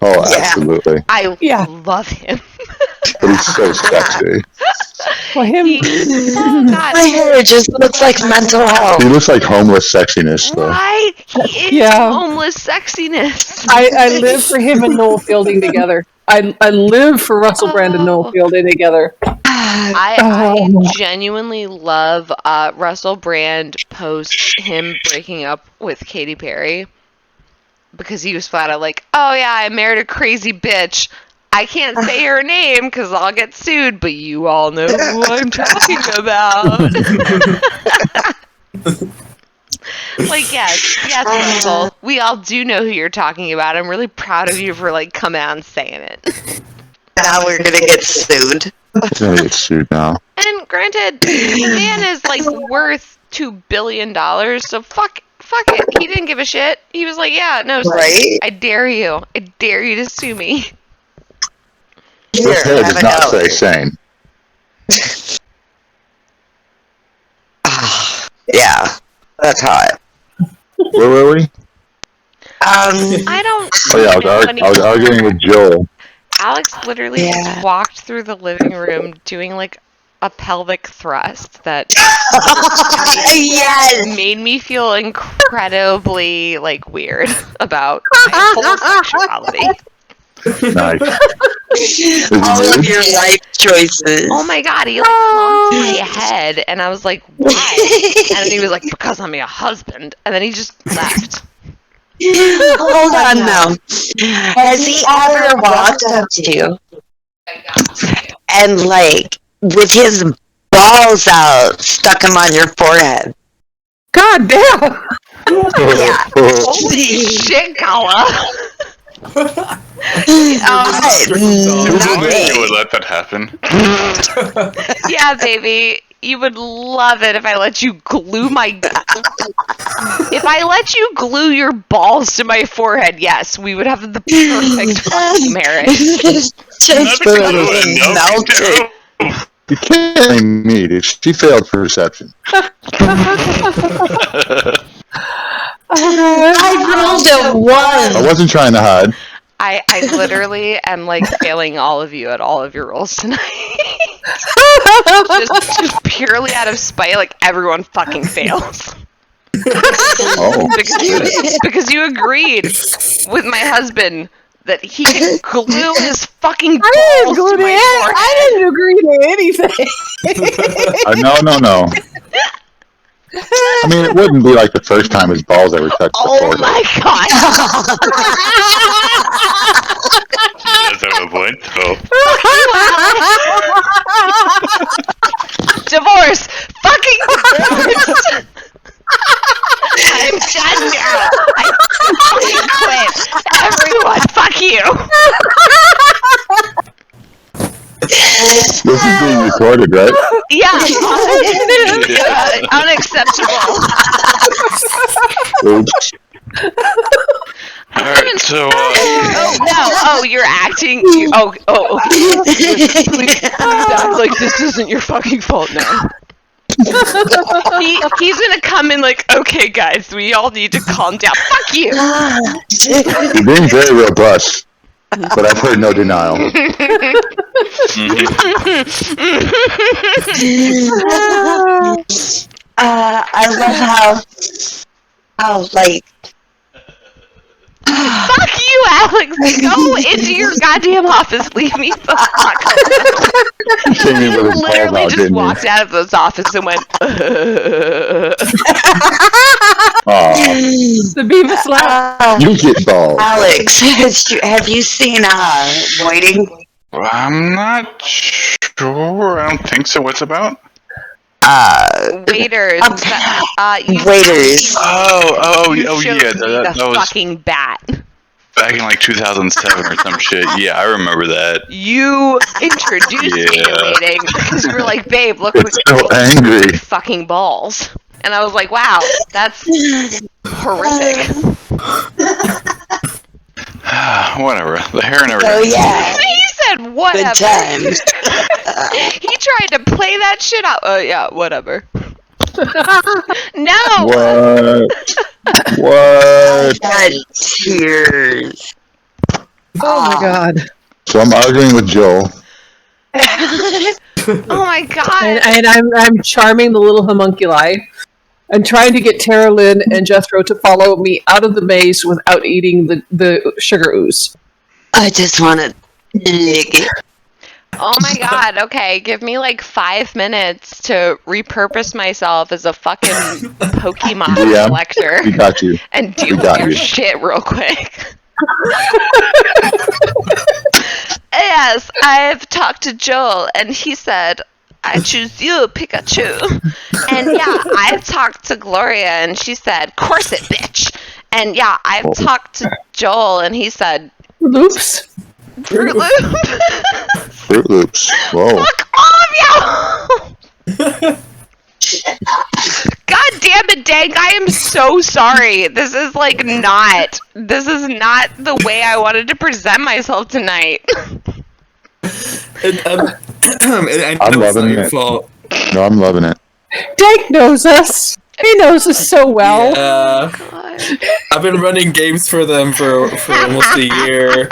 Speaker 7: Oh,
Speaker 6: Yeah.
Speaker 7: absolutely.
Speaker 1: I
Speaker 5: Yeah.
Speaker 1: love him.
Speaker 7: But he's so sexy.
Speaker 5: For him,
Speaker 1: Oh god.
Speaker 6: My hair just looks like mental health.
Speaker 7: He looks like homeless sexiness, though.
Speaker 1: Right? He is
Speaker 5: Yeah.
Speaker 1: homeless sexiness.
Speaker 5: I live for him and Noel Fielding together. I live for Russell Brand and Noel Fielding together.
Speaker 1: I genuinely love Russell Brand post him breaking up with Katy Perry, because he was flat out like, oh yeah, I married a crazy bitch. I can't say her name because I'll get sued, but you all know who I'm talking about. Like, yes, Russell. We all do know who you're talking about. I'm really proud of you for, like, coming out and saying it.
Speaker 6: Now we're gonna get sued.
Speaker 7: He's gonna get sued now.
Speaker 1: And granted, the man is, like, worth $2 billion, so fuck it. He didn't give a shit. He was like, yeah, no,
Speaker 6: Right?
Speaker 1: I dare you. I dare you to sue me.
Speaker 7: His
Speaker 6: Here,
Speaker 7: hair
Speaker 6: have
Speaker 7: does
Speaker 6: a
Speaker 7: not
Speaker 6: dollar.
Speaker 7: say sane.
Speaker 6: Yeah, that's hot.
Speaker 7: Where were we?
Speaker 1: I don't
Speaker 7: Oh yeah,
Speaker 1: know
Speaker 7: I was arguing with Joel.
Speaker 1: Alex literally
Speaker 6: Yeah.
Speaker 1: just walked through the living room doing, like, a pelvic thrust that
Speaker 6: Yes.
Speaker 1: made me feel incredibly, like, weird about my whole sexuality.
Speaker 7: Nice.
Speaker 6: All of your life choices.
Speaker 1: Oh my god, he, like, humped my head, and I was like, why? And then he was like, because I'm your husband. And then he just left.
Speaker 6: Hold on now. Has he ever walked up to you and, like, with his balls out, stuck them on your forehead?
Speaker 5: God damn!
Speaker 1: Holy shit, Kala! He
Speaker 3: You would let that happen.
Speaker 1: Yeah, baby. You would love it if I let you glue my... If I let you glue your balls to my forehead, yes, we would have the perfect fucking marriage.
Speaker 6: Just melted.
Speaker 7: You can't blame me, dude. She failed perception.
Speaker 6: I rolled a 1.
Speaker 7: I wasn't trying to hide.
Speaker 1: I literally am like failing all of you at all of your rolls tonight. just purely out of spite, like everyone fucking fails.
Speaker 7: Oh.
Speaker 1: Because you agreed with my husband that he can glue his fucking balls to my forehead.
Speaker 5: I didn't agree to anything.
Speaker 7: No. I mean, it wouldn't be like the first time his balls ever touched the
Speaker 1: Oh
Speaker 7: floor.
Speaker 1: my god!
Speaker 3: That's a point, though.
Speaker 1: Divorce! Fucking divorce! I'm done now! I fucking quit! Everyone, fuck you!
Speaker 7: This is being recorded, right?
Speaker 1: Yeah! Unacceptable.
Speaker 7: Oops.
Speaker 3: Alright, so,
Speaker 1: Oh no! Oh, you're acting. Please act like this isn't your fucking fault now. He's gonna come in like, okay, guys, we all need to calm down. Fuck you.
Speaker 7: You're being very robust, but I've heard no denial.
Speaker 6: I love how like.
Speaker 1: Fuck you, Alex. Go into your goddamn office. Leave me the fuck alone.
Speaker 7: He came in with his balls
Speaker 1: Literally
Speaker 7: out,
Speaker 1: just
Speaker 7: didn't
Speaker 1: walked
Speaker 7: he?
Speaker 1: out of this office and went.
Speaker 7: Aw,
Speaker 5: The Beavis laugh.
Speaker 7: you get balls.
Speaker 6: Alex, have you seen Waiting?
Speaker 3: I'm not sure. I don't think so. What's it about?
Speaker 1: Waiters.
Speaker 6: Waiters.
Speaker 3: Oh,
Speaker 1: You showed
Speaker 3: yeah.
Speaker 1: me
Speaker 3: That
Speaker 1: the
Speaker 3: was
Speaker 1: fucking bat.
Speaker 3: back in like 2007 or some shit. Yeah, I remember that.
Speaker 1: You introduced me to
Speaker 3: Yeah.
Speaker 1: waiting because you were like, babe, look
Speaker 7: It's
Speaker 1: what
Speaker 7: so angry.
Speaker 1: fucking balls. And I was like, wow, that's horrific.
Speaker 3: Whatever. The hair never.
Speaker 6: Oh yeah,
Speaker 1: He said
Speaker 6: good
Speaker 1: whatever.
Speaker 6: times.
Speaker 1: He tried to play that shit out. Oh yeah, whatever. No.
Speaker 7: What?
Speaker 6: Got tears.
Speaker 5: Oh my god.
Speaker 7: So I'm arguing with Joel.
Speaker 1: Oh my god.
Speaker 5: And I'm charming the little homunculi. I'm trying to get Tara Lynn and Jethro to follow me out of the maze without eating the sugar ooze.
Speaker 6: I just want to lick it.
Speaker 1: Oh my god. Okay, give me like 5 minutes to repurpose myself as a fucking Pokemon
Speaker 7: Yeah.
Speaker 1: collector
Speaker 7: We got you.
Speaker 1: and deal
Speaker 7: We
Speaker 1: with
Speaker 7: got
Speaker 1: your
Speaker 7: you.
Speaker 1: shit real quick. Yes, I've talked to Joel, and he said, I choose you, Pikachu. And yeah, I've talked to Gloria, and she said, course it, bitch. And yeah, I've talked to Joel, and he said,
Speaker 5: Loops.
Speaker 1: Fruit Loop.
Speaker 7: Fruit Loops. Whoa.
Speaker 1: Fuck all of you! God damn it, Dank, I am so sorry. This is not the way I wanted to present myself tonight.
Speaker 7: I'm loving
Speaker 2: your
Speaker 7: it.
Speaker 2: fault.
Speaker 7: No, I'm loving it.
Speaker 5: Dank knows us. He knows us so well.
Speaker 2: Yeah.
Speaker 1: God.
Speaker 2: I've been running games for them for almost a year.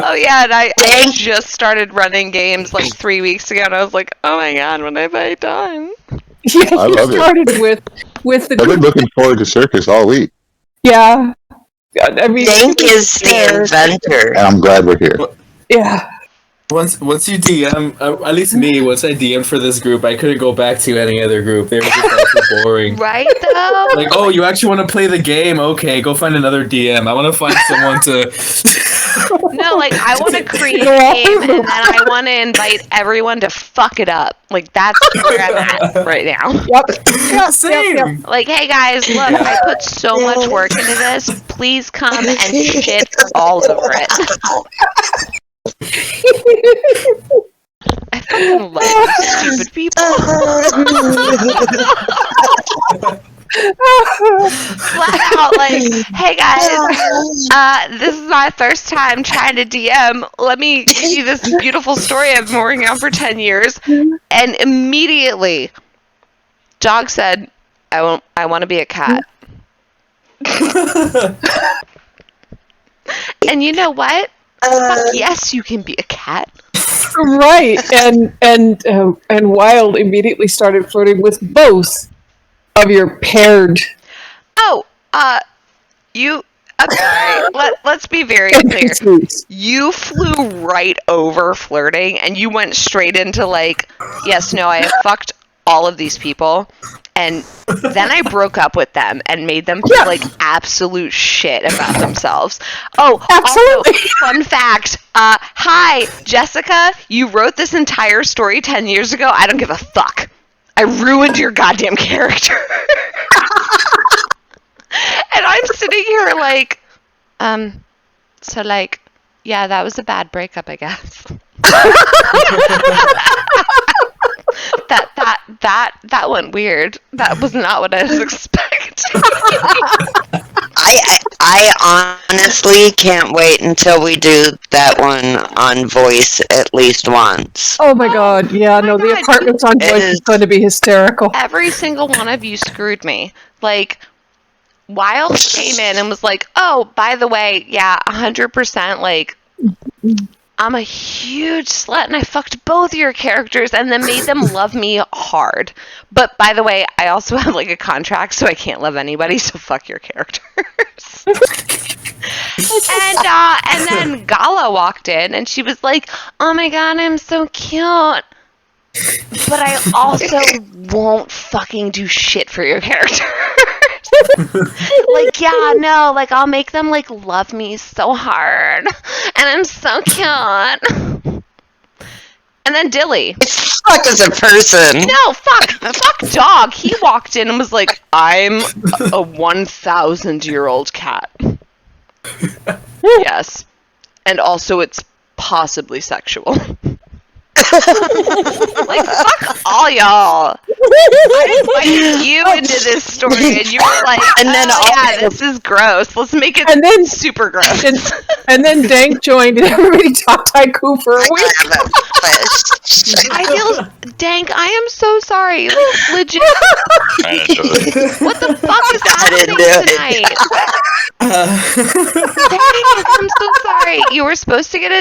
Speaker 1: Oh yeah, and I just started running games like 3 weeks ago, and I was like, oh my god, when have I done?
Speaker 5: Yeah,
Speaker 7: I
Speaker 5: you
Speaker 7: love it.
Speaker 5: started with the
Speaker 7: I've been looking forward to Circus all week,
Speaker 5: yeah. I mean,
Speaker 6: Dank is the
Speaker 5: there.
Speaker 6: inventor.
Speaker 7: and I'm glad we're here.
Speaker 5: Yeah.
Speaker 2: Once you DM, at least me, once I DM for this group, I couldn't go back to any other group. They were just all so boring.
Speaker 1: Right though?
Speaker 2: Like, oh, you actually want to play the game? Okay, go find another DM. I want to find someone to.
Speaker 1: No, like I want to create a game and then I want to invite everyone to fuck it up. Like that's where I'm at right now.
Speaker 5: Yep.
Speaker 2: Same.
Speaker 1: Like, hey guys, look, I put so much work into this. Please come and shit all over it. I fucking love you stupid people. Flat out, like, hey guys, this is my first time trying to DM. Let me give you this beautiful story I've been working on for 10 years. And immediately, Dog said, I want to be a cat. And you know what? Fuck yes, you can be a cat.
Speaker 5: Right, and Wild immediately started flirting with both of your paired.
Speaker 1: Oh, you. Okay, let's be very clear. You flew right over flirting, and you went straight into like, yes, no, I have fucked all of these people, and then I broke up with them and made them feel like absolute shit about themselves. Oh,
Speaker 5: absolutely.
Speaker 1: Also, fun fact. Hi, Jessica. You wrote this entire story 10 years ago. I don't give a fuck. I ruined your goddamn character. And I'm sitting here like, so like, yeah, that was a bad breakup, I guess. That went weird. That was not what I was expecting.
Speaker 4: I honestly can't wait until we do that one on voice at least once.
Speaker 5: Oh my god, yeah, no, the apartments on voice is going to be hysterical.
Speaker 1: Every single one of you screwed me. Like, Wild came in and was like, oh, by the way, yeah, 100%, like, I'm a huge slut and I fucked both your characters and then made them love me hard. But by the way, I also have like a contract, so I can't love anybody, so fuck your characters. And then Gala walked in and she was like, oh my god, I'm so cute. But I also won't fucking do shit for your characters. Like, yeah, no, like, I'll make them, like, love me so hard. And I'm so cute. And then Dilly.
Speaker 4: Fuck as a person.
Speaker 1: No, fuck Dog. He walked in and was like, I'm a 1,000-year-old cat. Yes. And also it's possibly sexual. Like, fuck all y'all. I invited you into this story and you were like, and then this is gross. Let's make it super gross.
Speaker 5: And then Dank joined and everybody talked haiku for a week.
Speaker 1: I feel, Dank, I am so sorry. Like, legit. What the fuck is happening tonight? Dank, I'm so sorry. You were supposed to get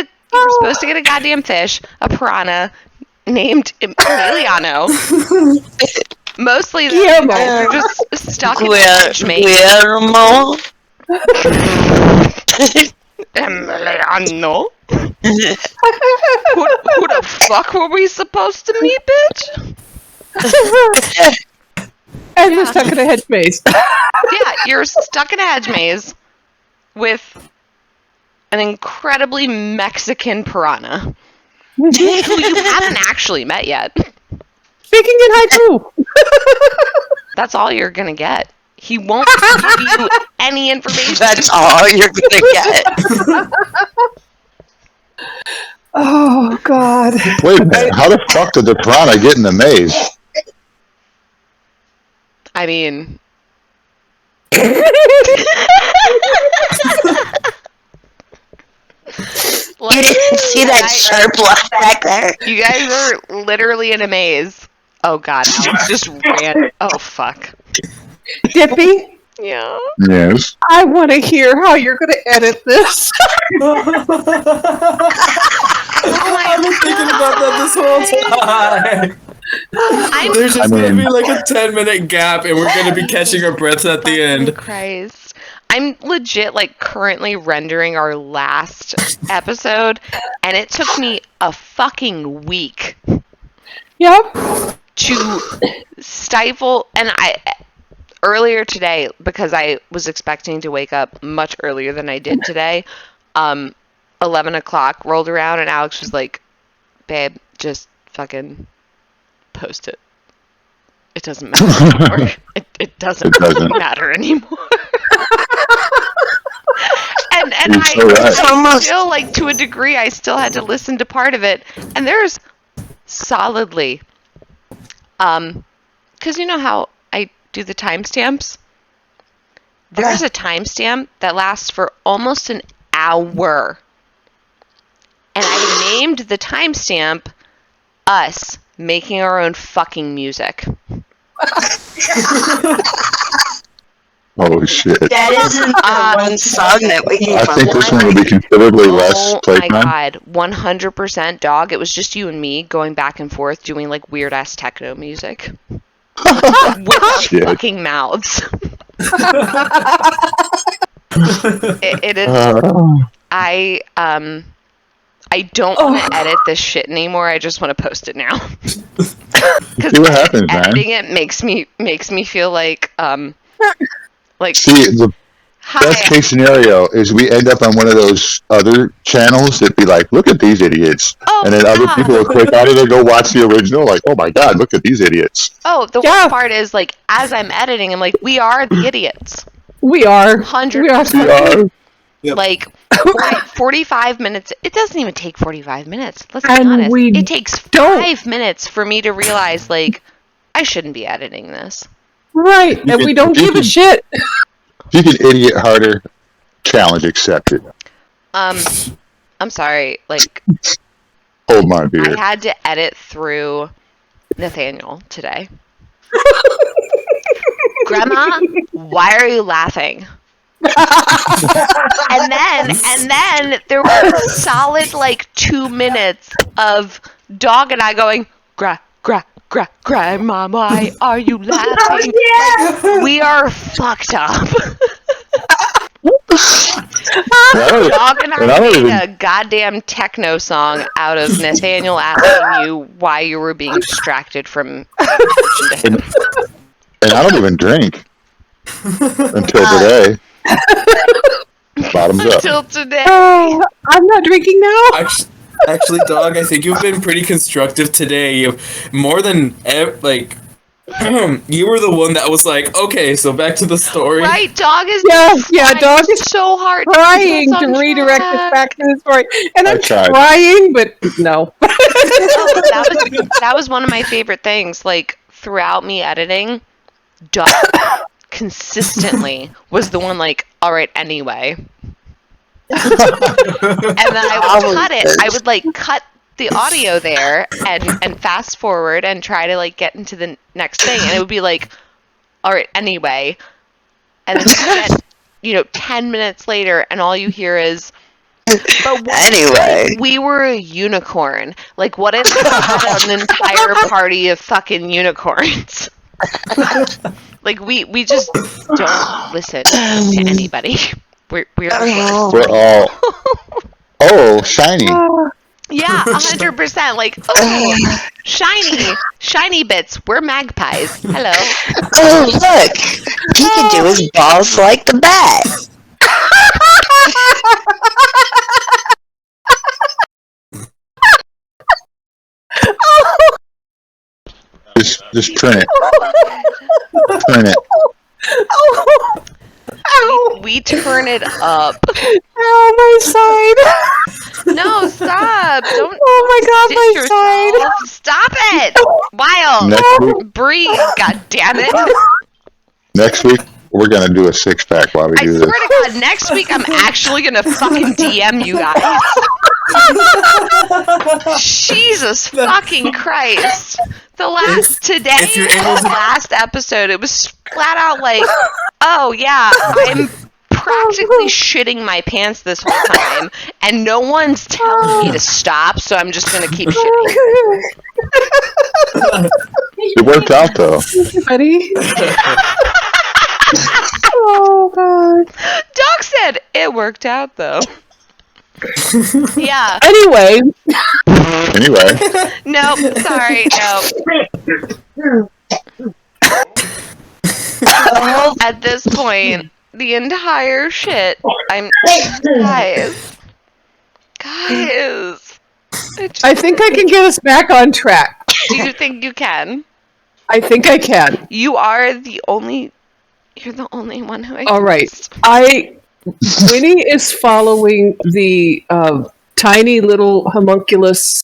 Speaker 1: a goddamn fish, a piranha, named Emiliano. Mostly they're just stuck in the mate.
Speaker 4: Guillermo?
Speaker 1: Emiliano? Who the fuck were we supposed to meet, bitch?
Speaker 5: And we're stuck in a hedge maze.
Speaker 1: Yeah, you're stuck in a hedge maze with an incredibly Mexican piranha who you haven't actually met yet.
Speaker 5: Speaking in haiku.
Speaker 1: That's all you're gonna get. He won't give you any information.
Speaker 4: That's all you're gonna get.
Speaker 5: Oh god.
Speaker 7: Wait a minute, how the fuck did the piranha get in the maze?
Speaker 1: I mean...
Speaker 4: You didn't see that sharp look back there?
Speaker 1: You guys are literally in a maze. Oh god, Alex just ran. Oh fuck.
Speaker 5: Dippy?
Speaker 1: Yeah?
Speaker 7: Yes.
Speaker 5: I want to hear how you're going to edit this.
Speaker 2: I've been thinking about that this whole time. There's just going to be like a 10-minute gap and we're going to be catching our breaths at the end.
Speaker 1: Christ. I'm legit like currently rendering our last episode, and it took me a fucking week.
Speaker 5: Yep.
Speaker 1: To stifle, and I earlier today, because I was expecting to wake up much earlier than I did today, 11 o'clock rolled around and Alex was like, babe, just fucking post it. It doesn't matter anymore. It doesn't matter anymore. and I still, like, to a degree, I still had to listen to part of it, and there's solidly, because you know how I do the timestamps? There's a timestamp that lasts for almost an hour. And I named the timestamp us making our own fucking music.
Speaker 7: Holy shit.
Speaker 4: That isn't the one song that we can
Speaker 7: I think this one will be considerably less playtime.
Speaker 1: Oh my god, 100% dog. It was just you and me going back and forth doing like weird ass techno music. With our fucking mouths. it is. I don't want to edit this shit anymore. I just want to post it now. Because editing it makes me feel like
Speaker 7: See, the best case scenario is we end up on one of those other channels that be like, look at these idiots.
Speaker 1: Oh,
Speaker 7: and then other people will click on it and go watch the original, like, oh my god, look at these idiots.
Speaker 1: Oh, the worst part is, like, as I'm editing, I'm like, we are the idiots.
Speaker 5: We are.
Speaker 1: 100%.
Speaker 7: We are.
Speaker 2: Yep.
Speaker 1: Like, 45 minutes. It doesn't even take 45 minutes. Let's be honest. It takes 5 minutes for me to realize, like, I shouldn't be editing this.
Speaker 5: Right, and we don't give a shit.
Speaker 7: If you can idiot harder, challenge accepted.
Speaker 1: I'm sorry. Like,
Speaker 7: hold my beer.
Speaker 1: I had to edit through Nathaniel today. Grandma, why are you laughing? and then there was a solid like 2 minutes of dog and I going grandma, why are you laughing?
Speaker 6: Oh, yeah.
Speaker 1: Like, we are fucked up. Dog and I made a goddamn techno song out of Nathaniel asking you why you were being distracted from
Speaker 7: And I don't even drink until today. Bottoms up.
Speaker 1: Until today.
Speaker 5: I'm not drinking now.
Speaker 2: Actually, dog, I think you've been pretty constructive today. You more than like. You were the one that was like, okay, so back to the story.
Speaker 1: Right, dog is
Speaker 5: dog is
Speaker 1: so hard
Speaker 5: trying to redirect us back to the story, and I'm
Speaker 7: tried.
Speaker 5: trying, but no.
Speaker 1: that was one of my favorite things. Like throughout me editing, dog consistently was the one like, all right, anyway. And then I would cut it. I would like cut the audio there and fast forward and try to like get into the next thing, and it would be like, all right, anyway. And then 10 minutes later, and all you hear is, but
Speaker 4: anyway,
Speaker 1: we were a unicorn. Like, what if we had an entire party of fucking unicorns? Like, we just don't listen to anybody. We're
Speaker 7: all shiny.
Speaker 1: Yeah, 100%. Like, oh, shiny bits. We're magpies. Hello.
Speaker 4: Oh, look. He can do his balls like the bat.
Speaker 7: Just turn it. Turn it.
Speaker 1: We turn it up.
Speaker 5: Ow, my side.
Speaker 1: No, stop. Don't.
Speaker 5: Oh my god, my
Speaker 1: yourself. Stop it. Wild.
Speaker 7: Next week,
Speaker 1: Breathe, god damn it.
Speaker 7: next week, we're going to do a 6-pack while we
Speaker 1: I
Speaker 7: do
Speaker 1: swear
Speaker 7: this.
Speaker 1: to god, next week I'm actually going to fucking DM you guys. Jesus fucking Christ. The last episode, it was flat out like, oh yeah, I'm practically shitting my pants this whole time, and no one's telling me to stop, so I'm just gonna keep shitting.
Speaker 7: It worked out, though.
Speaker 5: Buddy. Oh. Oh god.
Speaker 1: Doc said it worked out though. Yeah.
Speaker 5: Anyway,
Speaker 1: Nope. Sorry. Nope. At this point, the entire shit. Guys.
Speaker 5: I think I can get us back on track.
Speaker 1: Do you think you can?
Speaker 5: I think I can.
Speaker 1: You're the only one who I
Speaker 5: All right.
Speaker 1: trust.
Speaker 5: Winnie is following the tiny little homunculus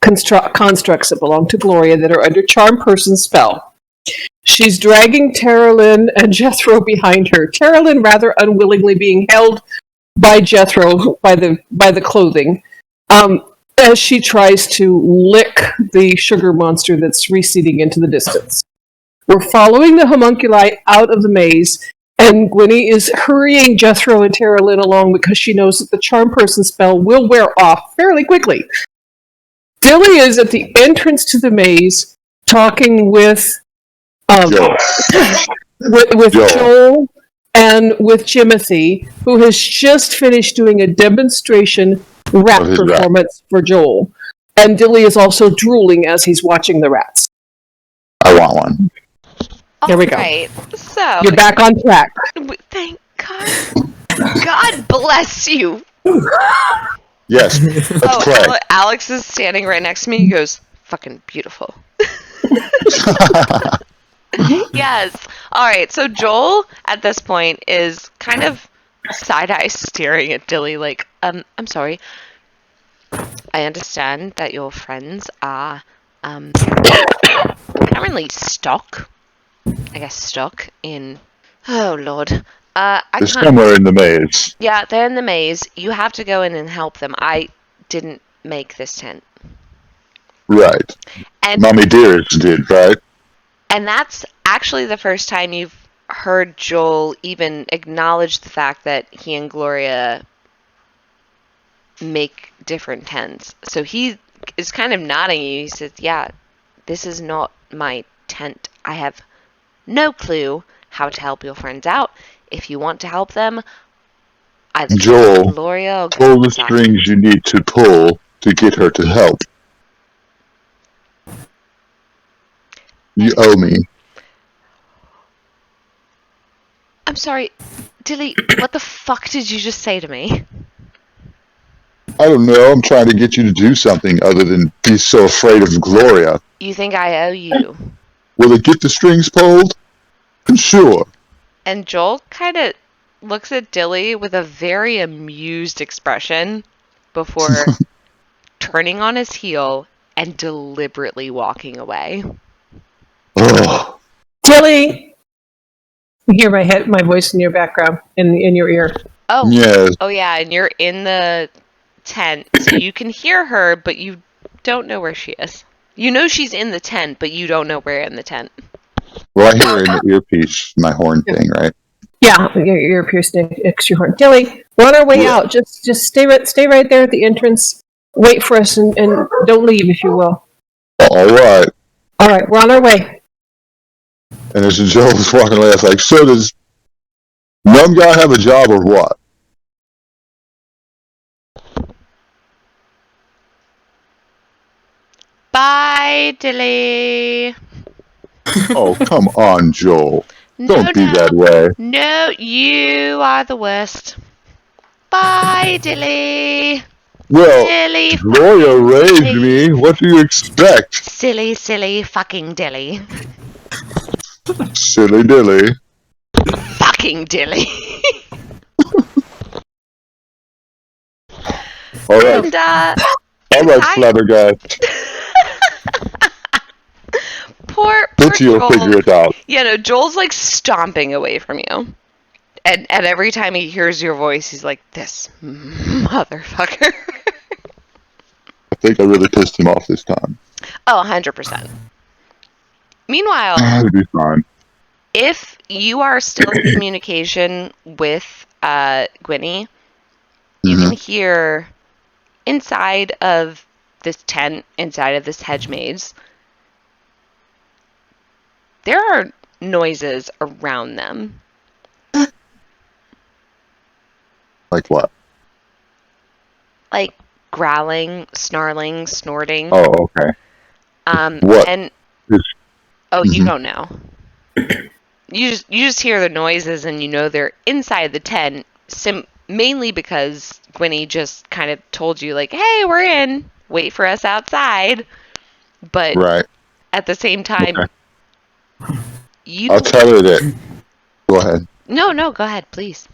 Speaker 5: constructs that belong to Gloria that are under charm person spell. She's dragging Terralyn and Jethro behind her. Terralyn rather unwillingly being held by Jethro by the clothing, as she tries to lick the sugar monster that's receding into the distance. We're following the homunculi out of the maze, and Gwynny is hurrying Jethro and Terralyn along because she knows that the charm person spell will wear off fairly quickly. Dilly is at the entrance to the maze talking with Joel and with Jimothy, who has just finished doing a demonstration rat performance for Joel. And Dilly is also drooling as he's watching the rats.
Speaker 7: I want one.
Speaker 5: There we go.
Speaker 1: Right. So
Speaker 5: You're back on track.
Speaker 1: Thank God. God bless you.
Speaker 7: Yes, let's play.
Speaker 1: Alex is standing right next to me. He goes, "Fucking beautiful." Yes. All right. So Joel, at this point, is kind of side-eye staring at Dilly like, I'm sorry. I understand that your friends are, currently stuck in, oh Lord.
Speaker 7: They're somewhere in the maze.
Speaker 1: Yeah, they're in the maze. You have to go in and help them. I didn't make this tent.
Speaker 7: Right.
Speaker 1: And
Speaker 7: Mommy Dearest did, right?
Speaker 1: And that's actually the first time you've heard Joel even acknowledge the fact that he and Gloria make different tents. So he is kind of nodding at you. He says, yeah, this is not my tent. I have no clue how to help your friends out. If you want to help them, either
Speaker 7: Joel,
Speaker 1: Gloria or
Speaker 7: pull the strings you need to pull to get her to help. You owe me.
Speaker 1: I'm sorry, Dilly, what the fuck did you just say to me?
Speaker 7: I don't know. I'm trying to get you to do something other than be so afraid of Gloria.
Speaker 1: You think I owe you?
Speaker 7: Will it get the strings pulled? Sure.
Speaker 1: And Joel kind of looks at Dilly with a very amused expression before turning on his heel and deliberately walking away.
Speaker 7: Oh.
Speaker 5: Dilly! You hear my voice in your background, in your ear.
Speaker 1: Oh,
Speaker 7: yes.
Speaker 1: Oh yeah, and you're in the tent, so you can hear her, but you don't know where she is. You know she's in the tent, but you don't know where in the tent.
Speaker 7: Well, I hear her in the earpiece, my horn thing, right?
Speaker 5: Yeah, your earpiece next to your horn. Dilly, we're on our way out. Just stay right there at the entrance. Wait for us and don't leave, if you will.
Speaker 7: All right.
Speaker 5: All right, we're on our way.
Speaker 7: And as Joel was walking away, I was like, so does Numb Guy have a job or what?
Speaker 1: Bye, Dilly.
Speaker 7: Oh, come on, Joel. Don't be that way.
Speaker 1: No, you are the worst. Bye, Dilly.
Speaker 7: Well,
Speaker 1: Dilly.
Speaker 7: Gloria raised me. What do you expect?
Speaker 1: Silly, silly, fucking Dilly.
Speaker 7: Silly Dilly.
Speaker 1: Fucking Dilly.
Speaker 7: All right.
Speaker 1: And,
Speaker 7: all right, Flabbergast.
Speaker 1: Poor
Speaker 7: You'll
Speaker 1: Joel.
Speaker 7: figure it out.
Speaker 1: Yeah, no, Joel's like stomping away from you. And every time he hears your voice, he's like, this motherfucker.
Speaker 7: I think I really pissed him off this time.
Speaker 1: Oh, 100%. Meanwhile,
Speaker 7: It'll be fine.
Speaker 1: if you are still in communication with Gwynny, you can hear inside of this tent, inside of this hedge maze, there are noises around them.
Speaker 7: Like what?
Speaker 1: Like growling, snarling, snorting.
Speaker 7: Oh, okay. What?
Speaker 1: And
Speaker 7: is-
Speaker 1: you
Speaker 7: Mhm.
Speaker 1: don't know. You just hear the noises and you know they're inside the tent. Mainly because Gwynny just kind of told you like, "Hey, we're in. Wait for us outside." But
Speaker 7: Right.
Speaker 1: at the same time,
Speaker 7: Okay.
Speaker 1: you
Speaker 7: I'll tell her that. Go ahead.
Speaker 1: No, go ahead, please.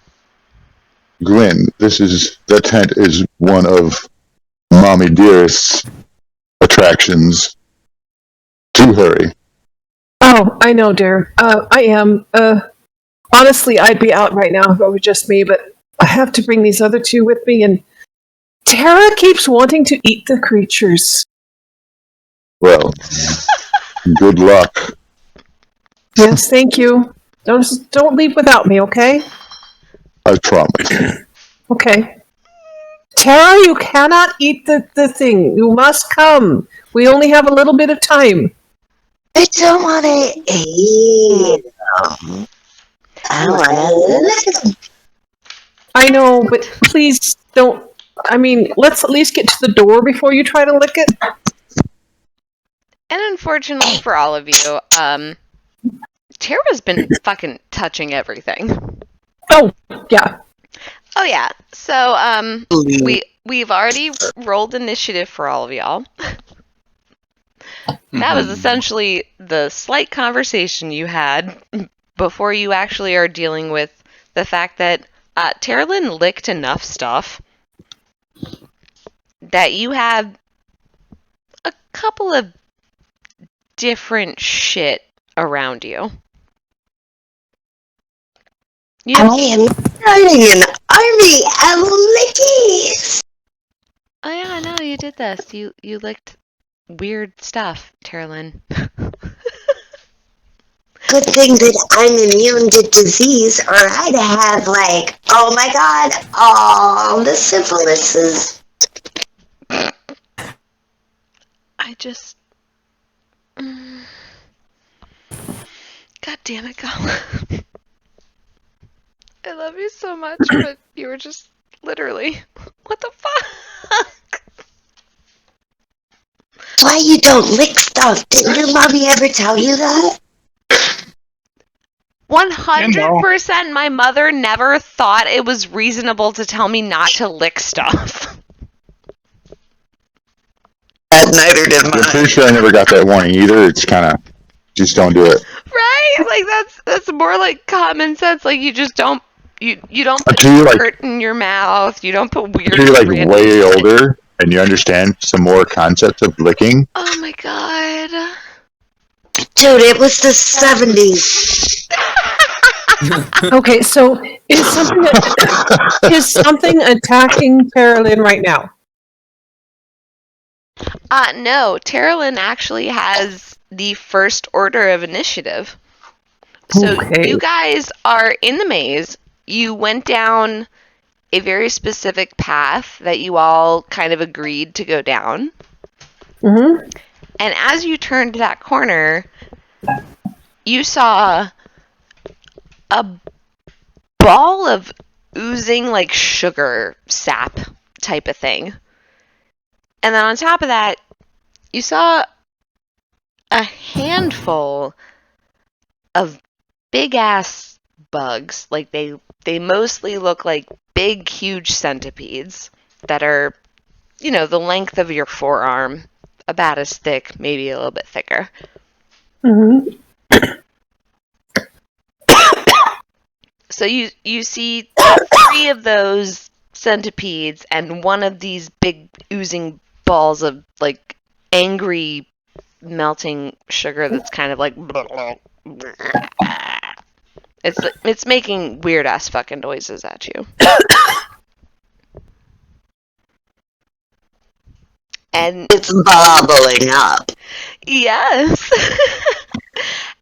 Speaker 7: Gwen, the tent is one of Mommy Dearest's attractions. Do hurry.
Speaker 5: Oh, I know, dear. I am. Honestly, I'd be out right now if it were just me, but I have to bring these other two with me, and Tara keeps wanting to eat the creatures.
Speaker 7: Well, good luck.
Speaker 5: Yes, thank you. Don't leave without me, okay?
Speaker 7: I promise.
Speaker 5: Okay. Tara, you cannot eat the thing. You must come. We only have a little bit of time.
Speaker 6: I don't want to eat them. I want to lick them.
Speaker 5: I know, but please don't. I mean, let's at least get to the door before you try to lick it.
Speaker 1: And unfortunately for all of you, Tara's been fucking touching everything.
Speaker 5: Oh, yeah.
Speaker 1: Oh yeah. So we've already rolled initiative for all of y'all. That was essentially the slight conversation you had before you actually are dealing with the fact that Terralyn licked enough stuff that you have a couple of different shit around you.
Speaker 6: I am starting an army of lickies.
Speaker 1: Oh yeah, no, you did this. You licked weird stuff, Terralyn.
Speaker 6: Good thing that I'm immune to disease, or I'd have like, oh my god, all the syphilises.
Speaker 1: I just... God damn it, Colin. I love you so much, but you were just literally... What the fuck?
Speaker 6: That's why you don't lick stuff. Didn't your mommy ever tell you that?
Speaker 1: 100% my mother never thought it was reasonable to tell me not to lick stuff.
Speaker 6: Neither did
Speaker 7: I'm
Speaker 6: mine.
Speaker 7: pretty sure I never got that warning either. It's kind of, just don't do it.
Speaker 1: Right? Like that's more like common sense. Like you just don't you don't put
Speaker 7: Until you're
Speaker 1: dirt in your mouth. You don't put weird.
Speaker 7: Until you're
Speaker 1: random
Speaker 7: way
Speaker 1: shit.
Speaker 7: older and you understand some more concepts of licking.
Speaker 1: Oh my god.
Speaker 6: Dude, it was the 70s.
Speaker 5: Okay, so is something attacking Carolyn right now?
Speaker 1: No. Terralyn actually has the first order of initiative. So
Speaker 5: Okay.
Speaker 1: you guys are in the maze. You went down a very specific path that you all kind of agreed to go down.
Speaker 5: Mm-hmm.
Speaker 1: And as you turned that corner, you saw a ball of oozing like sugar sap type of thing. And then on top of that, you saw a handful of big ass bugs. Like they mostly look like big, huge centipedes that are, the length of your forearm, about as thick, maybe a little bit thicker.
Speaker 5: Mm-hmm.
Speaker 1: So you see 3 of those centipedes and one of these big oozing balls of like angry melting sugar that's kind of like it's making weird ass fucking noises at you. And
Speaker 6: It's bobbling up.
Speaker 1: yes.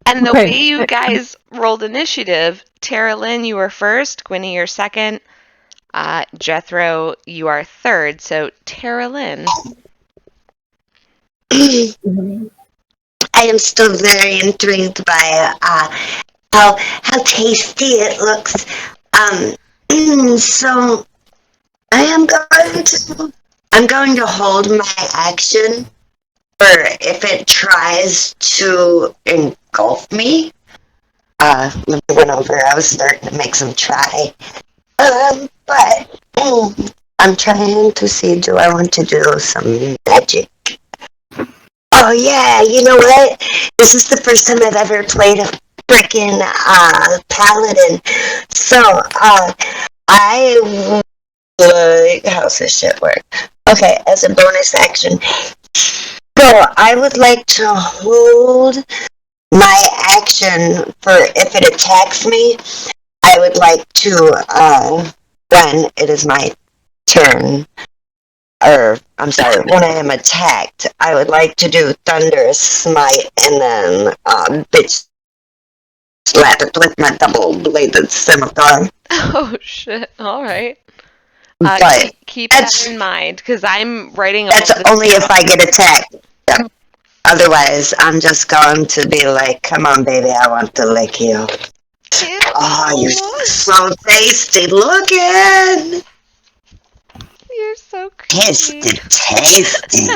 Speaker 1: And the
Speaker 5: Okay.
Speaker 1: way you guys rolled initiative, Terralyn, you were first, Gwynny, you're second, Jethro, you are third. So, Terralyn.
Speaker 6: I am still very intrigued by how tasty it looks. So I'm going to hold my action for if it tries to engulf me. Let me run over. I was starting to make some try. But I'm trying to see, do I want to do some magic? Oh yeah, you know what? This is the first time I've ever played a freaking paladin. So, I how's this shit work? Okay, as a bonus action. So I would like to hold my action for if it attacks me. I would like to when it is my turn, or I'm sorry, when I am attacked, I would like to do Thunderous Smite and then bitch slap it with my double-bladed scimitar.
Speaker 1: Oh shit! All right.
Speaker 6: But
Speaker 1: Keep that in mind, because I'm writing.
Speaker 6: That's only if I get attacked. Yep. Otherwise, I'm just going to be like, "Come on, baby, I want to lick you."
Speaker 1: Ew.
Speaker 6: Oh, you're so tasty looking.
Speaker 1: You're so creepy.
Speaker 6: Tasty.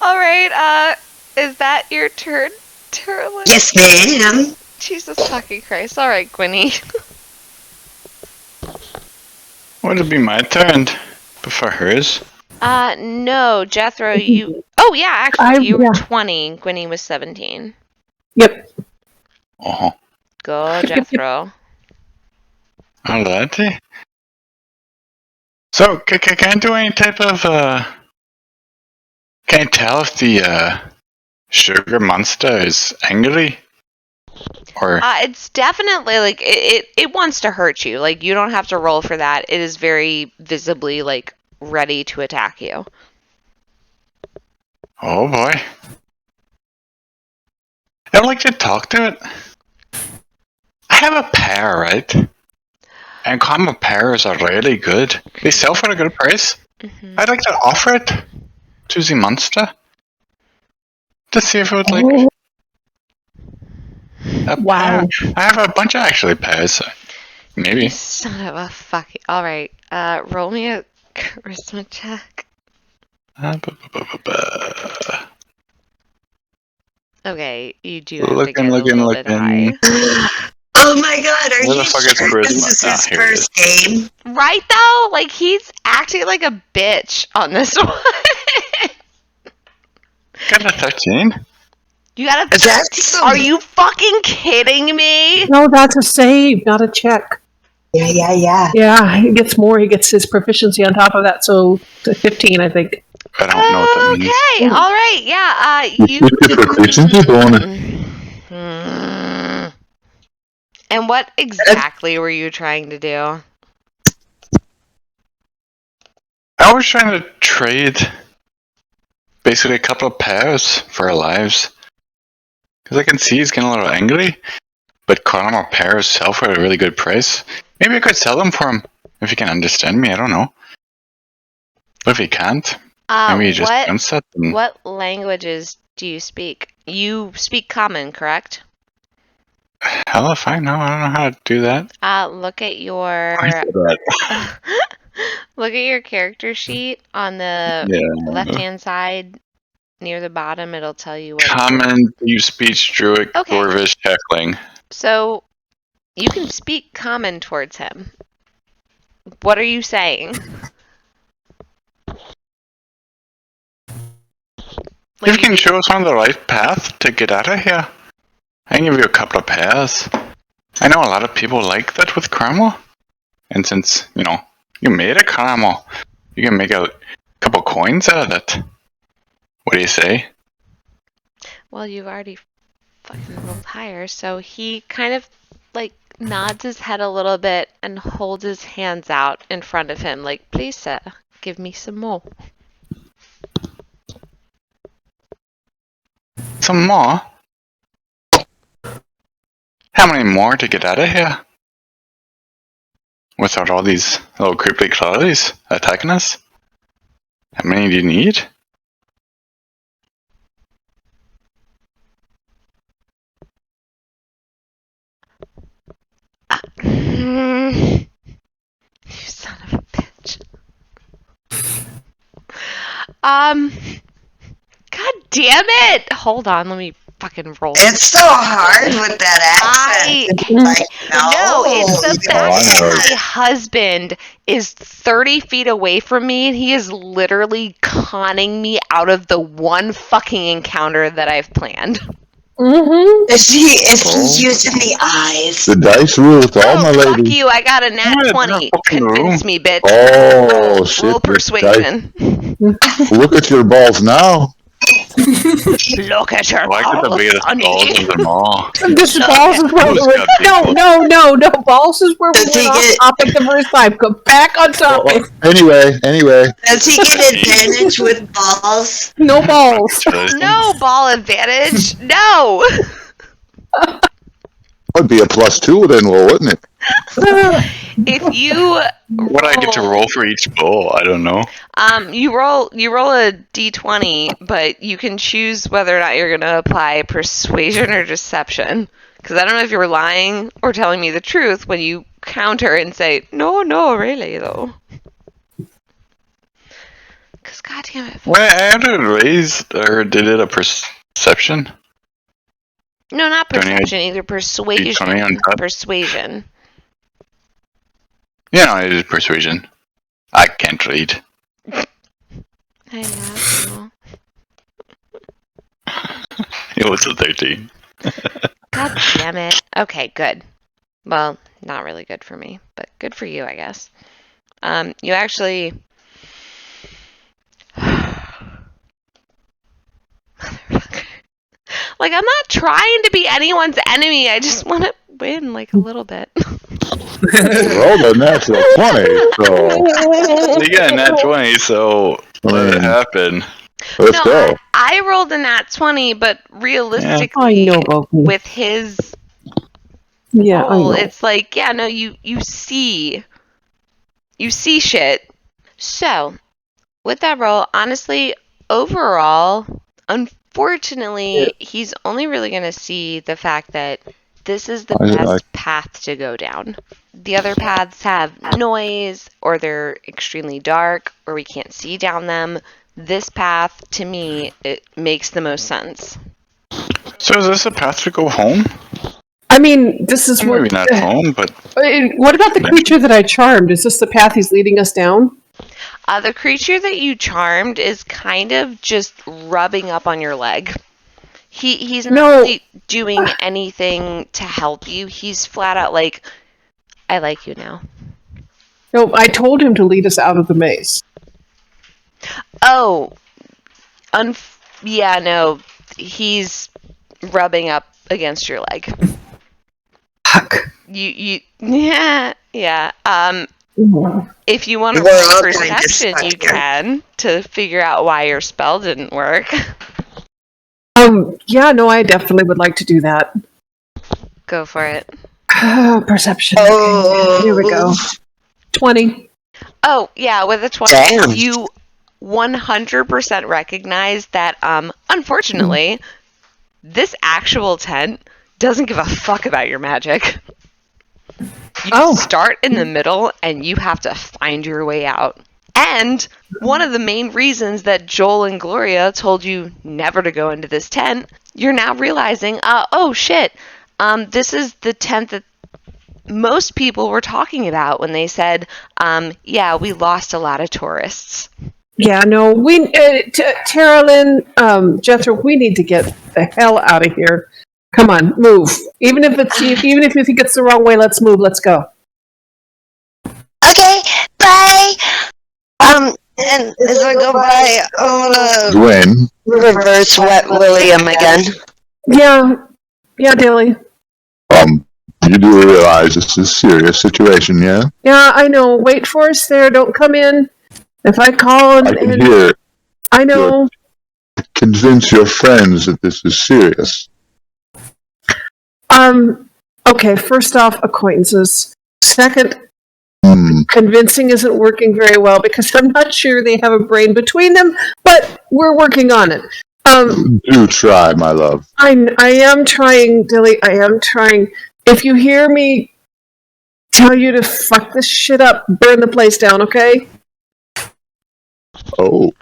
Speaker 1: All right. Is that your turn, Turlin?
Speaker 6: Yes, ma'am.
Speaker 1: Jesus fucking Christ! All right, Gwynny.
Speaker 3: Would it be my turn before hers?
Speaker 1: No, Jethro, you. Oh yeah, actually, you were 20. Gwynny was 17.
Speaker 5: Yep.
Speaker 3: Oh,
Speaker 1: Go, Jethro.
Speaker 3: alrighty. So, can I do any type of, can I tell if the, sugar monster is angry? Or,
Speaker 1: It's definitely like it wants to hurt you. Like you don't have to roll for that. It is very visibly like ready to attack you.
Speaker 3: oh boy. I'd like to talk to it. I have a pair, right? And common pairs are really good. They sell for a good price.
Speaker 1: Mm-hmm.
Speaker 3: I'd like to offer it to the monster to see if it would like a
Speaker 5: Wow.
Speaker 3: pair. I have a bunch of actually pairs. Maybe.
Speaker 1: Son of a fucking. All right. Roll me a charisma check. Okay, you do have to get a little bit high.
Speaker 6: Oh my god, are
Speaker 3: Where
Speaker 6: you
Speaker 3: the fuck is
Speaker 6: sure
Speaker 3: charisma?
Speaker 6: this is
Speaker 3: Ah,
Speaker 6: his
Speaker 3: here it
Speaker 6: first game?
Speaker 1: Right though, like he's acting like a bitch on this one.
Speaker 3: Got a 13.
Speaker 1: You gotta.
Speaker 6: That's
Speaker 1: Are you fucking kidding me?
Speaker 5: No, that's a save, not a check.
Speaker 6: Yeah.
Speaker 5: Yeah, he gets more. He gets his proficiency on top of that, so 15, I think.
Speaker 3: I don't know what that means.
Speaker 1: Okay, all right, yeah. You.
Speaker 7: For proficiency bonus.
Speaker 1: Mm. And what exactly were you trying to do?
Speaker 3: I was trying to trade basically a couple of pairs for our lives. Because I can see he's getting a little angry, but Caramel pairs sell for a really good price. Maybe I could sell them for him if he can understand me, I don't know. But if he can't, maybe he just wants that.
Speaker 1: What languages do you speak? You speak Common, correct?
Speaker 3: Hell if I know, I don't know how to do that.
Speaker 1: Look at your look at your character sheet on the left-hand side near the bottom. It'll tell you what.
Speaker 3: Common, deep speech, Druid, Dwarvish, Heckling.
Speaker 1: So you can speak Common towards him. What are you saying?
Speaker 3: If you can show us on the right path to get out of here, I can give you a couple of pairs. I know a lot of people like that with caramel. And since, you made a caramel, you can make a couple coins out of it. What do you say?
Speaker 1: Well, you've already fucking rolled higher, so he kind of, nods his head a little bit and holds his hands out in front of him, like, please, sir, give me some more.
Speaker 3: Some more? How many more to get out of here? Without all these little creepy cloudies attacking us? How many do you need?
Speaker 1: God damn it! Hold on, let me fucking roll.
Speaker 6: It's so hard with that accent.
Speaker 1: No, it's the
Speaker 7: Oh, I
Speaker 1: fact
Speaker 7: know.
Speaker 1: that my husband is 30 feet away from me and he is literally conning me out of the one fucking encounter that I've planned.
Speaker 5: Mm-hmm.
Speaker 6: Is he using the eyes?
Speaker 7: The dice rule with all my
Speaker 1: Fuck
Speaker 7: ladies.
Speaker 1: you, I got a nat
Speaker 3: Yeah,
Speaker 1: 20.
Speaker 3: fucking
Speaker 1: Convince
Speaker 3: room.
Speaker 1: me, bitch.
Speaker 7: Oh, shit.
Speaker 1: Roll
Speaker 7: this
Speaker 1: persuasion.
Speaker 7: dice- Look at your balls now.
Speaker 1: Look at your
Speaker 3: Well, I got the
Speaker 1: balls,
Speaker 3: biggest
Speaker 1: honey.
Speaker 3: balls of them all.
Speaker 5: This balls is where we
Speaker 3: Who's
Speaker 5: were.
Speaker 3: got big
Speaker 5: No. Balls is where we
Speaker 6: Does he
Speaker 5: went off
Speaker 6: get-
Speaker 5: topic the first time. Go back on topic.
Speaker 7: Anyway.
Speaker 6: Does he get advantage with balls?
Speaker 5: No balls.
Speaker 1: No ball advantage. No.
Speaker 7: That'd be a +2 then, well, wouldn't it?
Speaker 1: If you
Speaker 3: What I get to roll for each bowl, I don't know.
Speaker 1: you roll a d20, but you can choose whether or not you're going to apply persuasion or deception. Because I don't know if you're lying or telling me the truth when you counter and say, no, really, though. Because, goddamn it.
Speaker 3: Well, I had it raised, or did it a perception?
Speaker 1: No, not
Speaker 3: 20,
Speaker 1: perception, either persuasion.
Speaker 3: D20 on top.
Speaker 1: Persuasion.
Speaker 3: Yeah, no, it is persuasion. I can't read.
Speaker 1: I know.
Speaker 3: It was a 13.
Speaker 1: God damn it. Okay, good. Well, not really good for me, but good for you, I guess. You actually... Like, I'm not trying to be anyone's enemy. I just want to win, like, a little bit.
Speaker 7: Rolled a natural 20, so
Speaker 3: You got a nat 20, so let it happen.
Speaker 7: let's go.
Speaker 1: I rolled a nat 20, but
Speaker 5: I
Speaker 1: realistically,
Speaker 5: know, Boki.
Speaker 1: with his
Speaker 5: Yeah, I
Speaker 1: roll,
Speaker 5: know.
Speaker 1: it's like, yeah, no, you see shit. So, with that roll, honestly, overall, unfortunately, he's only really going to see the fact that this is the best path to go down. The other paths have noise, or they're extremely dark, or we can't see down them. This path, to me, it makes the most sense.
Speaker 3: So is this a path to go home?
Speaker 5: I mean, this is what.
Speaker 3: Maybe not home, but
Speaker 5: What about the creature that I charmed? Is this the path he's leading us down?
Speaker 1: The creature that you charmed is kind of just rubbing up on your leg. He's not really doing anything to help you. He's flat out like, I like you now.
Speaker 5: No, I told him to lead us out of the maze.
Speaker 1: Oh, yeah, no, he's rubbing up against your leg.
Speaker 5: Fuck.
Speaker 1: Yeah. If you want to
Speaker 6: We're
Speaker 1: roll
Speaker 6: all kind of
Speaker 1: perception,
Speaker 6: stuck
Speaker 1: you
Speaker 6: here.
Speaker 1: can to figure out why your spell didn't work.
Speaker 5: Yeah, no, I definitely would like to do that.
Speaker 1: Go for it.
Speaker 5: Perception.
Speaker 6: Oh.
Speaker 5: Okay, here we go. 20.
Speaker 1: Oh, yeah, with a 20,
Speaker 6: Damn.
Speaker 1: you 100% recognize that, unfortunately, this actual tent doesn't give a fuck about your magic. You start in the middle, and you have to find your way out. And one of the main reasons that Joel and Gloria told you never to go into this tent, you're now realizing, oh shit, this is the tent that most people were talking about when they said, yeah, we lost a lot of tourists.
Speaker 5: Yeah, no, we, Tara Lynn, Jethro, we need to get the hell out of here. Come on, move. Even if you think it's the wrong way, let's move. Let's go.
Speaker 6: Okay, bye. And as I go by, I'm gonna
Speaker 7: Gwen,
Speaker 6: reverse Wet William again.
Speaker 5: Yeah, Dilly.
Speaker 7: you do realize this is a serious situation, yeah?
Speaker 5: Yeah, I know. Wait for us there. Don't come in. If I call
Speaker 7: I can hear.
Speaker 5: I know.
Speaker 7: Convince your friends that this is serious.
Speaker 5: Okay, first off, acquaintances. Second,
Speaker 7: Hmm.
Speaker 5: convincing isn't working very well because I'm not sure they have a brain between them, but we're working on it.
Speaker 7: Do try, my love.
Speaker 5: I am trying, Dilly. I am trying. If you hear me tell you to fuck this shit up, burn the place down, okay?
Speaker 7: Oh.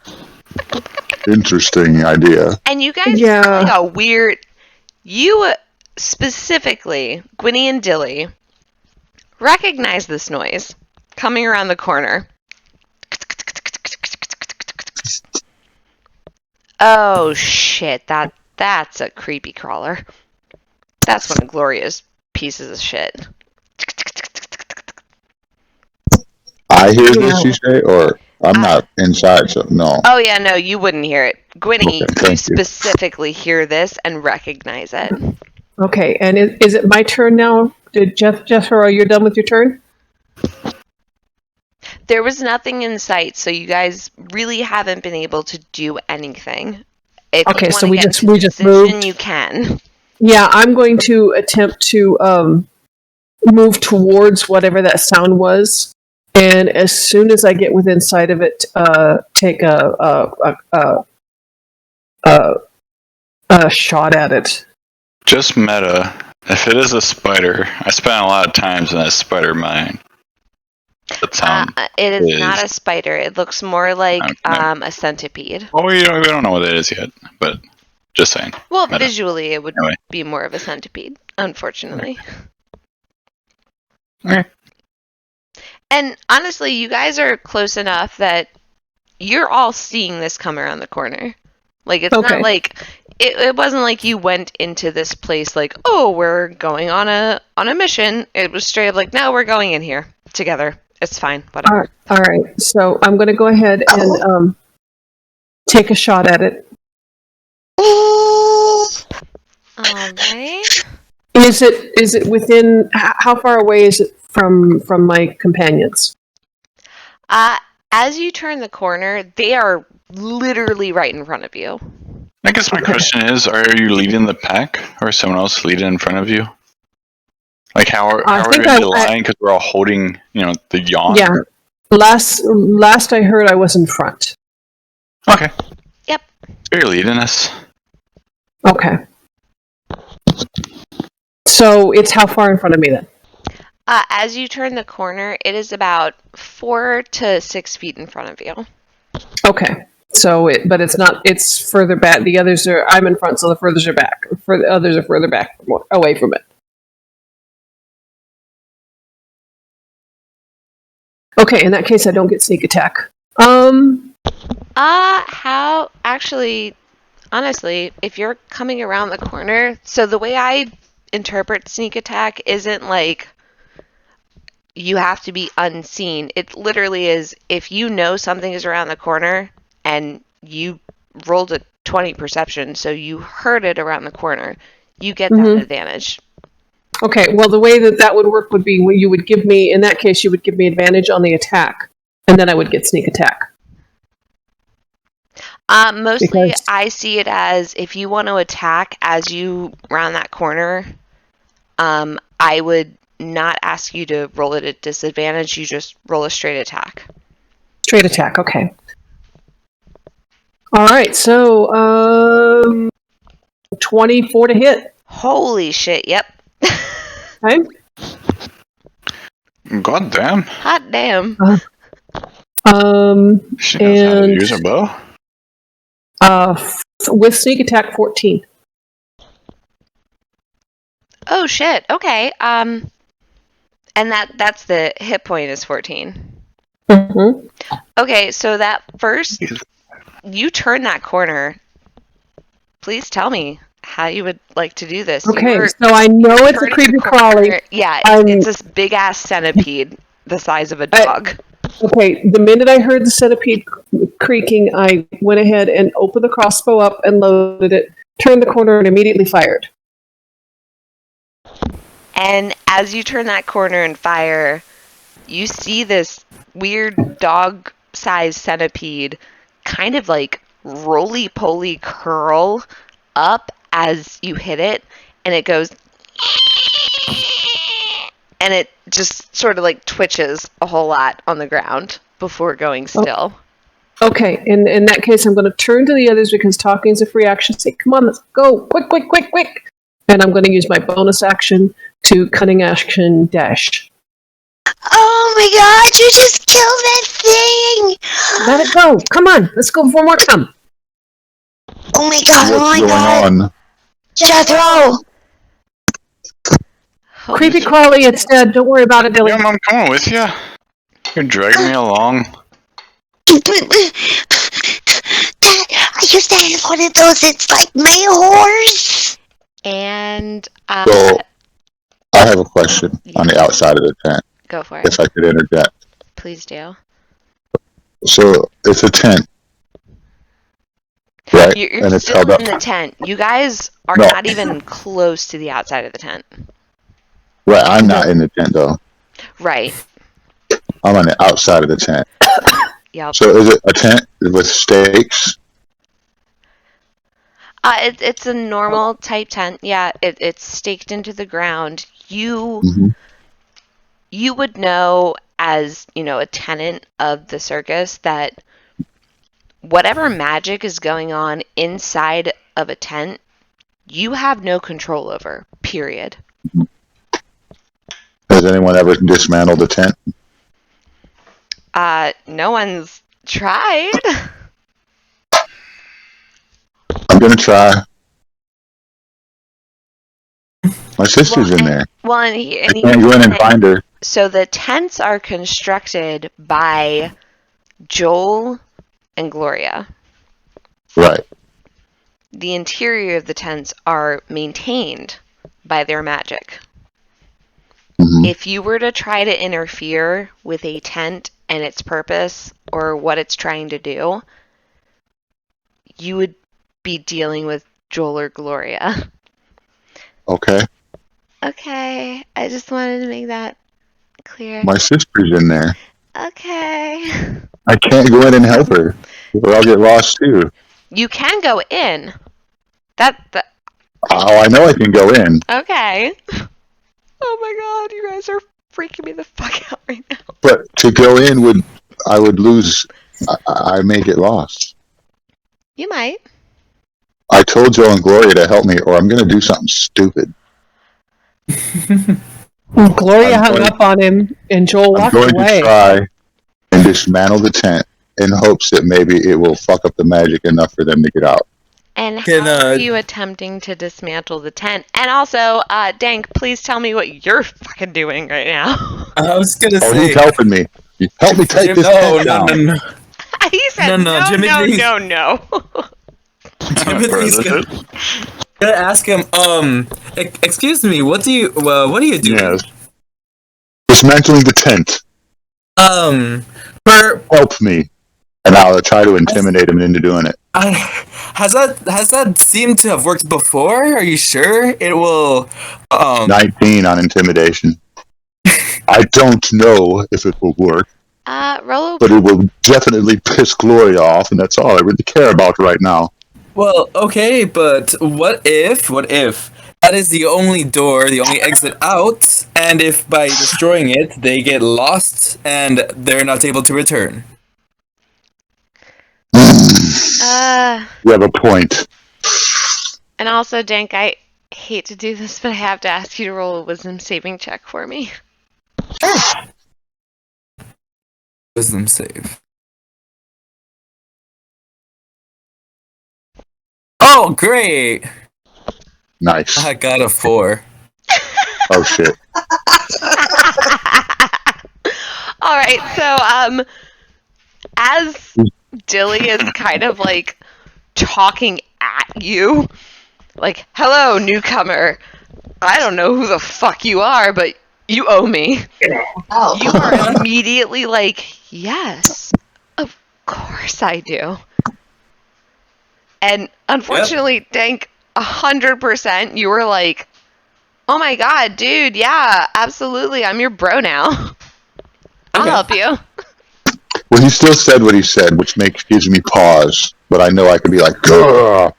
Speaker 7: Interesting idea.
Speaker 1: And you guys like a weird. You specifically, Gwynny and Dilly, recognize this noise coming around the corner. Oh shit! That's a creepy crawler. That's one of Gloria's pieces of shit.
Speaker 7: I hear this, you say, or I'm not inside, so no.
Speaker 1: Oh yeah, no, you wouldn't hear it. Gwynny,
Speaker 7: Okay,
Speaker 1: you specifically hear this and recognize it.
Speaker 5: Okay, and is it my turn now? Did Jethro, you're done with your turn?
Speaker 1: There was nothing in sight, so you guys really haven't been able to do anything. If
Speaker 5: Okay,
Speaker 1: you
Speaker 5: so
Speaker 1: wanna
Speaker 5: we
Speaker 1: get
Speaker 5: just
Speaker 1: position,
Speaker 5: moved.
Speaker 1: You can.
Speaker 5: Yeah, I'm going to attempt to move towards whatever that sound was, and as soon as I get within sight of it, take a shot at it.
Speaker 3: Just meta. If it is a spider, I spent a lot of times in that spider mine. That sound.
Speaker 1: It is not a spider. It looks more like
Speaker 3: Okay.
Speaker 1: a centipede.
Speaker 3: Oh, we don't know what that is yet, but just saying.
Speaker 1: Well,
Speaker 3: Meta.
Speaker 1: visually, it would
Speaker 3: Anyway.
Speaker 1: be more of a centipede, unfortunately.
Speaker 3: Okay.
Speaker 1: And honestly, you guys are close enough that you're all seeing this come around the corner. Like, it's
Speaker 5: Okay.
Speaker 1: not like it wasn't like you went into this place like, oh, we're going on a mission. It was straight up like, no, we're going in here together. It's fine, whatever.
Speaker 5: All right. So I'm going to go ahead and take a shot at it.
Speaker 1: All right.
Speaker 5: Is it within? How far away is it from my companions?
Speaker 1: As you turn the corner, they are literally right in front of you.
Speaker 3: I guess my question is, are you leading the pack, or is someone else leading in front of you? Like, how are we going to be lying because we're all holding, the yawn?
Speaker 5: Yeah. Last I heard, I was in front.
Speaker 3: Okay.
Speaker 1: Yep.
Speaker 3: So you're leading us.
Speaker 5: Okay. So it's how far in front of me then?
Speaker 1: As you turn the corner, it is about 4 to 6 feet in front of you.
Speaker 5: Okay. So but it's not. It's further back. The others are. I'm in front, so the others are back. The others are further back, away from it. Okay. In that case, I don't get sneak attack.
Speaker 1: How actually? Honestly, if you're coming around the corner, so the way I interpret sneak attack isn't like you have to be unseen. It literally is if you know something is around the corner and you rolled a 20 perception, so you heard it around the corner, you get that advantage.
Speaker 5: Okay, well, the way that would work would be you would give me, in that case, you would give me advantage on the attack, and then I would get sneak attack.
Speaker 1: Mostly, I see it as if you want to attack as you round that corner, I would not ask you to roll it at disadvantage. You just roll a straight attack.
Speaker 5: Straight attack, okay. All right, so 24 to hit.
Speaker 1: Holy shit! Yep.
Speaker 5: Okay.
Speaker 3: God damn.
Speaker 1: Hot damn.
Speaker 3: She knows how to use a bow.
Speaker 5: With sneak attack, 14.
Speaker 1: Oh shit. Okay. And that's the hit point is 14.
Speaker 5: Mm-hmm.
Speaker 1: Okay, so that first you turn that corner. Please tell me how you would like to do this.
Speaker 5: Okay, so I know it's a creepy crawly.
Speaker 1: Yeah, it's this big ass centipede the size of a dog.
Speaker 5: Okay, the minute I heard the centipede creaking, I went ahead and opened the crossbow up and loaded it, turned the corner, and immediately fired.
Speaker 1: And as you turn that corner and fire, you see this weird dog-sized centipede kind of like roly-poly curl up as you hit it, and it goes... And it just sort of like twitches a whole lot on the ground before going still.
Speaker 5: Okay, in that case, I'm going to turn to the others because talking is a free action. Say, come on, let's go. Quick, quick, quick, quick. And I'm going to use my bonus action to cunning action dash.
Speaker 6: Oh my god, you just killed that thing!
Speaker 5: Let it go. Come on. Let's go for more time.
Speaker 6: Oh my god, oh my
Speaker 7: What's going
Speaker 6: god.
Speaker 7: on?
Speaker 6: Jethro!
Speaker 5: Creepy crawly, it's dead. Don't worry about it, Billy.
Speaker 3: Yeah, I'm coming with you. You're dragging me along.
Speaker 6: Dad, I used to have one of those. It's like my horse.
Speaker 1: And
Speaker 7: So, I have a question on the outside of the tent,
Speaker 1: go for it.
Speaker 7: if I could interject.
Speaker 1: Please do.
Speaker 7: So, it's a tent, right?
Speaker 1: You're
Speaker 7: And it's
Speaker 1: still
Speaker 7: held up.
Speaker 1: in the tent. You guys are
Speaker 7: No.
Speaker 1: not even close to the outside of the tent.
Speaker 7: Right, I'm not in the tent, though.
Speaker 1: Right.
Speaker 7: I'm on the outside of the tent.
Speaker 1: Yep.
Speaker 7: So, is it a tent with stakes?
Speaker 1: It's a normal type tent. Yeah, it's staked into the ground. You would know as, a tenant of the circus that whatever magic is going on inside of a tent, you have no control over, period.
Speaker 7: Has anyone ever dismantled the tent?
Speaker 1: No one's tried.
Speaker 7: I'm gonna try. My sister's in there.
Speaker 1: Well,
Speaker 7: I can't go in and find her.
Speaker 1: So the tents are constructed by Joel and Gloria.
Speaker 7: Right.
Speaker 1: The interior of the tents are maintained by their magic.
Speaker 7: Mhm.
Speaker 1: If you were to try to interfere with a tent and its purpose or what it's trying to do, you would be dealing with Joel or Gloria.
Speaker 7: Okay.
Speaker 1: Okay, I just wanted to make that clear.
Speaker 7: My sister's in there.
Speaker 1: Okay.
Speaker 7: I can't go in and help her, or I'll get lost too.
Speaker 1: You can go in. That
Speaker 7: Oh, I know I can go in.
Speaker 1: okay. Oh my god, you guys are freaking me the fuck out right now.
Speaker 7: But to go in I would lose. I may get lost.
Speaker 1: You might.
Speaker 7: I told Joe and Gloria to help me, or I'm gonna do something stupid.
Speaker 5: Gloria
Speaker 7: I'm
Speaker 5: hung
Speaker 7: going-
Speaker 5: up on him, and Joel
Speaker 7: I'm
Speaker 5: walked
Speaker 7: going
Speaker 5: away.
Speaker 7: to try and dismantle the tent in hopes that maybe it will fuck up the magic enough for them to get out.
Speaker 1: And how
Speaker 2: Can,
Speaker 1: are you attempting to dismantle the tent? And also, Dank, please tell me what you're fucking doing right now.
Speaker 2: I was gonna
Speaker 7: Oh,
Speaker 2: say.
Speaker 7: who's helping me? Help me take
Speaker 2: Jim,
Speaker 7: this tent
Speaker 2: no.
Speaker 7: down.
Speaker 1: He said
Speaker 2: No, Jimmy, please.
Speaker 1: no.
Speaker 2: Timothy's gonna ask him. Excuse me. What are you doing?
Speaker 7: Yes. Dismantling the tent. Help me. And I'll try to intimidate him into doing it.
Speaker 2: Has that seemed to have worked before? Are you sure it will?
Speaker 7: 19 on intimidation. I don't know if it will work,
Speaker 1: Roll.
Speaker 7: but it will definitely piss Gloria off, and that's all I really care about right now.
Speaker 2: Well, okay, but what if that is the only door, the only exit out, and if by destroying it they get lost and they're not able to return?
Speaker 7: You have a point.
Speaker 1: And also, Dank, I hate to do this, but I have to ask you to roll a wisdom saving check for me.
Speaker 2: Wisdom save. Oh, great!
Speaker 7: Nice.
Speaker 2: I got a 4.
Speaker 7: Oh, shit.
Speaker 1: All right, so as Dilly is kind of like talking at you, like, "Hello, newcomer. I don't know who the fuck you are, but you owe me."
Speaker 6: Oh.
Speaker 1: You are immediately like, "Yes, of course I do." And unfortunately, Dank, 100%, you were like, "Oh my god, dude, yeah, absolutely, I'm your bro now. I'll help you."
Speaker 7: Well, he still said what he said, which gives me pause. But I know I could be like, "Grr."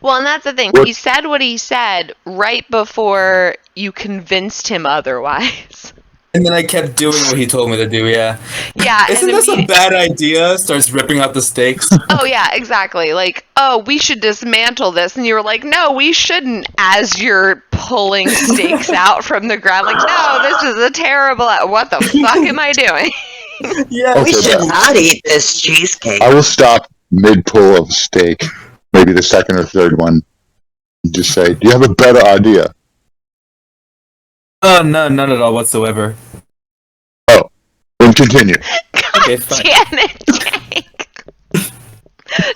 Speaker 1: Well, and that's the thing.
Speaker 7: What?
Speaker 1: He said what he said right before you convinced him otherwise.
Speaker 2: And then I kept doing what he told me to do, yeah.
Speaker 1: Yeah.
Speaker 2: Isn't this a bad idea? Starts ripping out the stakes.
Speaker 1: Oh, yeah, exactly. Like, "Oh, we should dismantle this." And you were like, "No, we shouldn't," as you're pulling stakes out from the ground. Like, "No, this is a terrible... What the fuck am I doing?"
Speaker 2: Yeah.
Speaker 4: We should not eat this cheesecake.
Speaker 7: I will stop mid-pull of steak, maybe the second or third one, and just say, do you have a better idea?
Speaker 2: No, none at all whatsoever.
Speaker 7: Oh, then continue.
Speaker 2: Okay, fine.
Speaker 1: Damn it, Jake.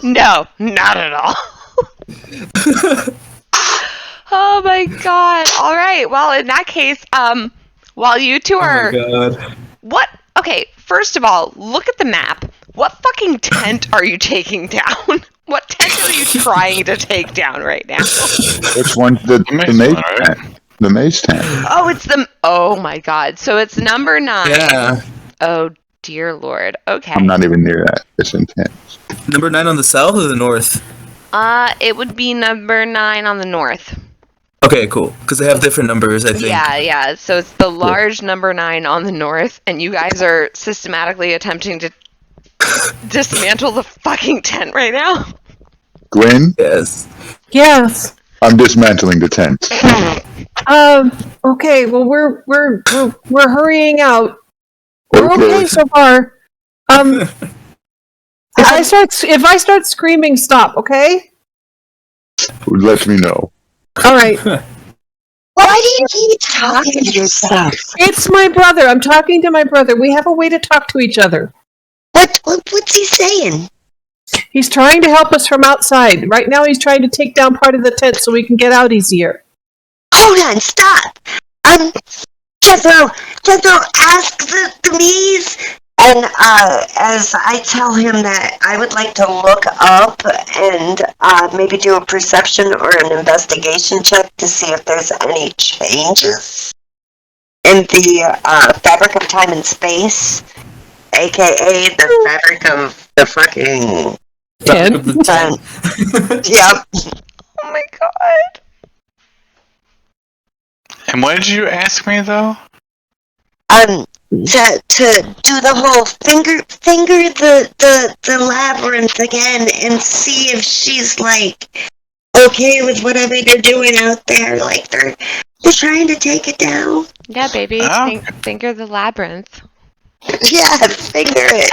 Speaker 1: No, not at all. Oh my god. All right. Well, in that case, while you two are
Speaker 2: God.
Speaker 1: what? Okay, first of all, look at the map. What fucking tent are you taking down? What tent are you trying to take down right now?
Speaker 7: Which one? The maze tent. The maze tent.
Speaker 1: Oh, it's the. Oh my god. So it's number 9.
Speaker 2: Yeah.
Speaker 1: Oh dear lord. Okay.
Speaker 7: I'm not even near that. It's intense.
Speaker 2: Number 9 on the south or the north?
Speaker 1: It would be number 9 on the north.
Speaker 2: Okay, cool. Because they have different numbers, I think.
Speaker 1: Yeah. So it's the large number 9 on the north, and you guys are systematically attempting to dismantle the fucking tent right now.
Speaker 7: Gwen,
Speaker 2: Yes.
Speaker 5: Yes.
Speaker 7: I'm dismantling the tent.
Speaker 5: Okay. Well, we're hurrying out. We're okay so far. If I start screaming, stop. Okay.
Speaker 7: Let me know.
Speaker 5: All right.
Speaker 6: Why do you keep talking to yourself?
Speaker 5: It's my brother. I'm talking to my brother. We have a way to talk to each other.
Speaker 6: What's he saying?
Speaker 5: He's trying to help us from outside. Right now, he's trying to take down part of the tent so we can get out easier.
Speaker 6: Hold on, stop. Jethro, ask the bees. And as I tell him that I would like to look up and maybe do a perception or an investigation check to see if there's any changes in the fabric of time and space, aka the fabric of the fucking
Speaker 5: Tent?
Speaker 6: Yep.
Speaker 1: Oh my god.
Speaker 3: And what did you ask me though?
Speaker 6: To do the whole finger the labyrinth again and see if she's like okay with whatever they're doing out there. Like they're trying to take it down.
Speaker 1: Yeah, baby.
Speaker 3: Oh.
Speaker 1: Finger the labyrinth.
Speaker 6: Yeah, finger it.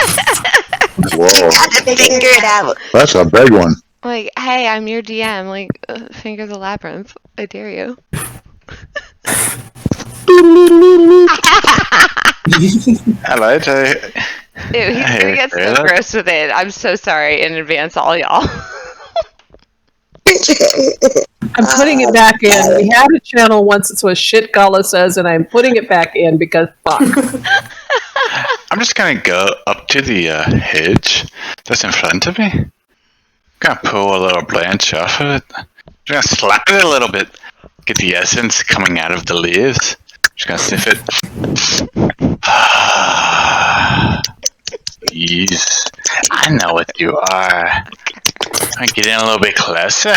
Speaker 7: Whoa,
Speaker 6: Gotta figure it out.
Speaker 7: that's a big one.
Speaker 1: Like, hey, I'm your DM. Like, finger the labyrinth. I dare you.
Speaker 3: I lied.
Speaker 1: Ew, he's gonna get so
Speaker 3: That?
Speaker 1: gross with it. I'm so sorry in advance, all y'all.
Speaker 5: I'm putting it back in. We had a channel once. It's what Shit Gala says, and I'm putting it back in because fuck.
Speaker 3: I'm just gonna go up to the hedge that's in front of me. Gonna pull a little branch off of it. Just gonna slap it a little bit. Get the essence coming out of the leaves. Just gonna sniff it. Yes, I know what you are. I get in a little bit closer.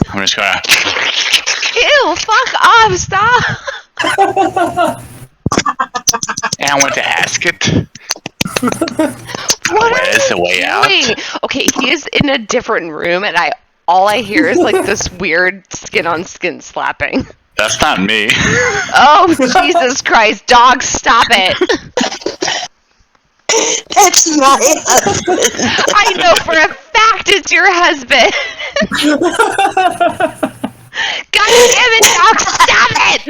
Speaker 3: I'm just gonna.
Speaker 1: Ew, fuck off, stop!
Speaker 3: And I want to ask it.
Speaker 1: What
Speaker 3: Where's the way out?
Speaker 1: doing? Okay, he is in a different room, and all I hear is like this weird skin-on-skin slapping.
Speaker 3: That's not me.
Speaker 1: Oh, Jesus Christ, dog, stop it!
Speaker 6: That's my husband.
Speaker 1: I know for a fact it's your husband! God damn it, dog, stop it!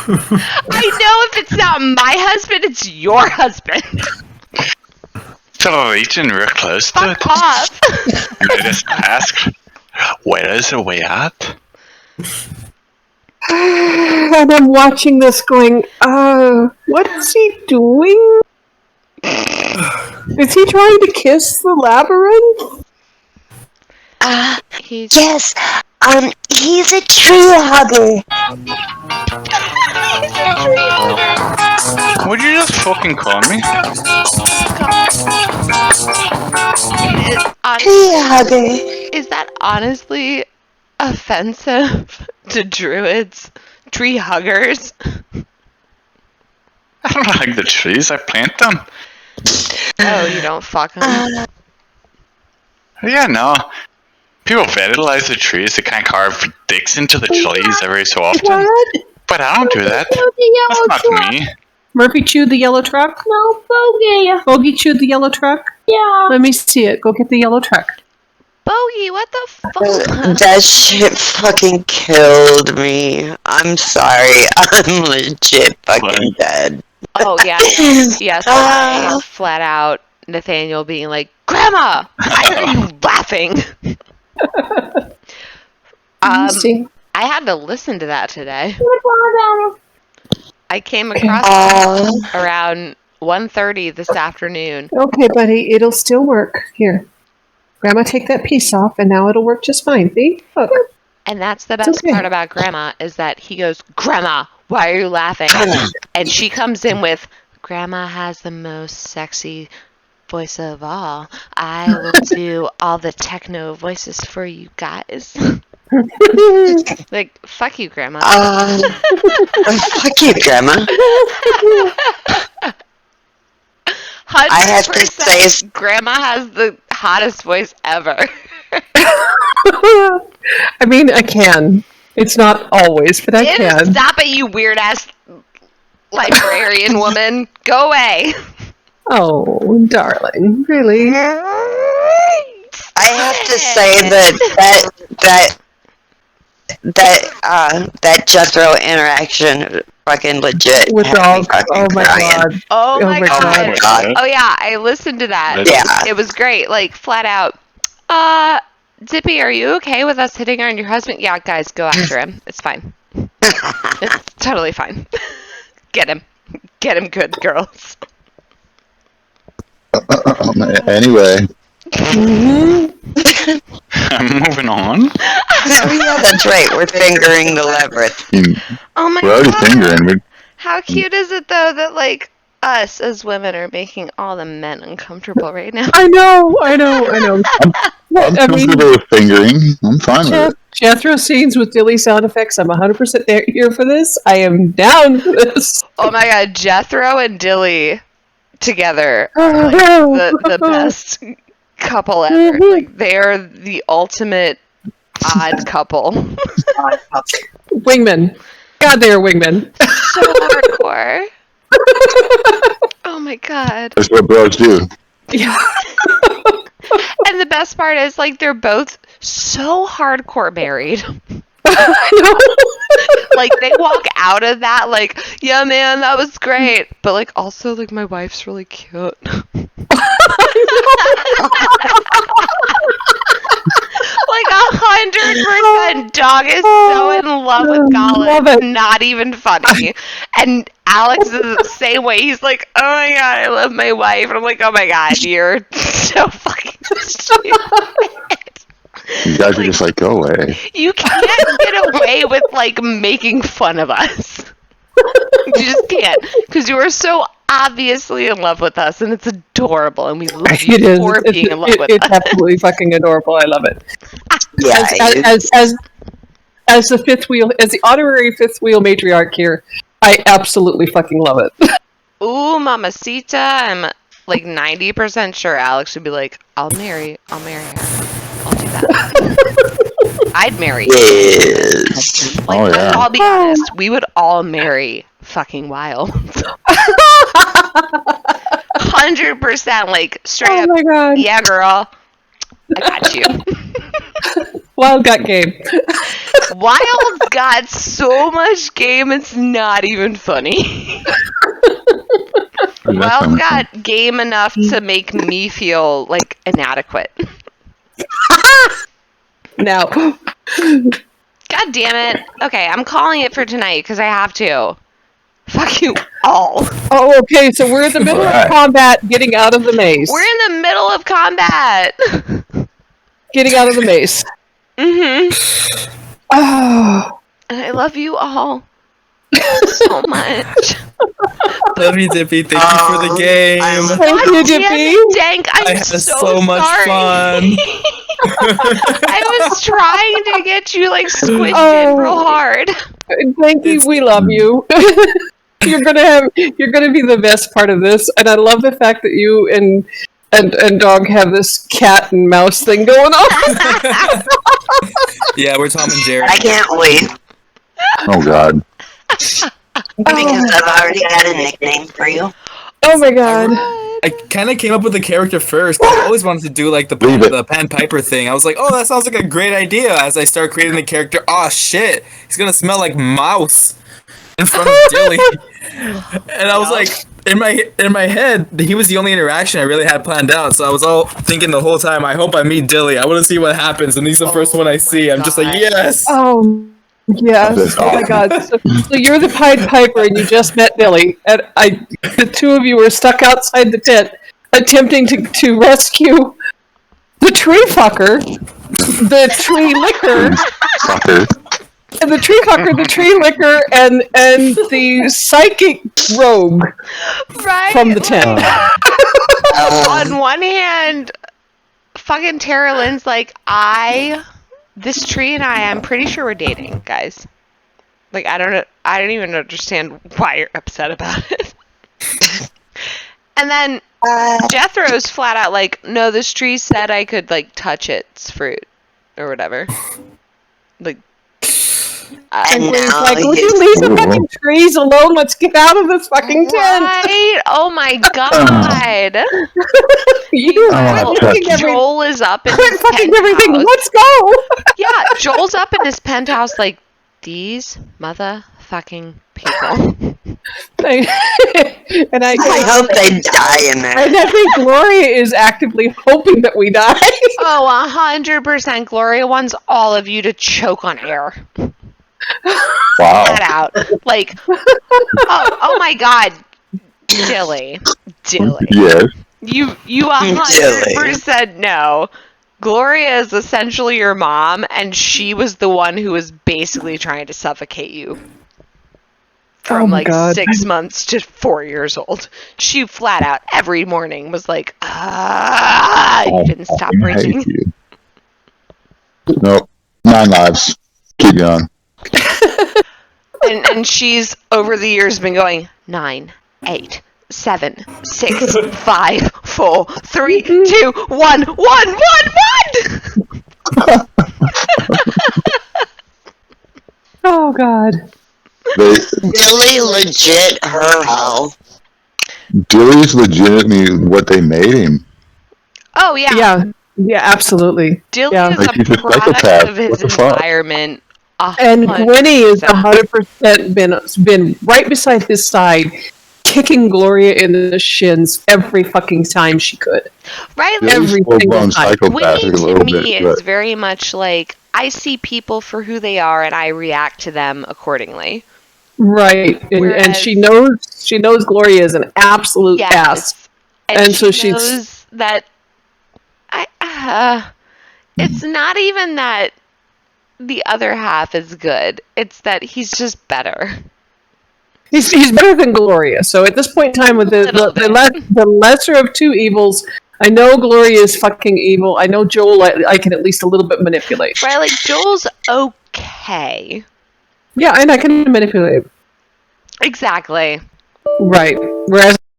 Speaker 1: I know if it's not my husband, it's your husband.
Speaker 3: So reaching real close to
Speaker 1: Fuck
Speaker 3: it,
Speaker 1: off.
Speaker 3: and I just ask, where is the way out?
Speaker 5: And I'm watching this going, what is he doing? Is he trying to kiss the labyrinth?
Speaker 1: He's
Speaker 6: Yes, he's a tree hugger.
Speaker 3: Would you just fucking call me?
Speaker 6: Tree hugger.
Speaker 1: Is that honestly offensive to druids? Tree huggers?
Speaker 3: I don't like the trees, I plant them.
Speaker 1: Oh, you don't fuck them?
Speaker 3: Yeah, no. People vandalize the trees to kind of carve dicks into the trees every so often.
Speaker 5: What?
Speaker 3: But I don't do that. That's not me.
Speaker 5: Murphy chewed the yellow truck?
Speaker 8: No, Bogey.
Speaker 5: Bogey chewed the yellow truck?
Speaker 8: Yeah.
Speaker 5: Let me see it. Go get the yellow truck.
Speaker 1: Bogey, what the fuck?
Speaker 4: That shit fucking killed me. I'm sorry. I'm legit fucking dead.
Speaker 1: Oh, yeah. Yes, flat out Nathaniel being like, Grandma, why are you laughing?
Speaker 5: See.
Speaker 1: I had to listen to that today. I came across it around 1:30 this afternoon.
Speaker 5: Okay, buddy, it'll still work. Here. Grandma, take that piece off, and now it'll work just fine. See? Look.
Speaker 1: And that's the best
Speaker 5: okay.
Speaker 1: part about Grandma is that he goes, Grandma, why are you laughing? And she comes in with, Grandma has the most sexy voice of all. I will do all the techno voices for you guys. Like, fuck you, Grandma.
Speaker 4: Fuck you, Grandma. I have to say,
Speaker 1: Grandma has the hottest voice ever.
Speaker 5: I mean, I can. It's not always, but I can.
Speaker 1: Stop it, you weird ass librarian woman. Go away.
Speaker 5: Oh, darling, really?
Speaker 4: I have to say that Jethro interaction fucking legit.
Speaker 5: With all, oh my
Speaker 4: crying.
Speaker 5: god.
Speaker 1: Oh my god.
Speaker 4: God.
Speaker 1: Oh yeah, I listened to that.
Speaker 4: Yeah.
Speaker 1: It was great, like flat out. Dippy, are you okay with us hitting on your husband? Yeah, guys, go after him. It's fine. It's totally fine. Get him. Get him good, girls.
Speaker 7: Anyway.
Speaker 3: Moving on.
Speaker 4: Oh yeah, that's right. We're fingering the labyrinth.
Speaker 1: Oh my
Speaker 7: We're already
Speaker 1: god.
Speaker 7: fingering.
Speaker 1: How cute is it though that like us as women are making all the men uncomfortable right now?
Speaker 5: I know.
Speaker 7: I'm comfortable with fingering. I'm fine with it.
Speaker 5: Jethro scenes with Dilly sound effects. I'm 100% here for this. I am down for this.
Speaker 1: Oh my god, Jethro and Dilly together are like the best couple ever. Like they are the ultimate odd couple.
Speaker 5: Wingmen. God, they are wingmen.
Speaker 1: So hardcore. Oh my god.
Speaker 7: That's what bros do.
Speaker 5: Yeah.
Speaker 1: And the best part is like they're both so hardcore married.
Speaker 5: I know.
Speaker 1: Like they walk out of that like, yeah man, that was great. But like also like my wife's really cute. Like 100% dog is so in love with Colin. It's not even funny. And Alex is the same way. He's like, oh my god, I love my wife. And I'm like, oh my god, you're so fucking stupid.
Speaker 7: You guys are just like, go away.
Speaker 1: You can't get away with like making fun of us. You just can't. Because you are so obviously in love with us, and it's adorable, and we love you for being in love with us.
Speaker 5: It's absolutely fucking adorable. I love it.
Speaker 4: Yeah,
Speaker 5: as the fifth wheel, as the honorary fifth wheel matriarch here, I absolutely fucking love it.
Speaker 1: Ooh, Mamacita. I'm like 90% sure Alex would be like, I'll marry her. I'll do that. I'd marry you.
Speaker 4: yes.
Speaker 1: Like,
Speaker 7: Oh, yeah.
Speaker 1: I'll be honest, we would all marry fucking Wild. 100% like straight
Speaker 5: Oh
Speaker 1: up.
Speaker 5: my god.
Speaker 1: Yeah, girl. I got you.
Speaker 5: Wild got game.
Speaker 1: Wild's got so much game, it's not even funny. Wild's got game enough to make me feel like inadequate.
Speaker 5: Now.
Speaker 1: God damn it. Okay, I'm calling it for tonight because I have to. Fuck you all.
Speaker 5: Oh, okay, so we're in the middle of combat, getting out of the maze.
Speaker 1: We're in the middle of combat.
Speaker 5: Getting out of the maze.
Speaker 1: Mm-hmm.
Speaker 5: Oh.
Speaker 1: And I love you all so much.
Speaker 2: Love you, Dippy. Thank you for the game.
Speaker 5: Thank you, Dippy.
Speaker 1: Dank, I'm
Speaker 2: I had
Speaker 1: so
Speaker 2: so much
Speaker 1: sorry.
Speaker 2: fun.
Speaker 1: I was trying to get you like squished in real hard.
Speaker 5: Thank you. We love you. You're gonna be the best part of this, and I love the fact that you and Dog have this cat and mouse thing going on.
Speaker 2: Yeah, we're Tom and Jerry.
Speaker 4: I can't wait.
Speaker 7: Oh god.
Speaker 6: Because I've already got a nickname for you.
Speaker 5: Oh my god.
Speaker 2: I kind of came up with the character first. I always wanted to do like the Pan Piper thing. I was like, oh, that sounds like a great idea. As I start creating the character, oh shit, he's gonna smell like mouse in front of Dilly. And I was like, in my head, he was the only interaction I really had planned out. So I was all thinking the whole time, I hope I meet Dilly. I want to see what happens. And he's the first one I see. I'm just like, yes.
Speaker 5: Oh, yes. Oh my god. So you're the Pied Piper and you just met Billy. And the two of you were stuck outside the tent attempting to rescue the tree fucker, the tree licker, and the tree fucker, the tree licker, and the psychic rogue from the tent.
Speaker 1: On one hand, fucking Tara Lynn's like, this tree and I'm pretty sure we're dating, guys. Like, I don't even understand why you're upset about it. And then Jethro's flat out like, no, this tree said I could, like, touch its fruit. Or whatever. Like,
Speaker 5: and he's like, would you leave the fucking trees alone? Let's get out of this fucking tent.
Speaker 1: Right? Oh my god. Joel is up in his
Speaker 5: fucking everything. Let's go.
Speaker 1: Yeah, Joel's up in his penthouse like, these motherfucking people.
Speaker 5: And
Speaker 6: I hope they die in there.
Speaker 5: And I think Gloria is actively hoping that we die.
Speaker 1: Oh, 100% Gloria wants all of you to choke on air.
Speaker 7: Wow.
Speaker 1: That out. Like, oh my god. Dilly.
Speaker 7: Yes.
Speaker 1: You 100% know. Gloria is essentially your mom, and she was the one who was basically trying to suffocate you. From 6 months to 4 years old. She flat out every morning was like, you didn't stop breathing.
Speaker 7: Nope. 9 lives. Keep going.
Speaker 1: And she's over the years been going 9, 8, 7, 6, 5, 4, 3, 2, 1, 1, 1, 1!
Speaker 5: Oh god.
Speaker 6: Dilly legit her hoe.
Speaker 7: Dilly's legitimately what they made him.
Speaker 1: Oh yeah.
Speaker 5: Yeah, absolutely.
Speaker 1: Dilly
Speaker 5: Yeah.
Speaker 1: is
Speaker 7: Like, he's
Speaker 1: a
Speaker 7: a
Speaker 1: product
Speaker 7: psychopath.
Speaker 1: of his
Speaker 7: What the fuck?
Speaker 1: environment.
Speaker 5: And Gwenny is 100% been right beside his side, kicking Gloria in the shins every fucking time she could.
Speaker 1: Right?
Speaker 7: Dilly's
Speaker 5: Every
Speaker 7: full-blown
Speaker 5: single time.
Speaker 7: psychopathic
Speaker 1: Winnie
Speaker 7: a
Speaker 1: to
Speaker 7: little
Speaker 1: me
Speaker 7: bit,
Speaker 1: is
Speaker 7: but
Speaker 1: very much like, I see people for who they are and I react to them accordingly.
Speaker 5: Right. And she knows Gloria is an absolute ass.
Speaker 1: And
Speaker 5: so
Speaker 1: she
Speaker 5: she's
Speaker 1: knows that it's not even that the other half is good. It's that he's just better.
Speaker 5: He's better than Gloria. So at this point in time, with the lesser of two evils, I know Gloria is fucking evil. I know Joel I can at least a little bit manipulate.
Speaker 1: Right, like Joel's okay.
Speaker 5: Yeah, and I can manipulate.
Speaker 1: Exactly.
Speaker 5: Right. Whereas